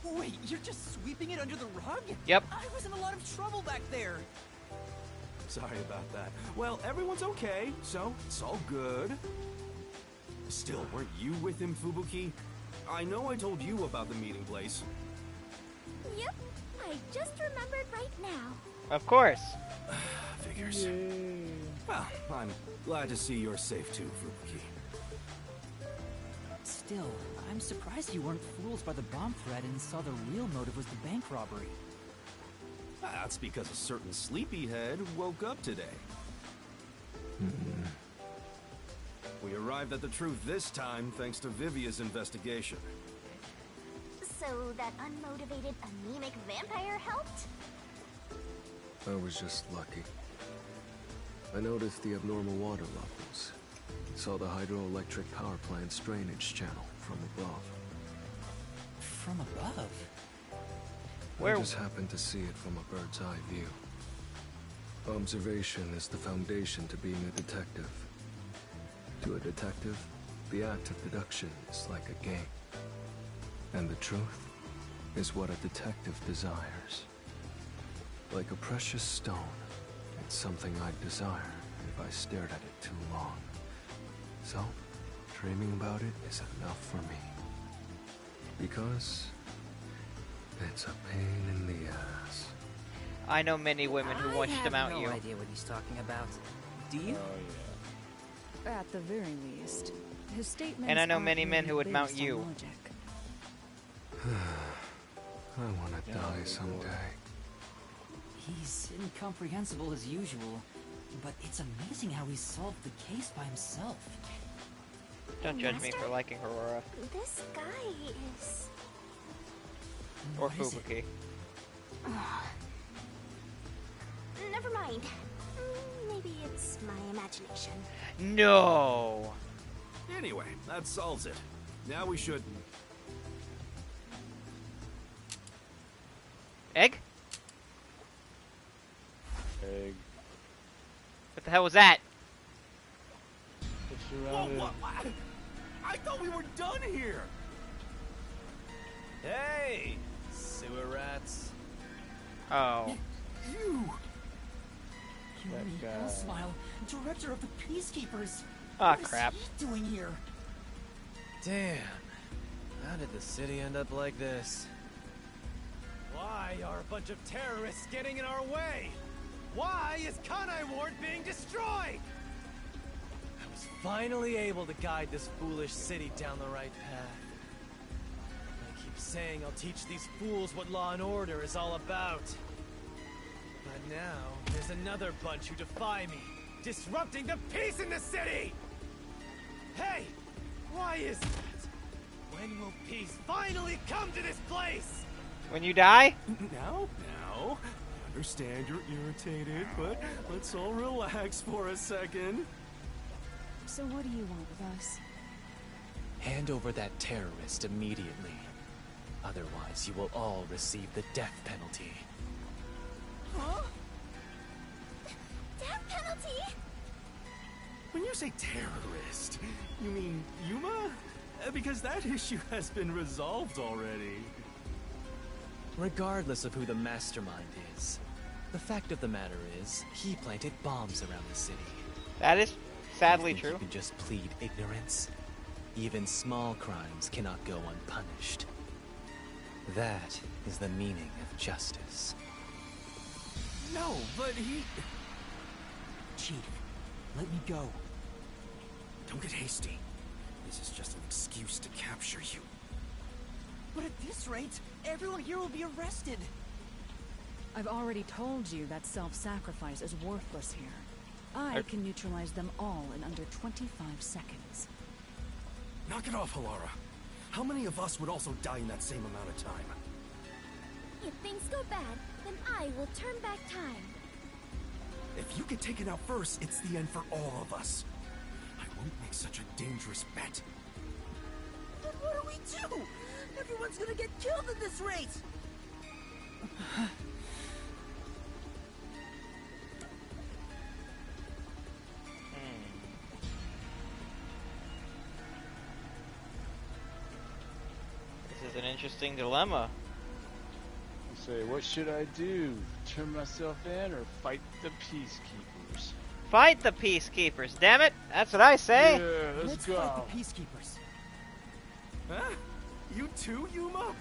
Wait, you're just sweeping it under the rug? Yep. I was in a lot of trouble back there. Sorry about that. Well, everyone's okay, so it's all good. Still, weren't you with him, Fubuki? I know I told you about the meeting place. Yep, I just remembered right now. Of course. Figures. Well, I'm glad to see you're safe too, Fubuki. Still, I'm surprised you weren't fooled by the bomb threat and saw the real motive was the bank robbery. That's because a certain sleepyhead woke up today. We arrived at the truth this time thanks to Vivia's investigation. So that unmotivated, anemic vampire helped? I was just lucky. I noticed the abnormal water levels. Saw the hydroelectric power plant's drainage channel from above. From above? Where? I just happened to see it from a bird's eye view. Observation is the foundation to being a detective. To a detective, the act of deduction is like a game. And the truth is what a detective desires. Like a precious stone, it's something I'd desire if I stared at it too long. So, dreaming about it is enough for me. Because it's a pain in the ass. I know many women who want to mount you. I have no idea what he's talking about. Do you? Oh, At the very least, his statements And I know aren't many men really who would mount based on you. logic. I want to die someday. He's incomprehensible as usual, but it's amazing how he solved the case by himself. Don't judge me Master? for liking Aurora. This guy is... Or What is it? Fubuki. Never mind. Maybe it's my imagination. No! Anyway, that solves it. Now we should... Egg? Egg. What the hell was that? It's Whoa, surrounded. what? I thought we were done here! Hey! Sewer rats. Oh. You! Yumi guy. Hellsmile, director of the Peacekeepers. Ah, What is crap. he doing here? Damn. How did the city end up like this? Why are a bunch of terrorists getting in our way? Why is Kanai Ward being destroyed? I was finally able to guide this foolish city down the right path. I keep saying I'll teach these fools what law and order is all about. But now, there's another bunch who defy me, disrupting the peace in the city! Hey! Why is that? When will peace finally come to this place? When you die? Now, I understand you're irritated, but let's all relax for a second. So what do you want with us? Hand over that terrorist immediately. Otherwise, you will all receive the death penalty. Huh? Death penalty? When you say terrorist, you mean Yuma? Because that issue has been resolved already. Regardless of who the mastermind is, the fact of the matter is, he planted bombs around the city. That is sadly You think true. You can just plead ignorance? Even small crimes cannot go unpunished. That is the meaning of justice. No, but he... Chief, let me go. Don't get hasty. This is just an excuse to capture you. But at this rate, everyone here will be arrested. I've already told you that self-sacrifice is worthless here. I can neutralize them all in under 25 seconds. Knock it off, Halara. How many of us would also die in that same amount of time? If things go bad, then I will turn back time. If you get taken out first, it's the end for all of us. I won't make such a dangerous bet. Then what do we do? Everyone's gonna get killed at this rate! This is an interesting dilemma. You say, what should I do? Turn myself in or fight the peacekeepers? Fight the Peacekeepers, damn it! That's what I say! Yeah, let's go. fight the Peacekeepers. Huh? You too, Yuma?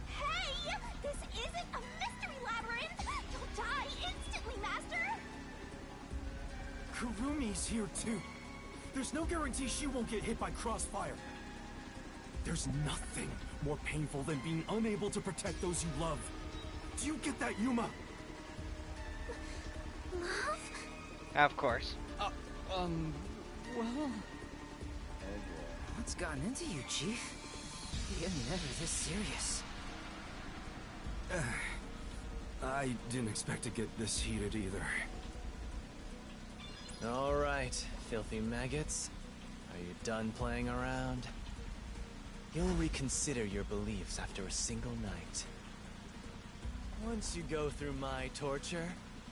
Hey! This isn't a mystery labyrinth! You'll die instantly, Master! Kurumi's here too. There's no guarantee she won't get hit by crossfire. There's nothing more painful than being unable to protect those you love. Do you get that, Yuma? Love? Of course. Well... What's gotten into you, Chief? You're never this serious. I didn't expect to get this heated either. All right, filthy maggots. Are you done playing around? You'll reconsider your beliefs after a single night. Once you go through my torture,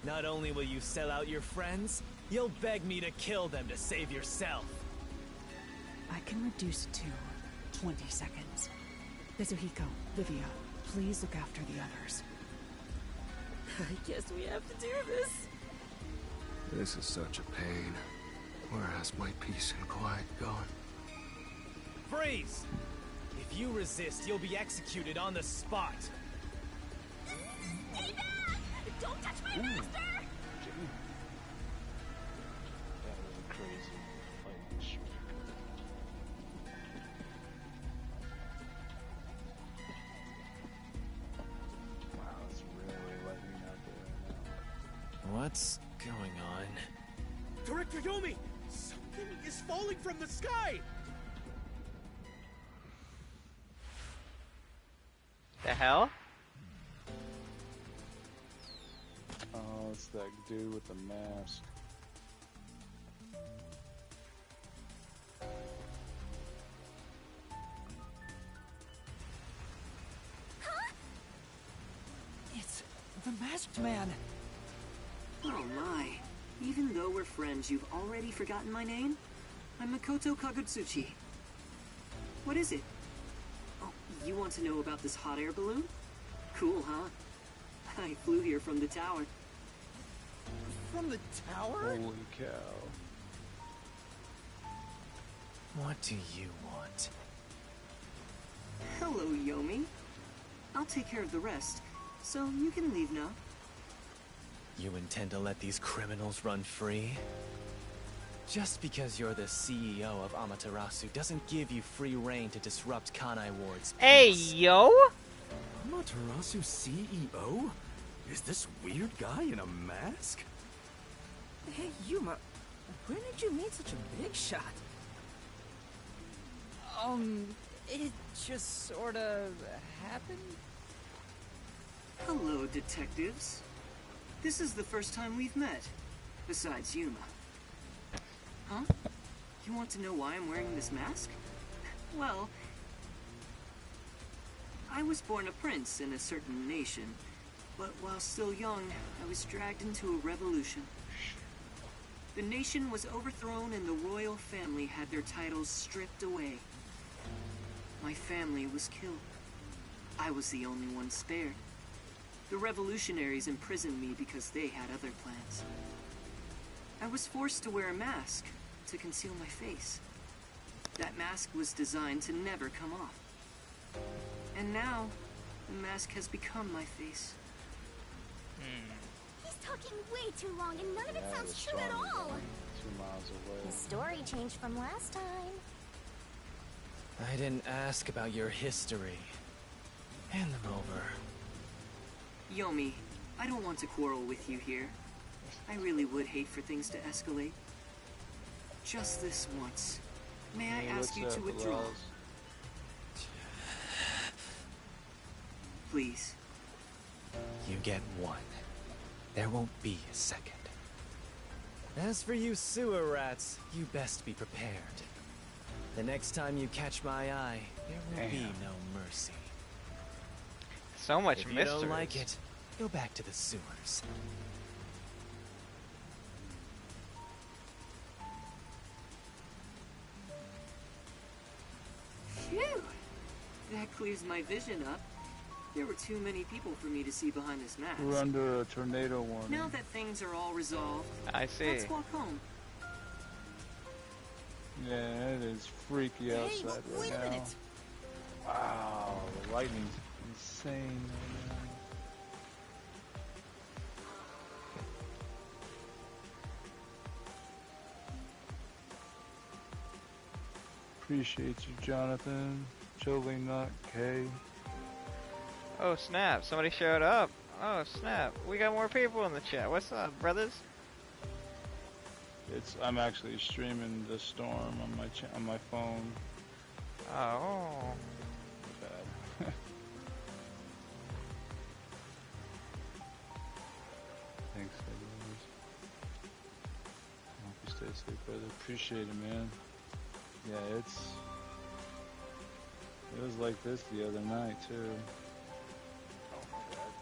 Not only will you sell out your friends, you'll beg me to kill them to save yourself. I can reduce it to 20 seconds. Kazuhiko, Livia, please look after the others. I guess we have to do this. This is such a pain. Where has my peace and quiet gone? Freeze! If you resist, you'll be executed on the spot. Stay back! Don't touch my master! That was a crazy lightning streak. Wow, it's really lightning out there right now. What's going on? Director Yomi! Something is falling from the sky! The hell? Oh, it's that dude with the mask. It's the masked man. Oh my. Even though we're friends, you've already forgotten my name? I'm Makoto Kagutsuchi. What is it? Oh, you want to know about this hot air balloon? Cool, huh? I flew here from the tower. From the tower? Holy cow. What do you want? Hello, Yomi. I'll take care of the rest, so you can leave now. You intend to let these criminals run free? Just because you're the CEO of Amaterasu doesn't give you free reign to disrupt Kanai Ward's peace. Hey, yo! Amaterasu CEO? Is this weird guy in a mask? Hey, Yuma, where did you meet such a big shot? It just sorta happened. Hello, detectives. This is the first time we've met, besides Yuma. Huh? You want to know why I'm wearing this mask? Well, I was born a prince in a certain nation, but while still young, I was dragged into a revolution. The nation was overthrown and the royal family had their titles stripped away. My family was killed. I was the only one spared. The revolutionaries imprisoned me because they had other plans. I was forced to wear a mask to conceal my face. That mask was designed to never come off. And now, the mask has become my face. He's talking way too long and none of it Yeah, sounds the true at storm is all. only 2 miles away. The story changed from last time. I didn't ask about your history. Hand them over. Yomi, I don't want to quarrel with you here. I really would hate for things to escalate. Just this once. May I Hey, ask what's you up, to withdraw? Velaz? Please. You get one. There won't be a second. As for you sewer rats, you best be prepared. The next time you catch my eye, there will be no mercy. So much If you mystery. don't like it, go back to the sewers. Phew! That clears my vision up. There were too many people for me to see behind this mask. We're under a tornado warning. Now that things are all resolved, I see. let's walk home. Yeah, it is freaky outside wait right a now. minute. Wow, the lightning's insane right now. Appreciate you, Jonathan. Totally not K. Oh snap, somebody showed up. Oh snap, we got more people in the chat. What's up, brothers? I'm actually streaming the storm on my phone. Oh. Bad. Thanks, everyone. Hope you stay safe, brother. Appreciate it, man. Yeah, it was like this the other night too. Oh my god.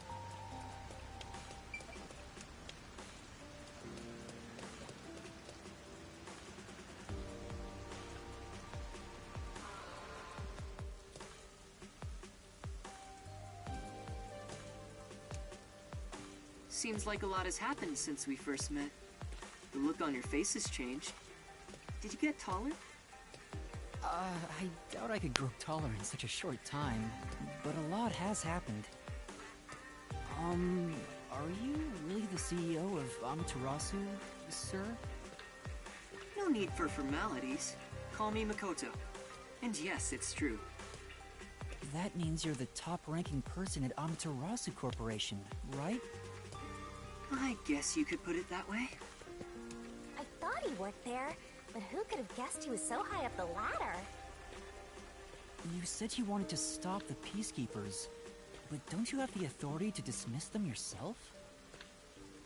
Seems like a lot has happened since we first met. The look on your face has changed. Did you get taller? I doubt I could grow taller in such a short time, but a lot has happened. Are you really the CEO of Amaterasu, sir? No need for formalities. Call me Makoto. And yes, it's true. That means you're the top-ranking person at Amaterasu Corporation, right? I guess you could put it that way. I thought he worked there, but who could have guessed he was so high up the ladder? You said you wanted to stop the Peacekeepers, but don't you have the authority to dismiss them yourself?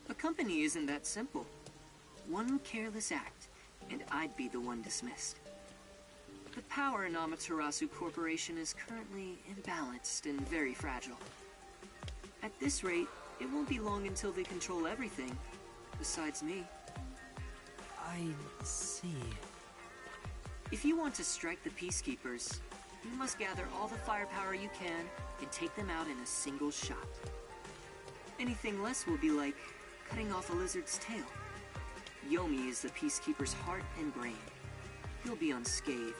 A company isn't that simple. One careless act, and I'd be the one dismissed. The power in Amaterasu Corporation is currently imbalanced and very fragile. At this rate, it won't be long until they control everything, besides me. I see. If you want to strike the Peacekeepers, you must gather all the firepower you can and take them out in a single shot. Anything less will be like cutting off a lizard's tail. Yomi is the Peacekeeper's heart and brain. He'll be unscathed.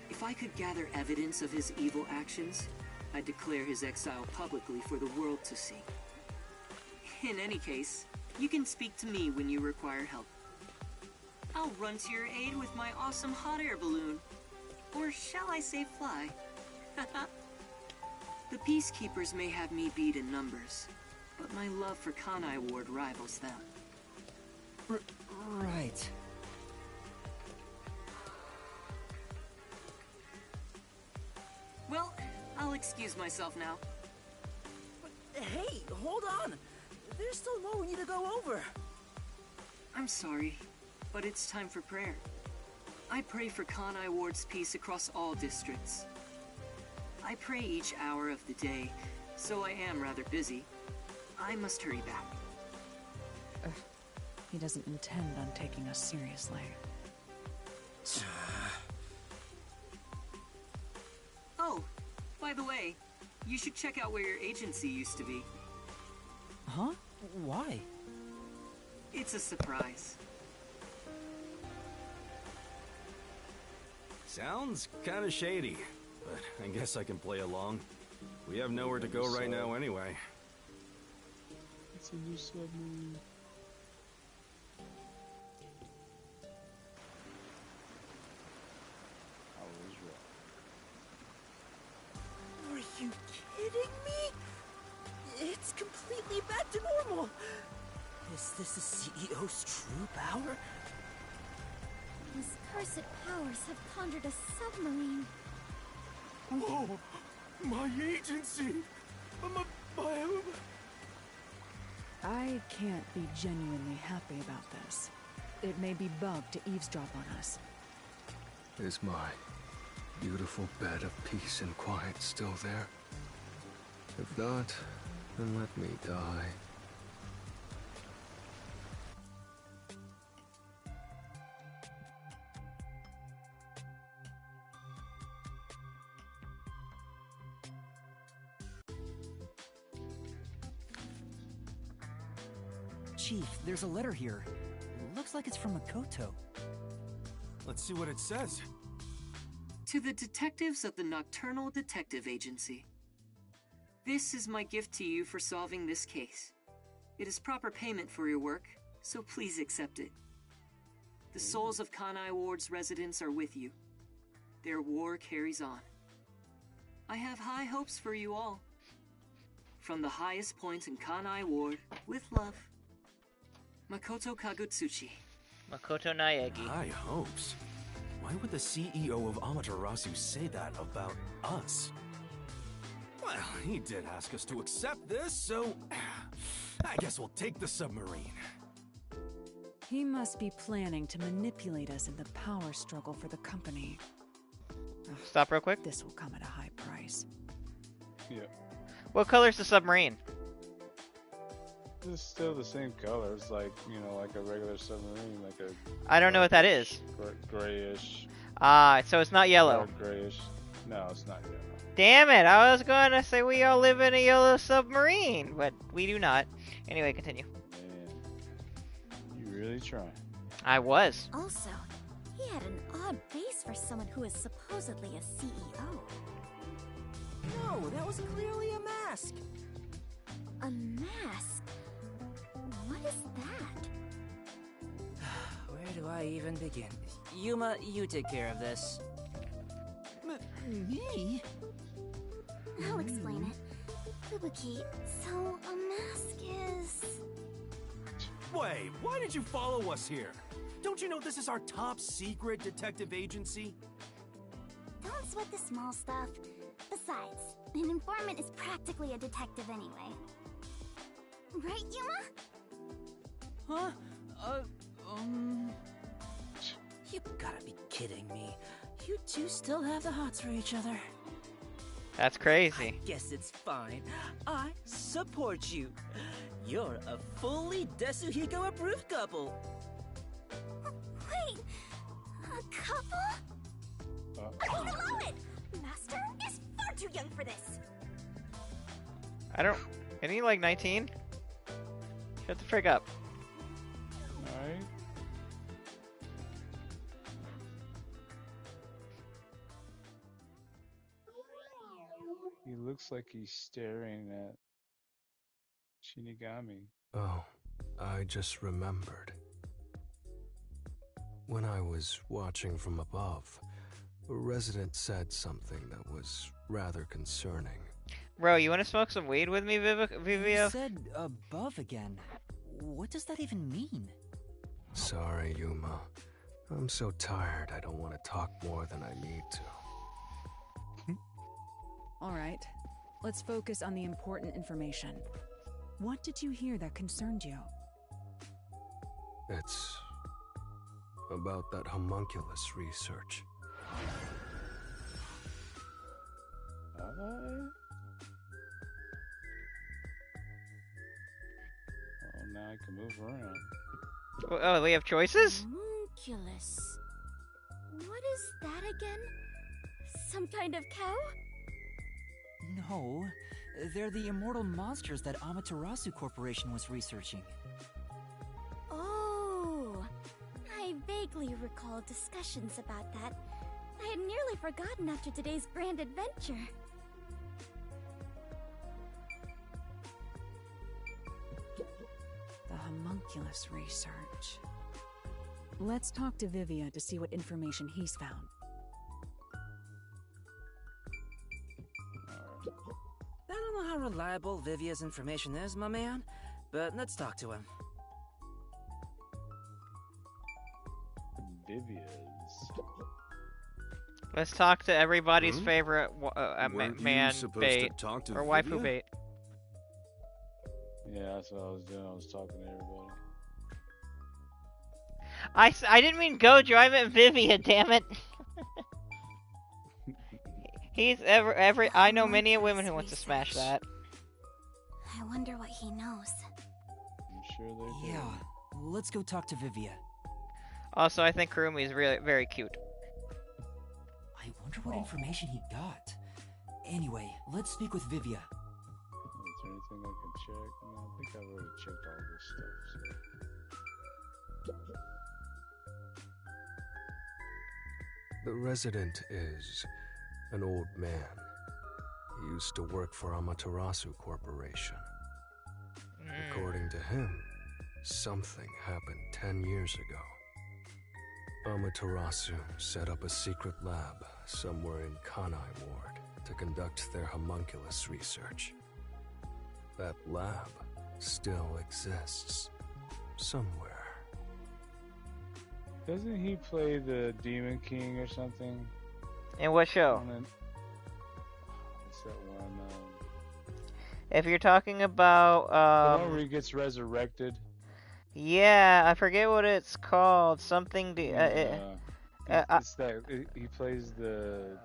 If I could gather evidence of his evil actions, I'd declare his exile publicly for the world to see. In any case, you can speak to me when you require help. I'll run to your aid with my awesome hot air balloon. Or shall I say fly? The Peacekeepers may have me beat in numbers, but my love for Kanai Ward rivals them. Right. Well, I'll excuse myself now. But, hey, hold on! There's still more we need to go over. I'm sorry, but it's time for prayer. I pray for Kanai Ward's peace across all districts. I pray each hour of the day, so I am rather busy. I must hurry back. He doesn't intend on taking us seriously. Oh, by the way, you should check out where your agency used to be. Huh? Why? It's a surprise. Sounds kinda shady, but I guess I can play along. We have nowhere to go right now anyway. It's a new submarine. I was wrong. Are you kidding me? It's completely back to normal. Is this the CEO's true power? His cursed powers have conjured a submarine. Oh, my agency! I can't be genuinely happy about this. It may be bugged to eavesdrop on us. Is my beautiful bed of peace and quiet still there? If not, then let me die. Chief, there's a letter here. Looks like it's from Makoto. Let's see what it says. To the detectives of the Nocturnal Detective Agency. This is my gift to you for solving this case. It is proper payment for your work, so please accept it. The souls of Kanai Ward's residents are with you. Their war carries on. I have high hopes for you all. From the highest point in Kanai Ward, with love, Makoto Kagutsuchi. Makoto Naegi. High hopes? Why would the CEO of Amaterasu say that about us? Well, he did ask us to accept this, so I guess we'll take the submarine. He must be planning to manipulate us in the power struggle for the company. Stop real quick. This will come at a high price. Yeah. What color's the submarine? It's still the same color. It's like, you know, like a regular submarine, like a... I don't know what that is. Grayish. Ah, so it's not yellow. Grayish. No, it's not yellow. Damn it! I was going to say we all live in a yellow submarine, but we do not. Anyway, continue. Man, you really trying. I was. Also, he had an odd face for someone who is supposedly a CEO. No, that was clearly a mask. A mask? What is that? Where do I even begin? Yuma, you take care of this. Me? I'll explain it. Fubuki, so a mask is... Wait, why did you follow us here? Don't you know this is our top secret detective agency? Don't sweat the small stuff. Besides, an informant is practically a detective anyway. Right, Yuma? Huh? You gotta be kidding me. You two still have the hots for each other. That's crazy. I guess it's fine. I support you. You're a fully Desuhiko approved couple. Wait, a couple? I don't allow it! Master is far too young for this. I don't... Isn't he like 19? Shut the frick up. Alright. He looks like he's staring at Shinigami. Oh, I just remembered. When I was watching from above, a resident said something that was rather concerning. Bro, you want to smoke some weed with me, Vivio? You said above again. What does that even mean? Sorry, Yuma. I'm so tired I don't want to talk more than I need to. All right, let's focus on the important information. What did you hear that concerned you? It's about that homunculus research. Oh, now I can move around. Oh, we have choices? Homunculus. What is that again? Some kind of cow? No, they're the immortal monsters that Amaterasu Corporation was researching. Oh, I vaguely recall discussions about that. I had nearly forgotten after today's grand adventure. The homunculus research. Let's talk to Vivia to see what information he's found. I don't know how reliable Vivia's information is, my man, but let's talk to him. Vivia's. Let's talk to everybody's favorite Weren't man you supposed bait to talk to or waifu Vivia? bait. Yeah, that's what I was doing. I was talking to everybody. I didn't mean Gojo, I meant Vivia, damn it. He's I know many a women who wants to smash that. I wonder what he knows. I'm sure they do. Yeah, let's go talk to Vivia. Also, I think Kurumi is really very cute. I wonder what information he got. Anyway, let's speak with Vivia. Is there anything I can check? No, I think I've already checked all this stuff. So. The resident is an old man. He used to work for Amaterasu Corporation. According to him, something happened 10 years ago. Amaterasu set up a secret lab somewhere in Kanai Ward to conduct their homunculus research. That lab still exists somewhere. Doesn't he play the Demon King or something? In what show? What's that one? If you're talking about the one where he gets resurrected. Yeah, I forget what it's called. Something. It's that he plays the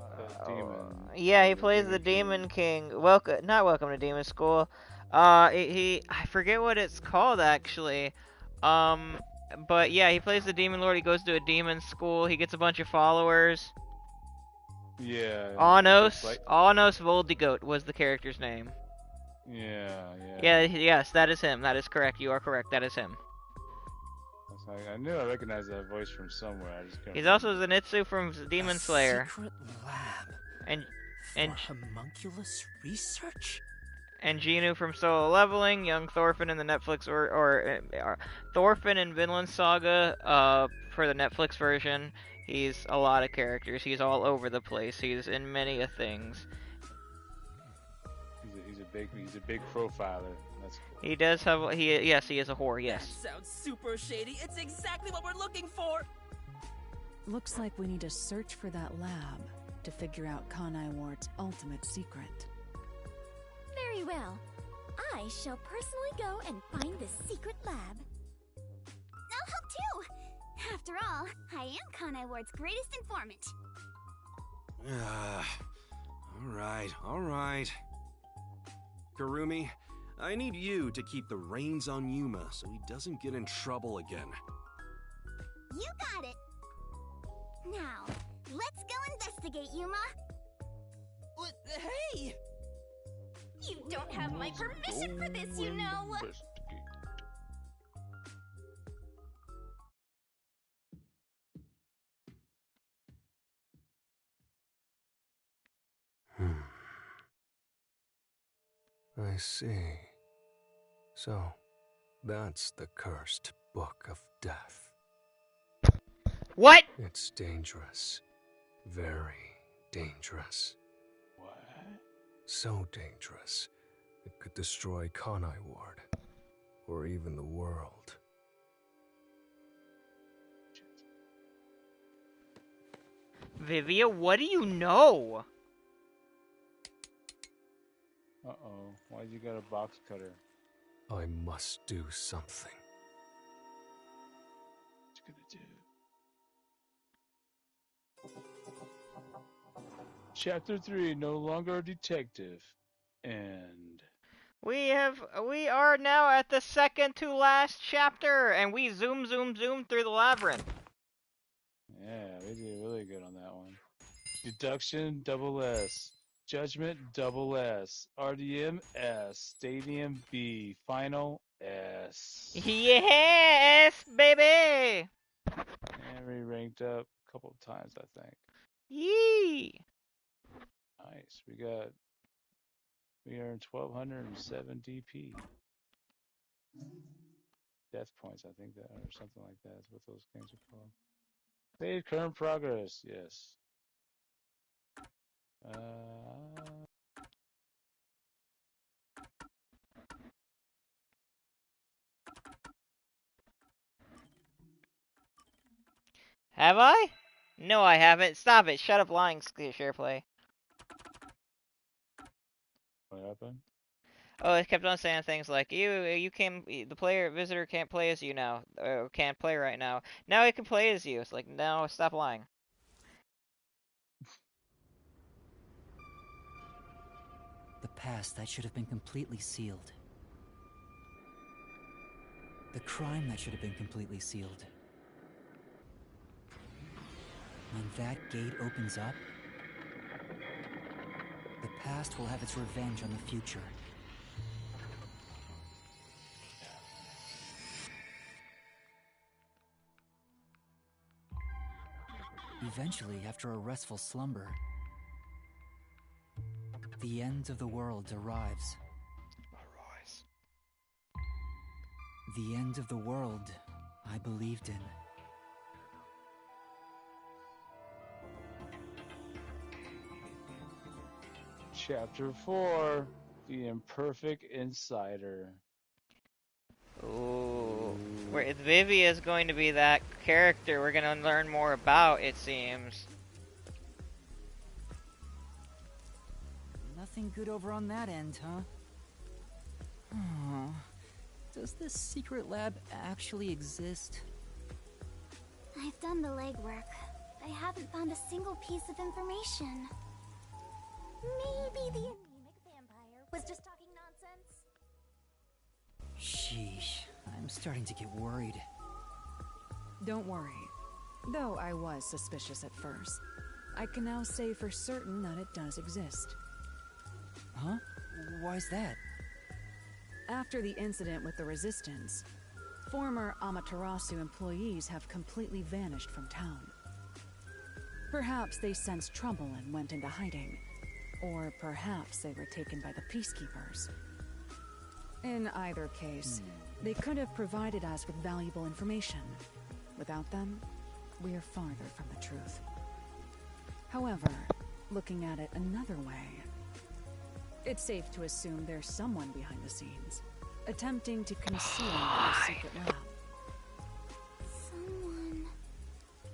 demon. Yeah, he plays the Demon King. Not Welcome to Demon School. I forget what it's called actually. But yeah, he plays the Demon Lord. He goes to a demon school. He gets a bunch of followers. Yeah. Anos Like, Voldigoat was the character's name. yeah. Yes, that is him. That is correct. You are correct. That is him. I knew I recognized that voice from somewhere. I just couldn't He's remember. also Zenitsu from Demon Slayer. Secret lab And for homunculus research? And Genu from Solo Leveling, young Thorfinn in the Netflix Thorfinn in Vinland Saga for the Netflix version. He's a lot of characters. He's all over the place. He's in many a things. He's a big profiler. That's cool. He does have he is a whore. Yes. That sounds super shady. It's exactly what we're looking for. Looks like we need to search for that lab to figure out Kanai Ward's ultimate secret. Very well. I shall personally go and find the secret lab. I'll help too. After all, I am Kanai Ward's greatest informant. All right. Karumi, I need you to keep the reins on Yuma so he doesn't get in trouble again. You got it. Now, let's go investigate, Yuma. Hey! You don't have my permission for this, you know. I see. So, that's the cursed Book of Death. What? It's dangerous. Very dangerous. What? So dangerous, it could destroy Kanai Ward. Or even the world. Vivia, what do you know? Uh-oh. Why'd you got a box cutter? I must do something. What you gonna do? Chapter 3, no longer a detective. And We are now at the second to last chapter, and we zoom through the labyrinth. yeah, we did really good on that one. Deduction, double S. Judgment, double S. RDM, S. Stadium, B. Final, S. Yes, baby! And we ranked up a couple of times, I think. Yee! Nice. We earned 1,207 DP. Death points, I think that, or something like that is what those games are called. Save current progress, yes. Have I? No, I haven't. Stop it. Shut up lying, SharePlay. What happened? Oh, it kept on saying things like, visitor can't play as you now. Can't play right now. Now it can play as you. It's like, no, stop lying. The past that should have been completely sealed. The crime that should have been completely sealed. When that gate opens up, the past will have its revenge on the future. Eventually, after a restful slumber, the end of the world arrives. The end of the world I believed in. Chapter 4, The Imperfect Insider. Ooh. Vivia is going to be that character we're going to learn more about, it seems. Nothing good over on that end, huh? Oh, does this secret lab actually exist? I've done the legwork. I haven't found a single piece of information. Maybe the anemic vampire was just talking nonsense. Sheesh, I'm starting to get worried. Don't worry. Though I was suspicious at first. I can now say for certain that it does exist. Huh? Why's that? After the incident with the Resistance, former Amaterasu employees have completely vanished from town. Perhaps they sensed trouble and went into hiding, or perhaps they were taken by the peacekeepers. In either case, they could have provided us with valuable information. Without them, we are farther from the truth. However, looking at it another way, it's safe to assume there's someone behind the scenes, attempting to conceal our secret lab. Someone...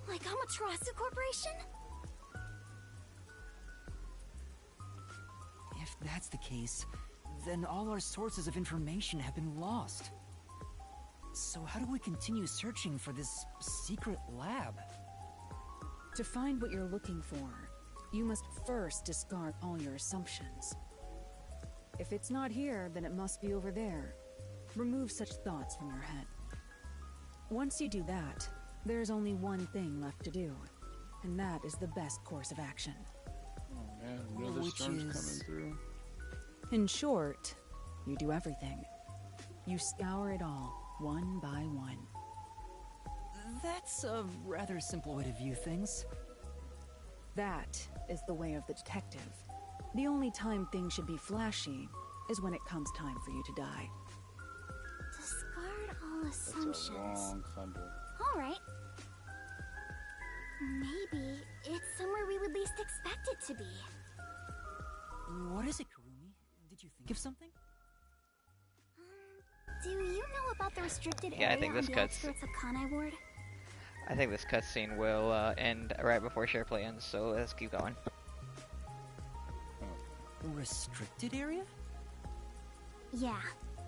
like Amaterasu Corporation? If that's the case, then all our sources of information have been lost. So how do we continue searching for this secret lab? To find what you're looking for, you must first discard all your assumptions. If it's not here, then it must be over there. Remove such thoughts from your head. Once you do that, there's only one thing left to do, and that is the best course of action. Oh man, another storm's coming through. In short, you do everything. You scour it all, one by one. That's a rather simple way to view things. That is the way of the detective. The only time things should be flashy is when it comes time for you to die. Discard all assumptions. That's a long thunder. Alright. Maybe it's somewhere we would least expect it to be. What is it, Kurumi? Did you think of something? Do you know about the restricted Yeah, I area think on this the cuts. outskirts of Kanai Ward? I think this cutscene will end right before SharePlay ends, so let's keep going. Restricted area? Yeah,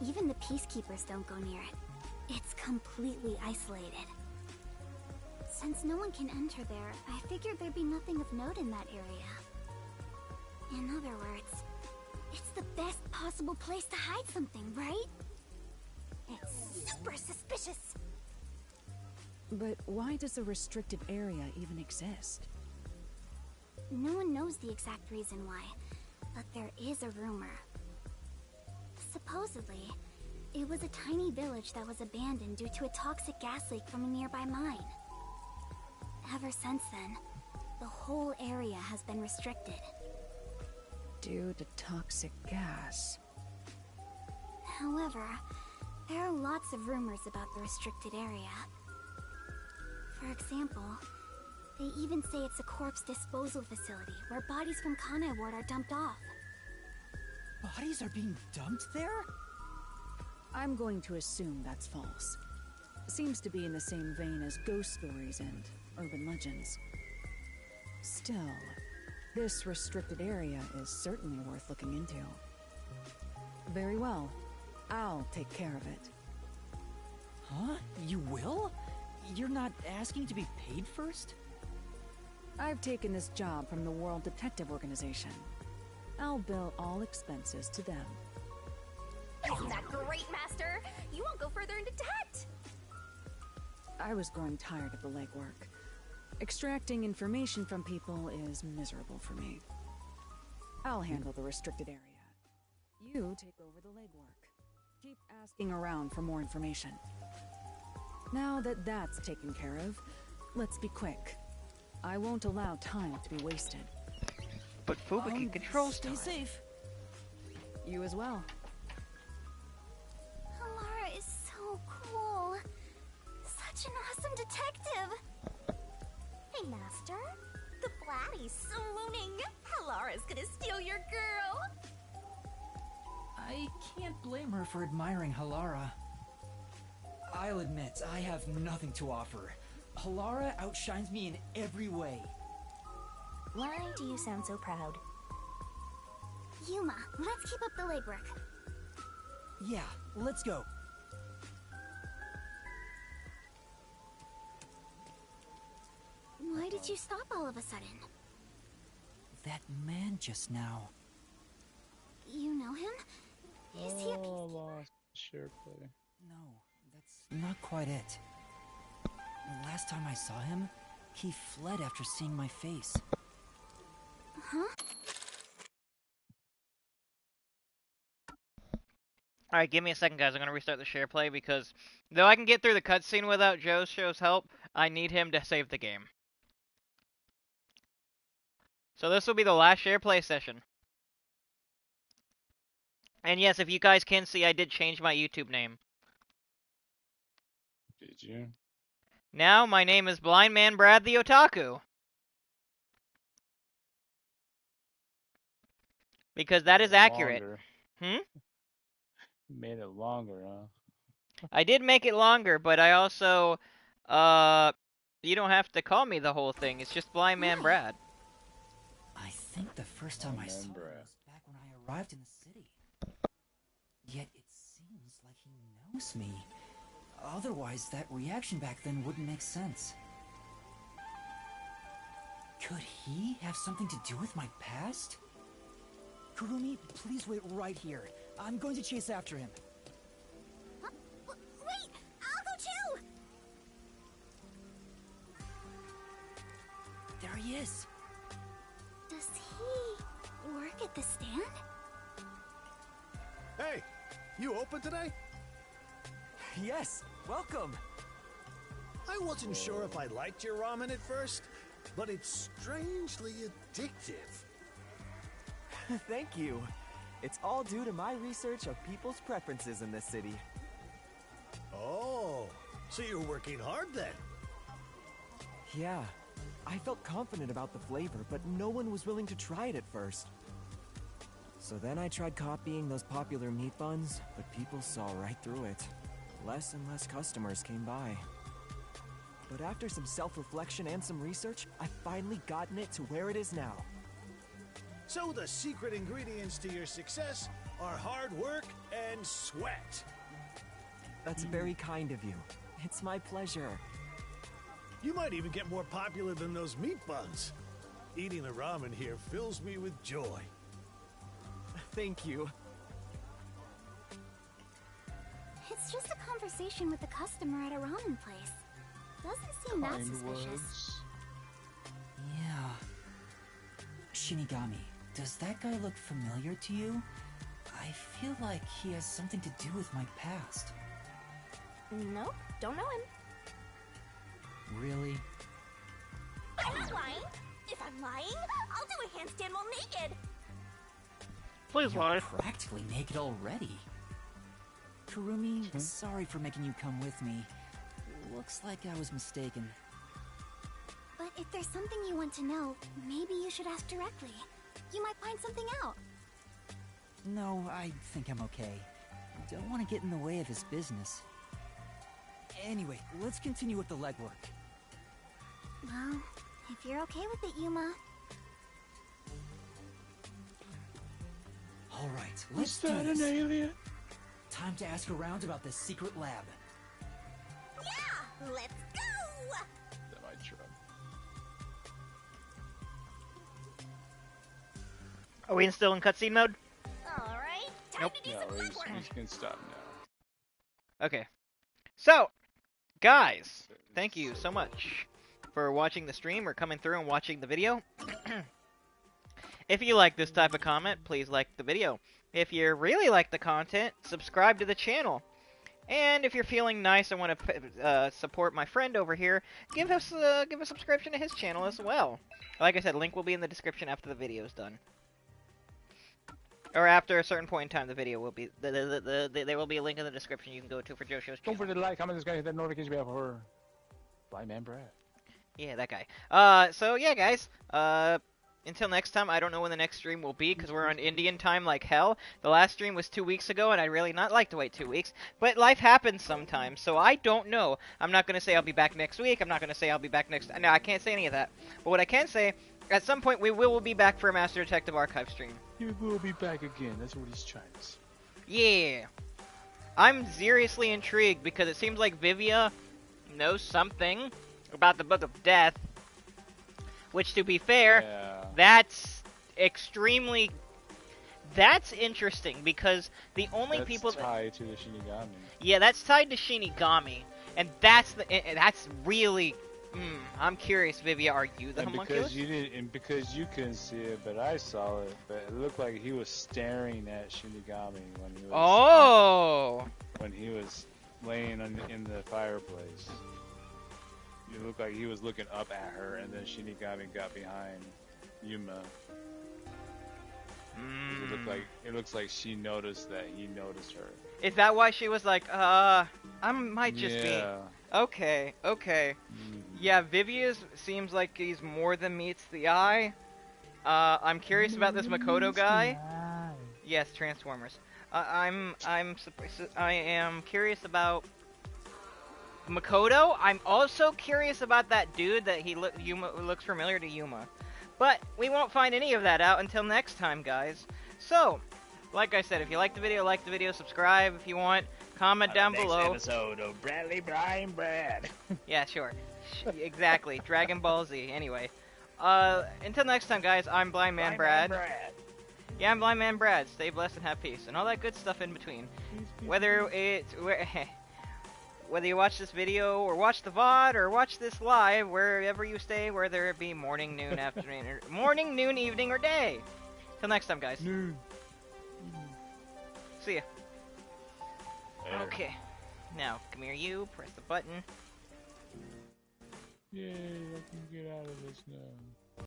even the peacekeepers don't go near it. It's completely isolated. Since no one can enter there, I figured there'd be nothing of note in that area. In other words, it's the best possible place to hide something, right? It's super suspicious. But why does a restricted area even exist? No one knows the exact reason why, but there is a rumor. Supposedly, it was a tiny village that was abandoned due to a toxic gas leak from a nearby mine. Ever since then, the whole area has been restricted. Due to toxic gas. However, there are lots of rumors about the restricted area. For example, they even say it's a corpse disposal facility where bodies from Kanai Ward are dumped off. Bodies are being dumped there? I'm going to assume that's false. Seems to be in the same vein as ghost stories and urban legends. Still, this restricted area is certainly worth looking into. Very well. I'll take care of it. Huh? You will? You're not asking to be paid first? I've taken this job from the World Detective Organization. I'll bill all expenses to them. Isn't that great, Master? You won't go further into debt! I was growing tired of the legwork. Extracting information from people is miserable for me. I'll handle the restricted area. You take over the legwork. Keep asking around for more information. Now that that's taken care of, let's be quick. I won't allow time to be wasted. But Fubuki controls time. Stay safe. You as well. Halara is so cool. Such an awesome detective. Hey, Master. The Blatty's so mooning. Halara's gonna steal your girl. I can't blame her for admiring Halara. I'll admit, I have nothing to offer. Halara outshines me in every way. Why do you sound so proud? Yuma, let's keep up the legwork. Yeah, let's go. Why did you stop all of a sudden? That man just now. You know him? Is he a peacekeeper? Lost SharePlay. No, that's not quite it. The last time I saw him, he fled after seeing my face. Huh? Alright, give me a second, guys. I'm going to restart the share play because though I can get through the cutscene without Josh's help, I need him to save the game. So this will be the last share play session. And yes, if you guys can see, I did change my YouTube name. Did you? Now, my name is Blind Man Brad the Otaku. Because that is accurate. Longer. Hmm? You made it longer, huh? I did make it longer, but I also, you don't have to call me the whole thing. It's just Blind Man Brad. I think the first time I saw him was back when I arrived in the city. Yet it seems like he knows me. Otherwise, that reaction back then wouldn't make sense. Could he have something to do with my past? Kurumi, please wait right here. I'm going to chase after him. Huh? Wait! I'll go too! There he is. Does he work at the stand? Hey, you open today? Yes, welcome. I wasn't sure if I liked your ramen at first, but it's strangely addictive. Thank you. It's all due to my research of people's preferences in this city. Oh, so you're working hard then? Yeah, I felt confident about the flavor, but no one was willing to try it at first. So then I tried copying those popular meat buns, but people saw right through it. Less and less customers came by. But after some self-reflection and some research, I've finally gotten it to where it is now. So the secret ingredients to your success are hard work and sweat. That's very kind of you. It's my pleasure. You might even get more popular than those meat buns. Eating the ramen here fills me with joy. Thank you. It's just a conversation with a customer at a ramen place. Doesn't seem that suspicious. Yeah. Shinigami, does that guy look familiar to you? I feel like he has something to do with my past. No, don't know him. Really? I'm not lying. If I'm lying, I'll do a handstand while naked. Please lie. Practically naked already. Kurumi, sorry for making you come with me. Looks like I was mistaken. But if there's something you want to know, maybe you should ask directly. You might find something out. No, I think I'm okay. Don't want to get in the way of his business. Anyway, let's continue with the legwork. Well, if you're okay with it, Yuma. Alright, let's do this. An alien? Time to ask around about the secret lab. Yeah, let's go! That might true. Are we still in cutscene mode? Alright, time Nope. to do some legwork. He's gonna stop now. Okay. So, guys, thank you so much for watching the stream or coming through and watching the video. If you like this type of comment, please like the video. If you really like the content, subscribe to the channel. And if you're feeling nice and want to support my friend over here, give a subscription to his channel as well. Like I said, link will be in the description after the video is done. Or after a certain point in time, the video will be there will be a link in the description you can go to for Josh's channel. Don't forget to like, comment, subscribe, hit that notification bell for Blind Man Brad. Yeah, that guy. So yeah, guys. Until next time, I don't know when the next stream will be because we're on Indian time like hell. The last stream was 2 weeks ago, and I'd really not like to wait 2 weeks. But life happens sometimes, so I don't know. I'm not going to say I'll be back next week. I'm not going to say I'll be back next... No, I can't say any of that. But what I can say, at some point we will be back for a Master Detective Archive stream. You will be back again. That's what he's trying to say. Yeah. I'm seriously intrigued because it seems like Vivia knows something about the Book of Death. Which, to be fair, that's extremely... That's interesting, because the only people... That's tied to the Shinigami. Yeah, that's tied to Shinigami. And that's really I'm curious, Vivia, are you the homunculus? Because you couldn't see it, but I saw it. But it looked like he was staring at Shinigami when he was laying in the fireplace. It looked like he was looking up at her, and then Shinigami got behind Yuma. It looks like she noticed that he noticed her. Is that why she was like, I might just be... Okay. Yeah, Vivia's seems like he's more than meets the eye. I'm curious about this Makoto guy. Yes, Transformers. I am curious about Makoto. I'm also curious about that dude that Yuma looks familiar to Yuma. But we won't find any of that out until next time, guys. So, like I said, if you like the video, subscribe if you want. Comment down below. Next episode of Bradley Brian Brad. Yeah, sure. Exactly. Dragon Ball Z. Anyway. Until next time, guys, I'm Blind Man Brad. Yeah, I'm Blind Man Brad. Stay blessed and have peace. And all that good stuff in between. Whether you watch this video, or watch the VOD, or watch this live, wherever you stay, whether it be morning, noon, afternoon, or morning, noon, evening, or day. Till next time, guys. See ya. Okay. Now, come here, you. Press the button. Yay, I can get out of this now.